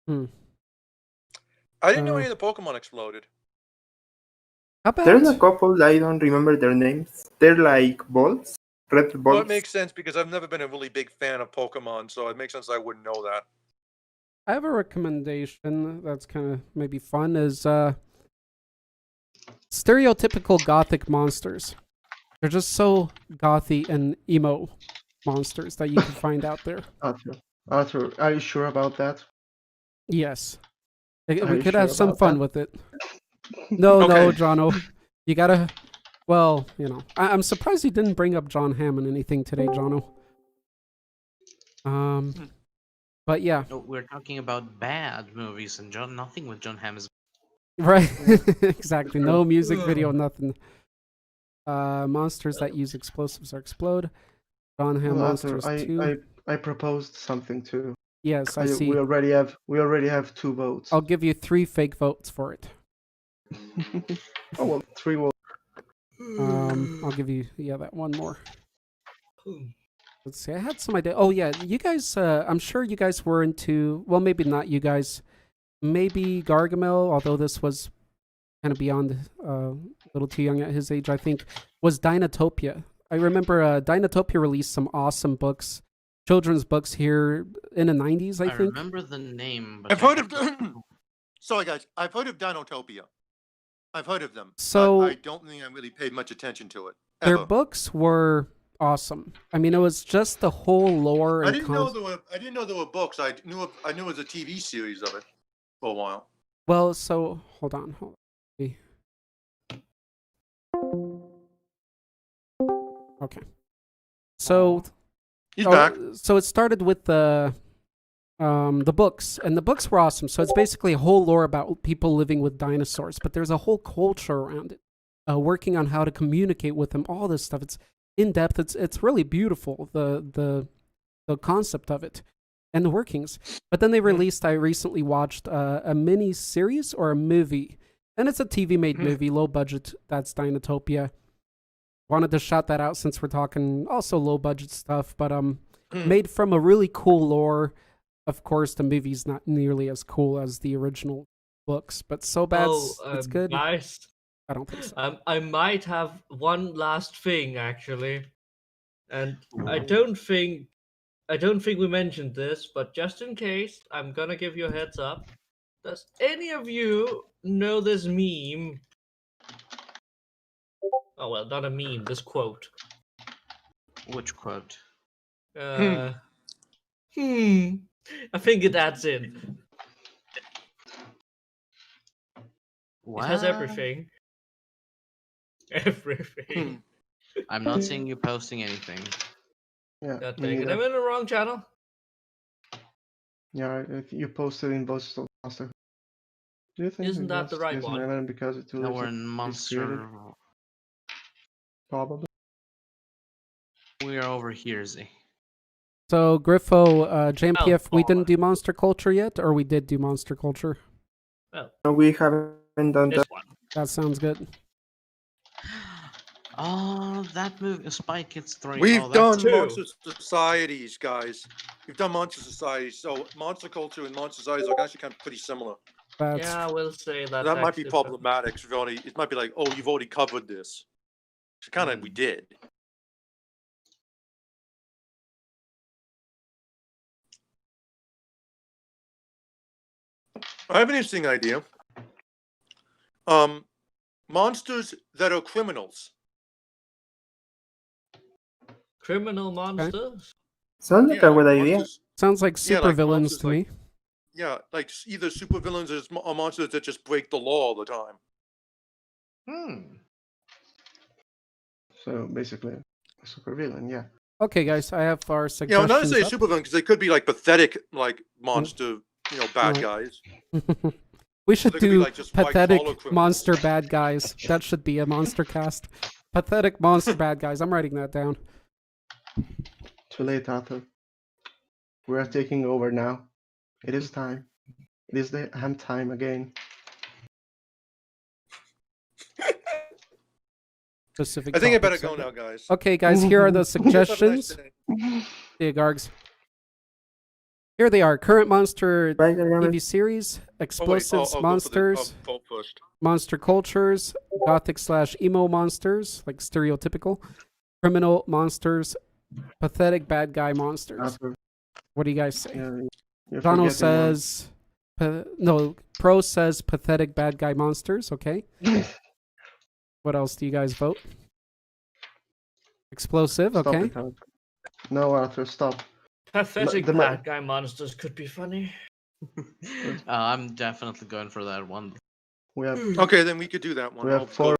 I didn't know
Uh,
any of the Pokemon exploded.
How about
There's a couple, I don't remember their names. They're like balls, red
Well,
balls.
it makes sense because I've never been a really big fan of Pokemon, so it makes sense I wouldn't know that.
I have a recommendation that's kind of maybe fun is stereotypical gothic monsters. They're just so gothy and emo monsters that you can find out there.
Arthur, are you sure about that?
Yes.
Are
We
you
could
sure
have some
about
fun
that?
with it. No,
Okay.
Jono. You gotta Well, you know, I'm surprised you didn't bring up John Hamm in anything today, Jono. But yeah,
No, we're talking about bad movies, and nothing with John Hamm is.
right. Exactly. No music video, nothing. Monsters that use explosives or explode. John Hamm
Well, Arthur,
Monsters 2.
I proposed something too.
Yes, I see.
We already have 2 votes.
I'll give you 3 fake votes for it.
Oh well, 3 votes.
I'll give you that one more. Let's see. I had some idea. Oh yeah, you guys. I'm sure you guys were into. Well, maybe not you guys. Maybe Gargamel, although this was kind of beyond a little too young at his age, I think, was Dinotopia. I remember Dinotopia released some awesome books, children's books here in the 90s, I think.
remember the name, but
I've heard of. Sorry, guys. I've heard of Dinotopia. I've heard of them.
So
but I don't think I really paid much attention to it.
Their
Ever.
books were awesome. I mean, it was just the whole lore. And
I didn't know there were books. I knew it was a TV series of it for a while.
Well, so hold on. Okay. So
He's back.
So it started with the books, and the books were awesome. So it's basically a whole lore about people living with dinosaurs, but there's a whole culture around it, working on how to communicate with them. All this stuff. It's in depth. It's really beautiful. The concept of it and the workings. But then they released. I recently watched a mini series or a movie, and it's a TV made movie, low budget. That's Dinotopia. Wanted to shout that out since we're talking also low budget stuff, but made from a really cool lore. Of course, the movie's not nearly as cool as the original books, but so bad it's good.
Guys,
I don't think so.
I might have one last thing actually, and I don't think we mentioned this, but just in case, I'm gonna give you a heads up. Does any of you know this meme? Oh well, not a meme. This quote.
Which quote?
I think it adds in.
What?
It has everything. Everything.
I'm not seeing you posting anything.
Yeah,
God
me
dang it!
neither.
I'm in the wrong channel.
Yeah, you posted in Voices of Monster. Do you think
Isn't that the right one?
one? Because it
No,
lives
we're
in
in
this created?
Monster.
Probably.
We are over here, Z.
So Griffo, JMPF, we
Oh,
didn't do Monster Culture yet, or we did do Monster Culture?
No, we haven't done
This
that.
one.
That sounds good.
Oh, that movie, Spy Kids 3.
We've
oh,
done
two.
Monster Societies, guys. We've done Monster Societies. So Monster Culture and Monster Societies are actually kind of pretty similar.
That's
Yeah, I will say that.
That might be
actually-
problematic. It might be like, oh, you've already covered this. So kind of we did. I have an interesting idea. Monsters that are criminals.
Criminal monsters.
Sounds like a good idea.
monsters-
sounds like
Yeah,
super
like
villains
monsters
to
like-
me.
Yeah, like either supervillains or monsters that just break the law all the time.
So basically, a super villain. Yeah.
Okay, guys, I have our
You know,
suggestions.
not necessarily
up.
supervillain because they could be like pathetic, like monster, bad
Right.
guys.
We should
They could be
do
like just white-collar
pathetic
criminals.
monster bad guys. That should be a monster cast. Pathetic monster bad guys. I'm writing that down.
Too late, Arthur. We are taking over now. It is time. It is the ham time again.
Specific
I think I better
topics,
go
okay.
now, guys.
Okay, guys, here are the
Have a nice
suggestions.
day.
See you, Gargs. Here they are. Current monster
Right, Gargamel?
TV series,
Oh, wait,
explosives,
I'll
monsters,
go first.
monster cultures, gothic/emo monsters, like stereotypical, criminal monsters, pathetic bad guy monsters.
Arthur,
What do you guys say?
you're
Dono
forgetting
says, no, Pro says pathetic bad guy monsters. Okay. What else do you guys vote? Explosive.
one. Stop
Okay.
it, Arthur. No, Arthur, stop.
Pathetic
The ma-
bad guy monsters could be funny.
I'm definitely going for that one.
We have
Okay, then we could do that one.
we
I'll
have four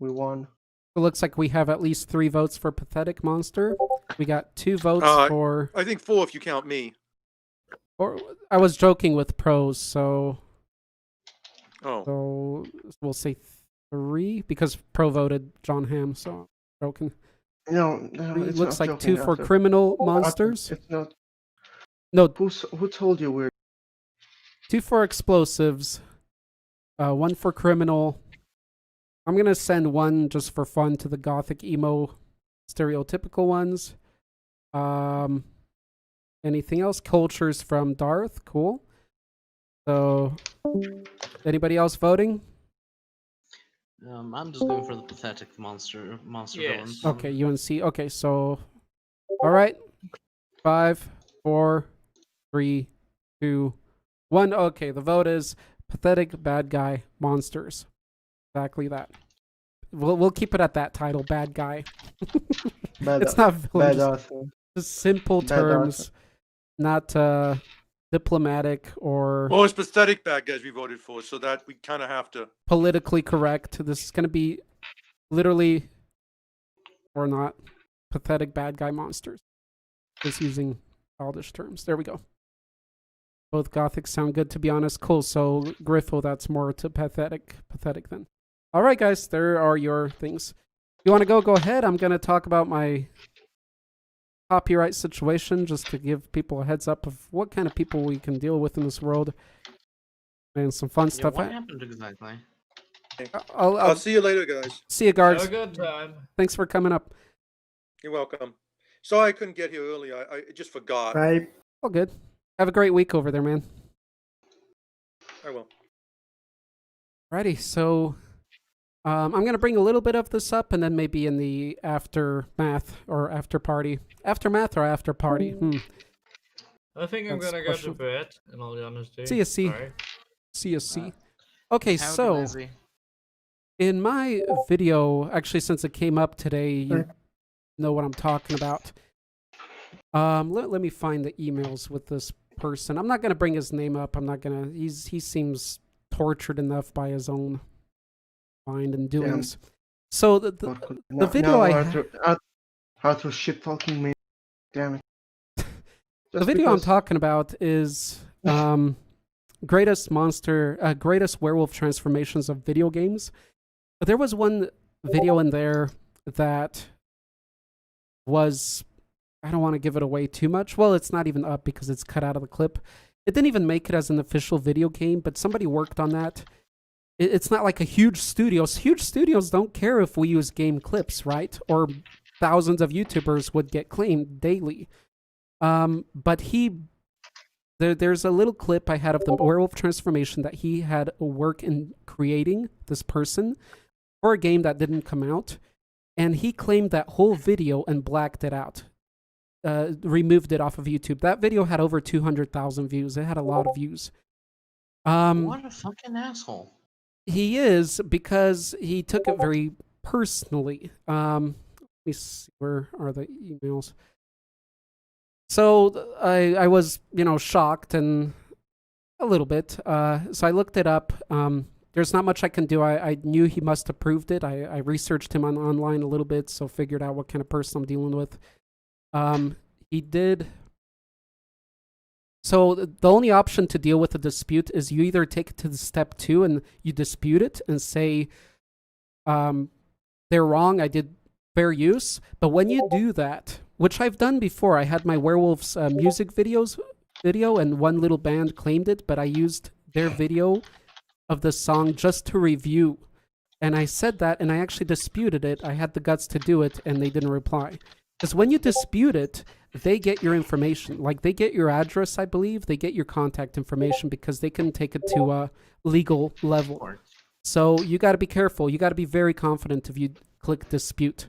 We won.
It looks like we have at least 3 votes for Pathetic Monster. We got 2 votes for...
I think 4 if you count me.
Or I was joking with pros, so...
Oh.
So we'll say 3, because pro voted John Hamm, so I'm joking.
No,
It
it's
looks
not
like
joking,
2 for
Arthur.
Criminal Monsters.
It's not.
No,
Who told you we're?
2 for Explosives. 1 for Criminal. I'm gonna send 1 just for fun to the Gothic Emo stereotypical ones. Anything else? Cultures from Darth. Cool. So, anybody else voting?
I'm just going for the pathetic monster
Yes.
villain.
Okay, UNC. Okay, so, all right. 5, 4, 3, 2, 1. Okay, the vote is pathetic bad guy monsters. Exactly that. We'll keep it at that title, bad guy. It's not villain.
Bad Arthur.
Just simple
Bad
terms, not diplomatic or
Well, it's pathetic bad guys we voted for, so that we kind of have to.
politically correct. This is going to be literally, or not, pathetic bad guy monsters. Just using childish terms. There we go. Both Gothic sound good, to be honest. Cool. So, Griffo, that's more to pathetic then. All right, guys, there are your things. You want to go ahead. I'm going to talk about my copyright situation just to give people a heads up of what kind of people we can deal with in this world and some fun stuff.
What happened exactly?
I'll
See you later, guys.
see you, guards.
Have a good time.
Thanks for coming up.
You're welcome. Sorry I couldn't get here early. I just forgot.
Bye.
All good. Have a great week over there, man.
I will.
Alrighty, so I'm going to bring a little bit of this up and then maybe in the aftermath or after party. Aftermath or after party?
I think I'm
That's
gonna go to
questionable.
bed, in all honesty.
See ya, see.
Sorry.
CSC. Okay,
Have a
so
good Izzy.
in my video, actually since it came up today, you know what I'm talking about. Let me find the emails with this person. I'm not going to bring his name up. I'm not going to... He seems tortured enough by his own mind and doings. So the video
Arthur shit talking me. Damn it.
The video I'm talking about is greatest werewolf transformations of video games. But there was one video in there that was, I don't want to give it away too much. Well, it's not even up because it's cut out of the clip. It didn't even make it as an official video game, but somebody worked on that. It's not like a huge studio. Huge studios don't care if we use game clips, right? Or thousands of YouTubers would get claimed daily. But there's a little clip I had of the werewolf transformation that he had work in creating this person for a game that didn't come out. And he claimed that whole video and blacked it out. Removed it off of YouTube. That video had over 200,000 views. It had a lot of views.
What a fucking asshole.
He is, because he took it very personally. Let me see, where are the emails? So I was, shocked and a little bit. So I looked it up. There's not much I can do. I knew he must have proved it. I researched him online a little bit, so figured out what kind of person I'm dealing with. He did. So the only option to deal with a dispute is you either take it to the step 2 and you dispute it and say, they're wrong, I did fair use. But when you do that, which I've done before, I had my werewolves music video and one little band claimed it, but I used their video of the song just to review. And I said that, and I actually disputed it. I had the guts to do it, and they didn't reply. Because when you dispute it, they get your information. Like, they get your address, I believe. They get your contact information because they can take it to a legal level. So you got to be careful. You got to be very confident if you click dispute.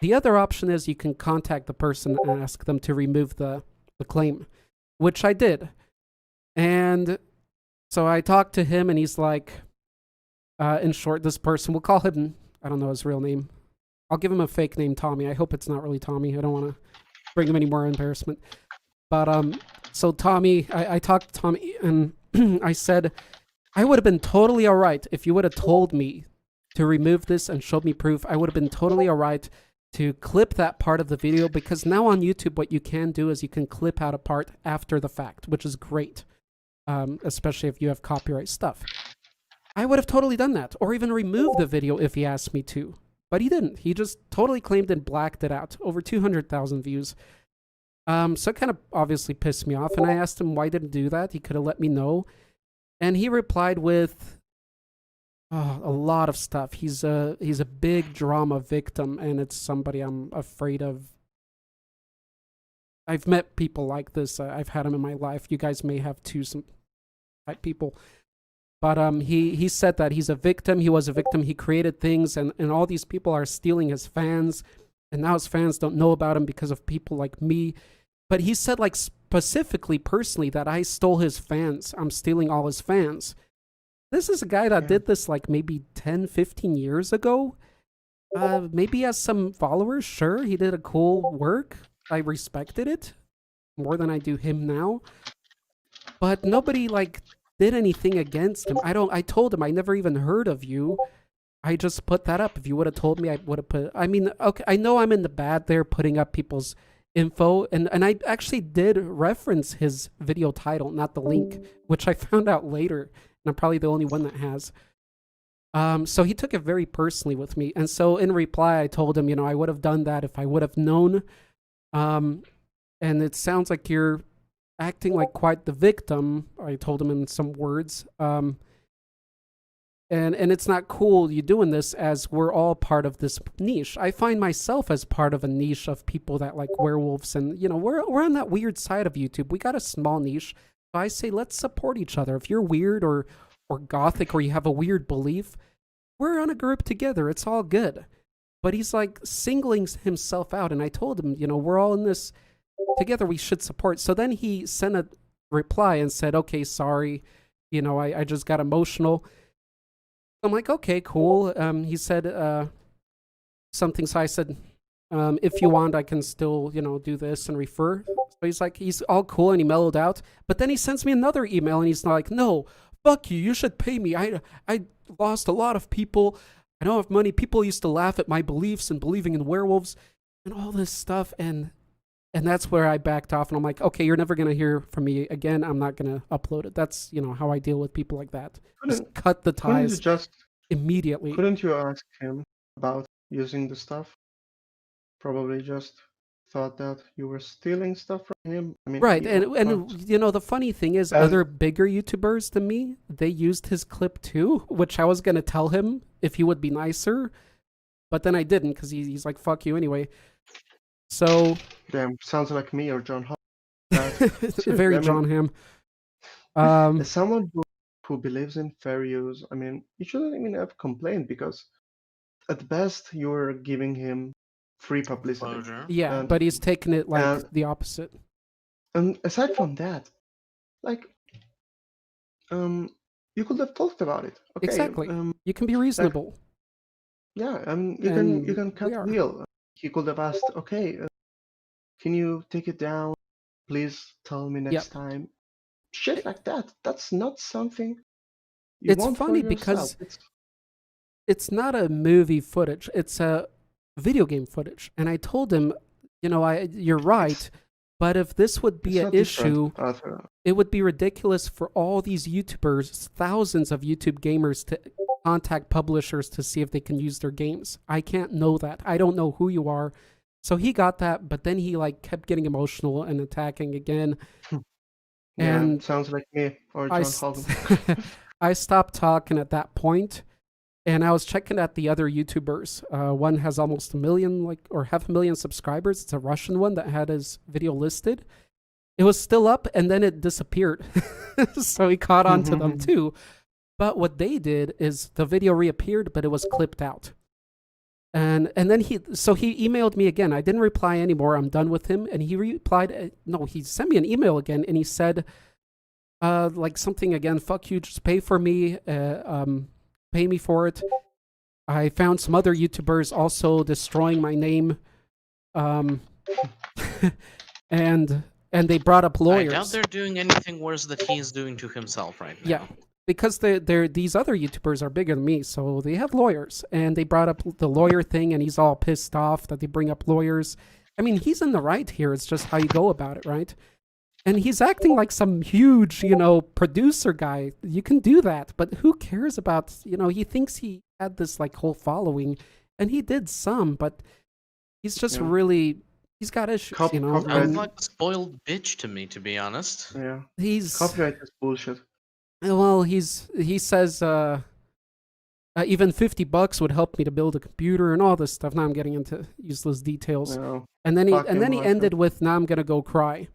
The other option is you can contact the person and ask them to remove the claim, which I did. And so I talked to him, and he's like, in short, this person, we'll call him, I don't know his real name. I'll give him a fake name, Tommy. I hope it's not really Tommy. I don't want to bring him any more embarrassment. But so Tommy, I talked to Tommy, and I said, I would have been totally all right if you would have told me to remove this and showed me proof, I would have been totally alright to clip that part of the video, because now on YouTube what you can do is you can clip out a part after the fact, which is great, especially if you have copyright stuff. I would have totally done that, or even removed the video if he asked me to. But he didn't. He just totally claimed and blacked it out. Over 200,000 views. So it kind of obviously pissed me off, and I asked him why didn't do that. He could have let me know. And he replied with a lot of stuff. He's a big drama victim, and it's somebody I'm afraid of. I've met people like this. I've had them in my life. You guys may have too, some type people. But he said that he's a victim. He was a victim. He created things, and all these people are stealing his fans. And now his fans don't know about him because of people like me. But he said, like, specifically, personally, that I stole his fans. I'm stealing all his fans. This is a guy that did this, like, maybe 10, 15 years ago. Maybe he has some followers. Sure, he did a cool work. I respected it more than I do him now. But nobody, like, did anything against him. I told him I never even heard of you. I just put that up. If you would have told me, I would have put. I mean, okay, I know I'm in the bad there putting up people's info, and I actually did reference his video title, not the link, which I found out later, and I'm probably the only one that has. So he took it very personally with me, and so in reply, I told him, I would have done that if I would have known. And it sounds like you're acting like quite the victim, I told him in some words. And it's not cool you doing this, as we're all part of this niche. I find myself as part of a niche of people that like werewolves, and we're on that weird side of YouTube. We got a small niche. So I say let's support each other. If you're weird or gothic, or you have a weird belief, we're on a group together. It's all good. But he's like singling himself out, and I told him, we're all in this together, we should support. So then he sent a reply and said, okay, sorry, I just got emotional. I'm like, okay, cool. He said something, so I said, if you want, I can still, do this and refer. So he's like, he's all cool, and he mellowed out. But then he sends me another email, and he's like, no, fuck you, you should pay me. I lost a lot of people. I don't have money. People used to laugh at my beliefs and believing in werewolves and all this stuff, and that's where I backed off, and I'm like, okay, you're never going to hear from me again. I'm not going to upload it. That's, how I deal with people like that. Just cut the ties immediately.
Couldn't you ask him about using the stuff? Probably just thought that you were stealing stuff from him. I mean,
right, and the funny thing is, other bigger YouTubers than me, they used his clip too, which I was going to tell him if he would be nicer, but then I didn't, because he's like, fuck you anyway. So
damn, sounds like me or John Hall.
Very John Ham.
As someone who believes in fair use, I mean, you shouldn't even have complained, because at best you're giving him free publicity.
Yeah, but he's taking it like the opposite.
And aside from that, like, you could have talked about it. Okay,
exactly. You can be reasonable.
You can cut the wheel. He could have asked, okay, can you take it down? Please tell me next time. Shit like that. That's not something you
it's
want
funny
for
because
yourself.
it's not a movie footage. It's a video game footage. And I told him, you're right, but if this would be an issue, it would be ridiculous for all these YouTubers, thousands of YouTube gamers, to contact publishers to see if they can use their games. I can't know that. I don't know who you are. So he got that, but then he kept getting emotional and attacking again. And
sounds like me or John Holden.
I stopped talking at that point, and I was checking at the other YouTubers. One has almost 1 million, or 500,000 subscribers. It's a Russian one that had his video listed. It was still up, and then it disappeared. So he caught on to them too. But what they did is the video reappeared, but it was clipped out. And then he emailed me again. I didn't reply anymore. I'm done with him. And he replied, he sent me an email again, and he said, something again, fuck you, just pay for me, pay me for it. I found some other YouTubers also destroying my name. And they brought up lawyers.
I doubt they're doing anything worse that he's doing to himself right now.
Yeah. because these other YouTubers are bigger than me, so they have lawyers, and they brought up the lawyer thing, and he's all pissed off that they bring up lawyers. I mean, he's in the right here. It's just how you go about it, right? And he's acting like some huge, producer guy. You can do that, but who cares about, he thinks he had this like whole following, and he did some, but he's just really, he's got issues,
Copyright.
Sounds like a spoiled bitch to me, to be honest.
Yeah.
He's
Copyright is bullshit.
Well, he says even $50 would help me to build a computer and all this stuff. Now I'm getting into useless details.
No.
And then he
Fucking
ended with, "Now I'm gonna go cry."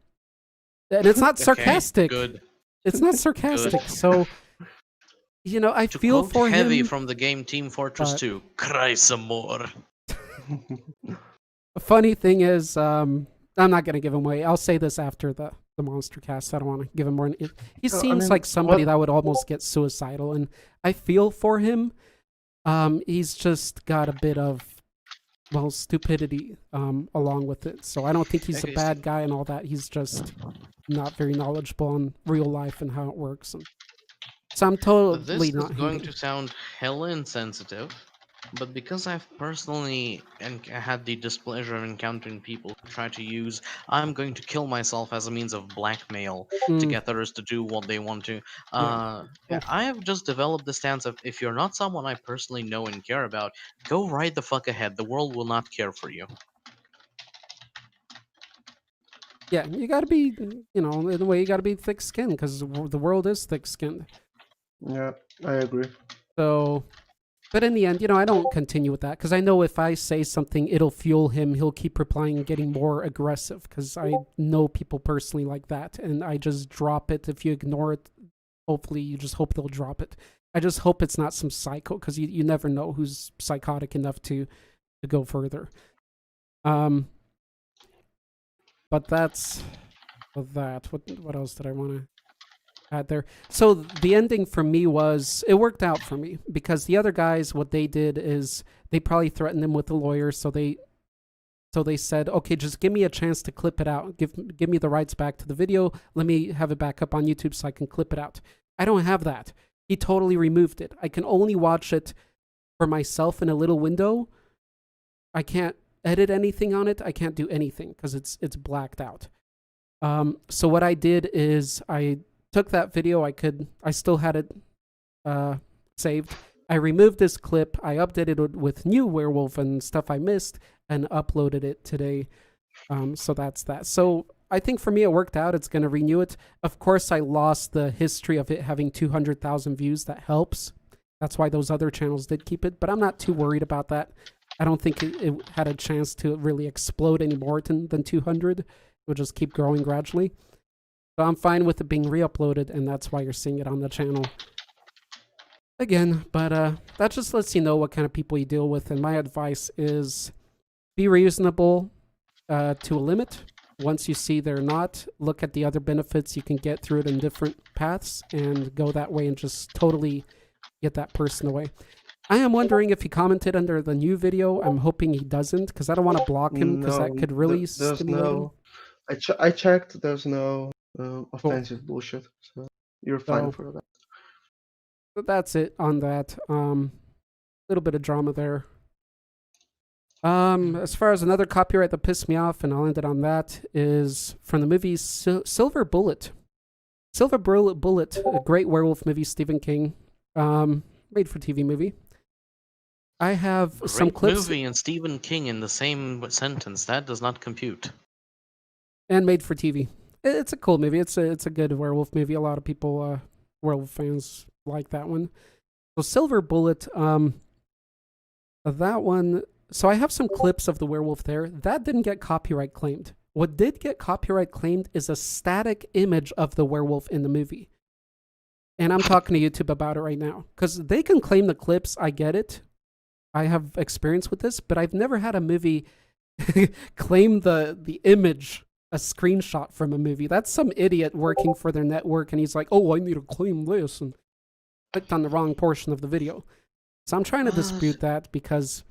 And it's not sarcastic.
Good.
It's not sarcastic. So, I
To
feel
quote
for
Heavy
him.
from the game Team Fortress
but-
2, cry some more.
A funny thing is, I'm not gonna give him away. I'll say this after the Monstercast. I don't want to give him more. He seems like somebody that would almost get suicidal, and I feel for him. He's just got a bit of, stupidity along with it. So I don't think he's a bad guy and all that. He's just not very knowledgeable on real life and how it works. And so I'm totally
This
not
is going
hating.
to sound hella insensitive, but because I've personally had the displeasure of encountering people who try to use "I'm going to kill myself" as a means of blackmail to
Mm,
get others to do what they want to,
Yeah.
I have just developed the stance of, if you're not someone I personally know and care about, go right the fuck ahead. The world will not care for you.
Yeah, you gotta be, in a way, you gotta be thick-skinned, because the world is thick-skinned.
Yeah, I agree.
So, but in the end, I don't continue with that, because I know if I say something, it'll fuel him. He'll keep replying and getting more aggressive, because I know people personally like that, and I just drop it. If you ignore it, hopefully you just hope they'll drop it. I just hope it's not some psycho, because you never know who's psychotic enough to go further. But that's that. What else did I want to add there? So the ending for me was, it worked out for me, because the other guys, what they did is they probably threatened him with a lawyer. So they said, okay, just give me a chance to clip it out. Give me the rights back to the video. Let me have it back up on YouTube so I can clip it out. I don't have that. He totally removed it. I can only watch it for myself in a little window. I can't edit anything on it. I can't do anything because it's blacked out. So what I did is I took that video. I still had it saved. I removed this clip. I updated it with new werewolf and stuff I missed and uploaded it today. So that's that. So I think for me it worked out. It's going to renew it. Of course, I lost the history of it having 200,000 views. That helps. That's why those other channels did keep it. But I'm not too worried about that. I don't think it had a chance to really explode any more than 200. It will just keep growing gradually. So I'm fine with it being re-uploaded, and that's why you're seeing it on the channel again. But that just lets you know what kind of people you deal with. And my advice is be reasonable to a limit. Once you see they're not, look at the other benefits you can get through it in different paths and go that way and just totally get that person away. I am wondering if he commented under the new video. I'm hoping he doesn't, because I don't want to block him, because that could really stimulate him.
I checked. There's no offensive bullshit, so you're fine for that.
But that's it on that. Little bit of drama there. As far as another copyright that pissed me off, and I'll end it on that, is from the movie Silver Bullet. Silver Bullet, a great werewolf movie, Stephen King, made for TV movie. I have some clips.
Movie and Stephen King in the same sentence. That does not compute.
And made for TV. It's a cool movie. It's a good werewolf movie. A lot of people, werewolf fans, like that one. So Silver Bullet, that one. So I have some clips of the werewolf there. That didn't get copyright claimed. What did get copyright claimed is a static image of the werewolf in the movie. And I'm talking to YouTube about it right now, because they can claim the clips. I get it. I have experience with this, but I've never had a movie claim the image, a screenshot from a movie. That's some idiot working for their network, and he's like, oh, I need to claim this, and clicked on the wrong portion of the video. So I'm trying to dispute that, because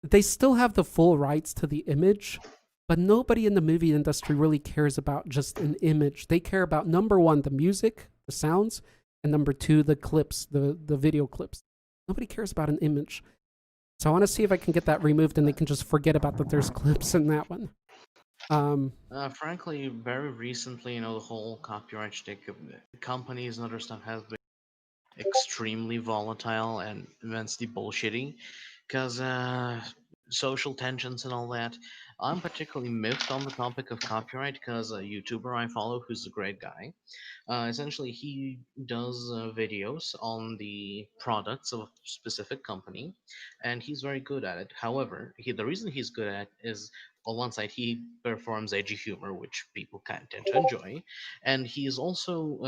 they still have the full rights to the image, but nobody in the movie industry really cares about just an image. They care about, number one, the music, the sounds, and number 2, the clips, the video clips. Nobody cares about an image. So I want to see if I can get that removed and they can just forget about that there's clips in that one.
Frankly, very recently, the whole copyright shtick of companies and other stuff has been extremely volatile and immensely bullshitty because social tensions and all that. I'm particularly miffed on the topic of copyright because a YouTuber I follow who's a great guy. Essentially, he does videos on the products of a specific company, and he's very good at it. However, the reason he's good at it is, on one side, he performs edgy humor, which people kind of tend to enjoy, and he is also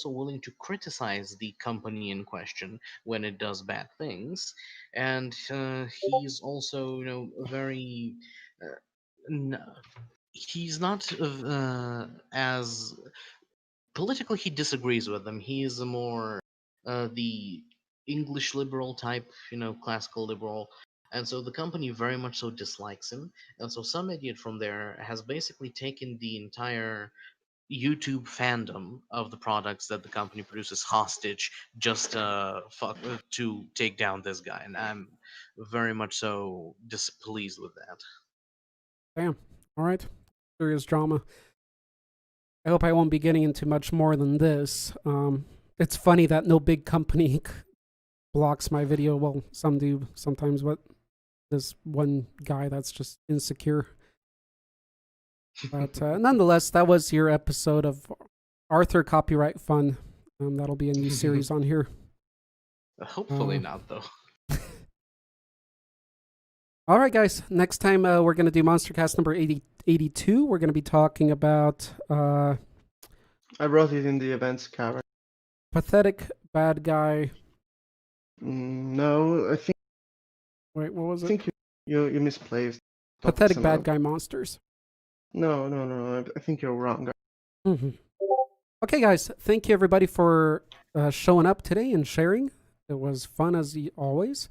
willing to criticize the company in question when it does bad things, and he's also, very. N- he's not as politically, he disagrees with them. He is a more the English liberal type, classical liberal, and so the company very much so dislikes him. And so some idiot from there has basically taken the entire YouTube fandom of the products that the company produces hostage just to take down this guy, and I'm very much so displeased with that.
Damn. All right. Serious drama. I hope I won't be getting into much more than this. It's funny that no big company blocks my video. Well, some do sometimes, but this one guy that's just insecure. But nonetheless, that was your episode of Arthur Copyright Fun. That'll be a new series on here.
Hopefully not, though.
All right, guys. Next time we're going to do Monstercast number 82. We're going to be talking about
I wrote it in the events cover.
Pathetic Bad Guy.
No, I think.
Wait, what was it?
I think you misplaced.
Pathetic Bad Guy Monsters.
No. I think you're wrong.
Mm-hmm. Okay, guys. Thank you, everybody, for showing up today and sharing. It was fun, as always.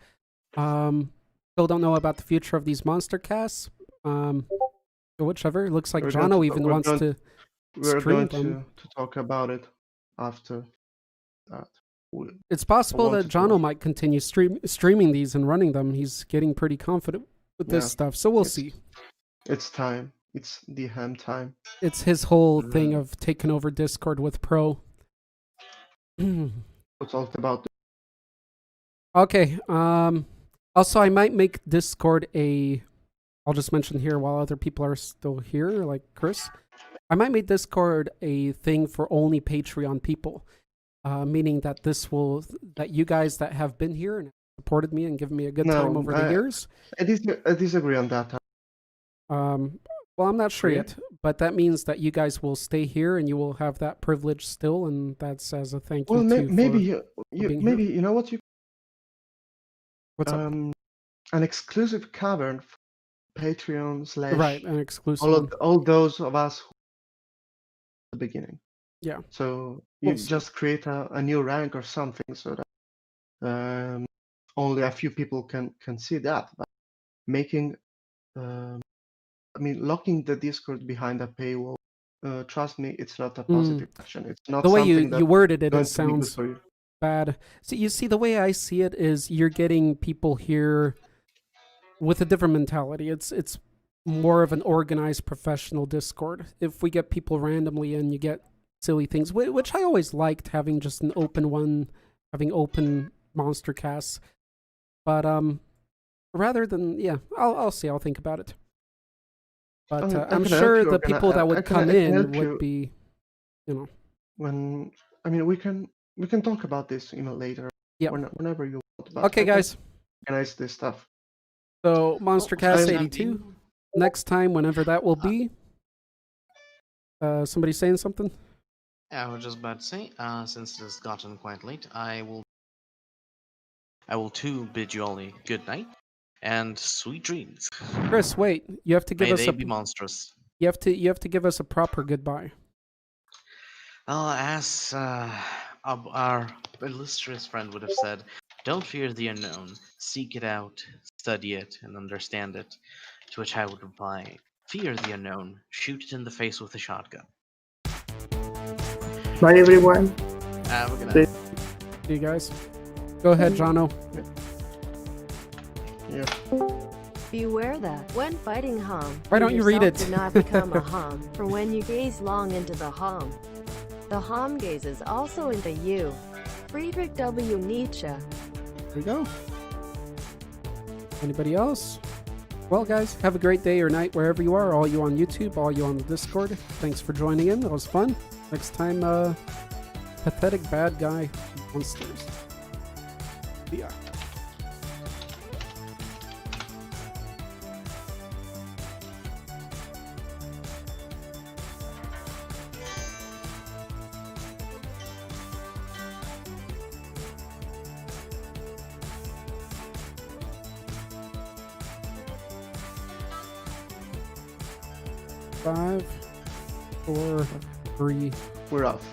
Still don't know about the future of these monster casts. Whichever. It looks like Jono even wants to
We're
stream
going
them.
to talk about it after that.
It's possible that
wanted to-
Jono might continue streaming these and running them. He's getting pretty confident with this stuff, so we'll see.
It's time. It's the ham time.
It's his whole thing of taking over Discord with Pro.
We talked about
Okay. Also, I might make Discord I'll just mention here while other people are still here, like Chris. I might make Discord a thing for only Patreon people, meaning that that you guys that have been here and supported me and given me a good time over the years.
I disagree on that.
Well, I'm not sure yet, but that means that you guys will stay here and you will have that privilege still, and that's as a thank you.
Well, maybe
being
you know what you.
What's up?
An exclusive cavern for Patreon /
Right, an exclusive.
all those of us who at the beginning.
Yeah.
So you
We'll see.
just create a new rank or something so that only a few people can see that. But making, locking the Discord behind a paywall. Trust me, it's not a positive action. It's not
The way
something
you worded it,
going
it
to be good
sounds
for you.
bad. So you see, the way I see it is you're getting people here with a different mentality. It's more of an organized professional Discord. If we get people randomly in, you get silly things, which I always liked, having just an open one, having open monster casts. But rather than I'll see. I'll think about it. But I'm sure the people that would come in would be,
When we can talk about this later.
Yeah.
Whenever you want. But
Okay, guys.
Organize this stuff.
So Monstercast 82. Next time, whenever that will be. Somebody saying something?
Yeah, I was just about to say, since it has gotten quite late, I will too bid you all a good night and sweet dreams.
Chris, wait. You have to give
May
us
they be monstrous.
You have to give us a proper goodbye.
As our illustrious friend would have said, don't fear the unknown. Seek it out, study it, and understand it. To which I would reply, fear the unknown. Shoot it in the face with a shotgun.
Bye, everyone.
Have a good night.
See you guys. Go ahead, Jono.
Yeah.
Beware that when fighting hum,
Why don't you read
yourself
it?
do not become a hum, for when you gaze long into the hum gazes also into you. Friedrich W. Nietzsche.
There we go. Anybody else? Well, guys, have a great day or night wherever you are. All you on YouTube, all you on the Discord. Thanks for joining in. That was fun. Next time, pathetic bad guy monsters. Yeah. Five, four, three.
We're off.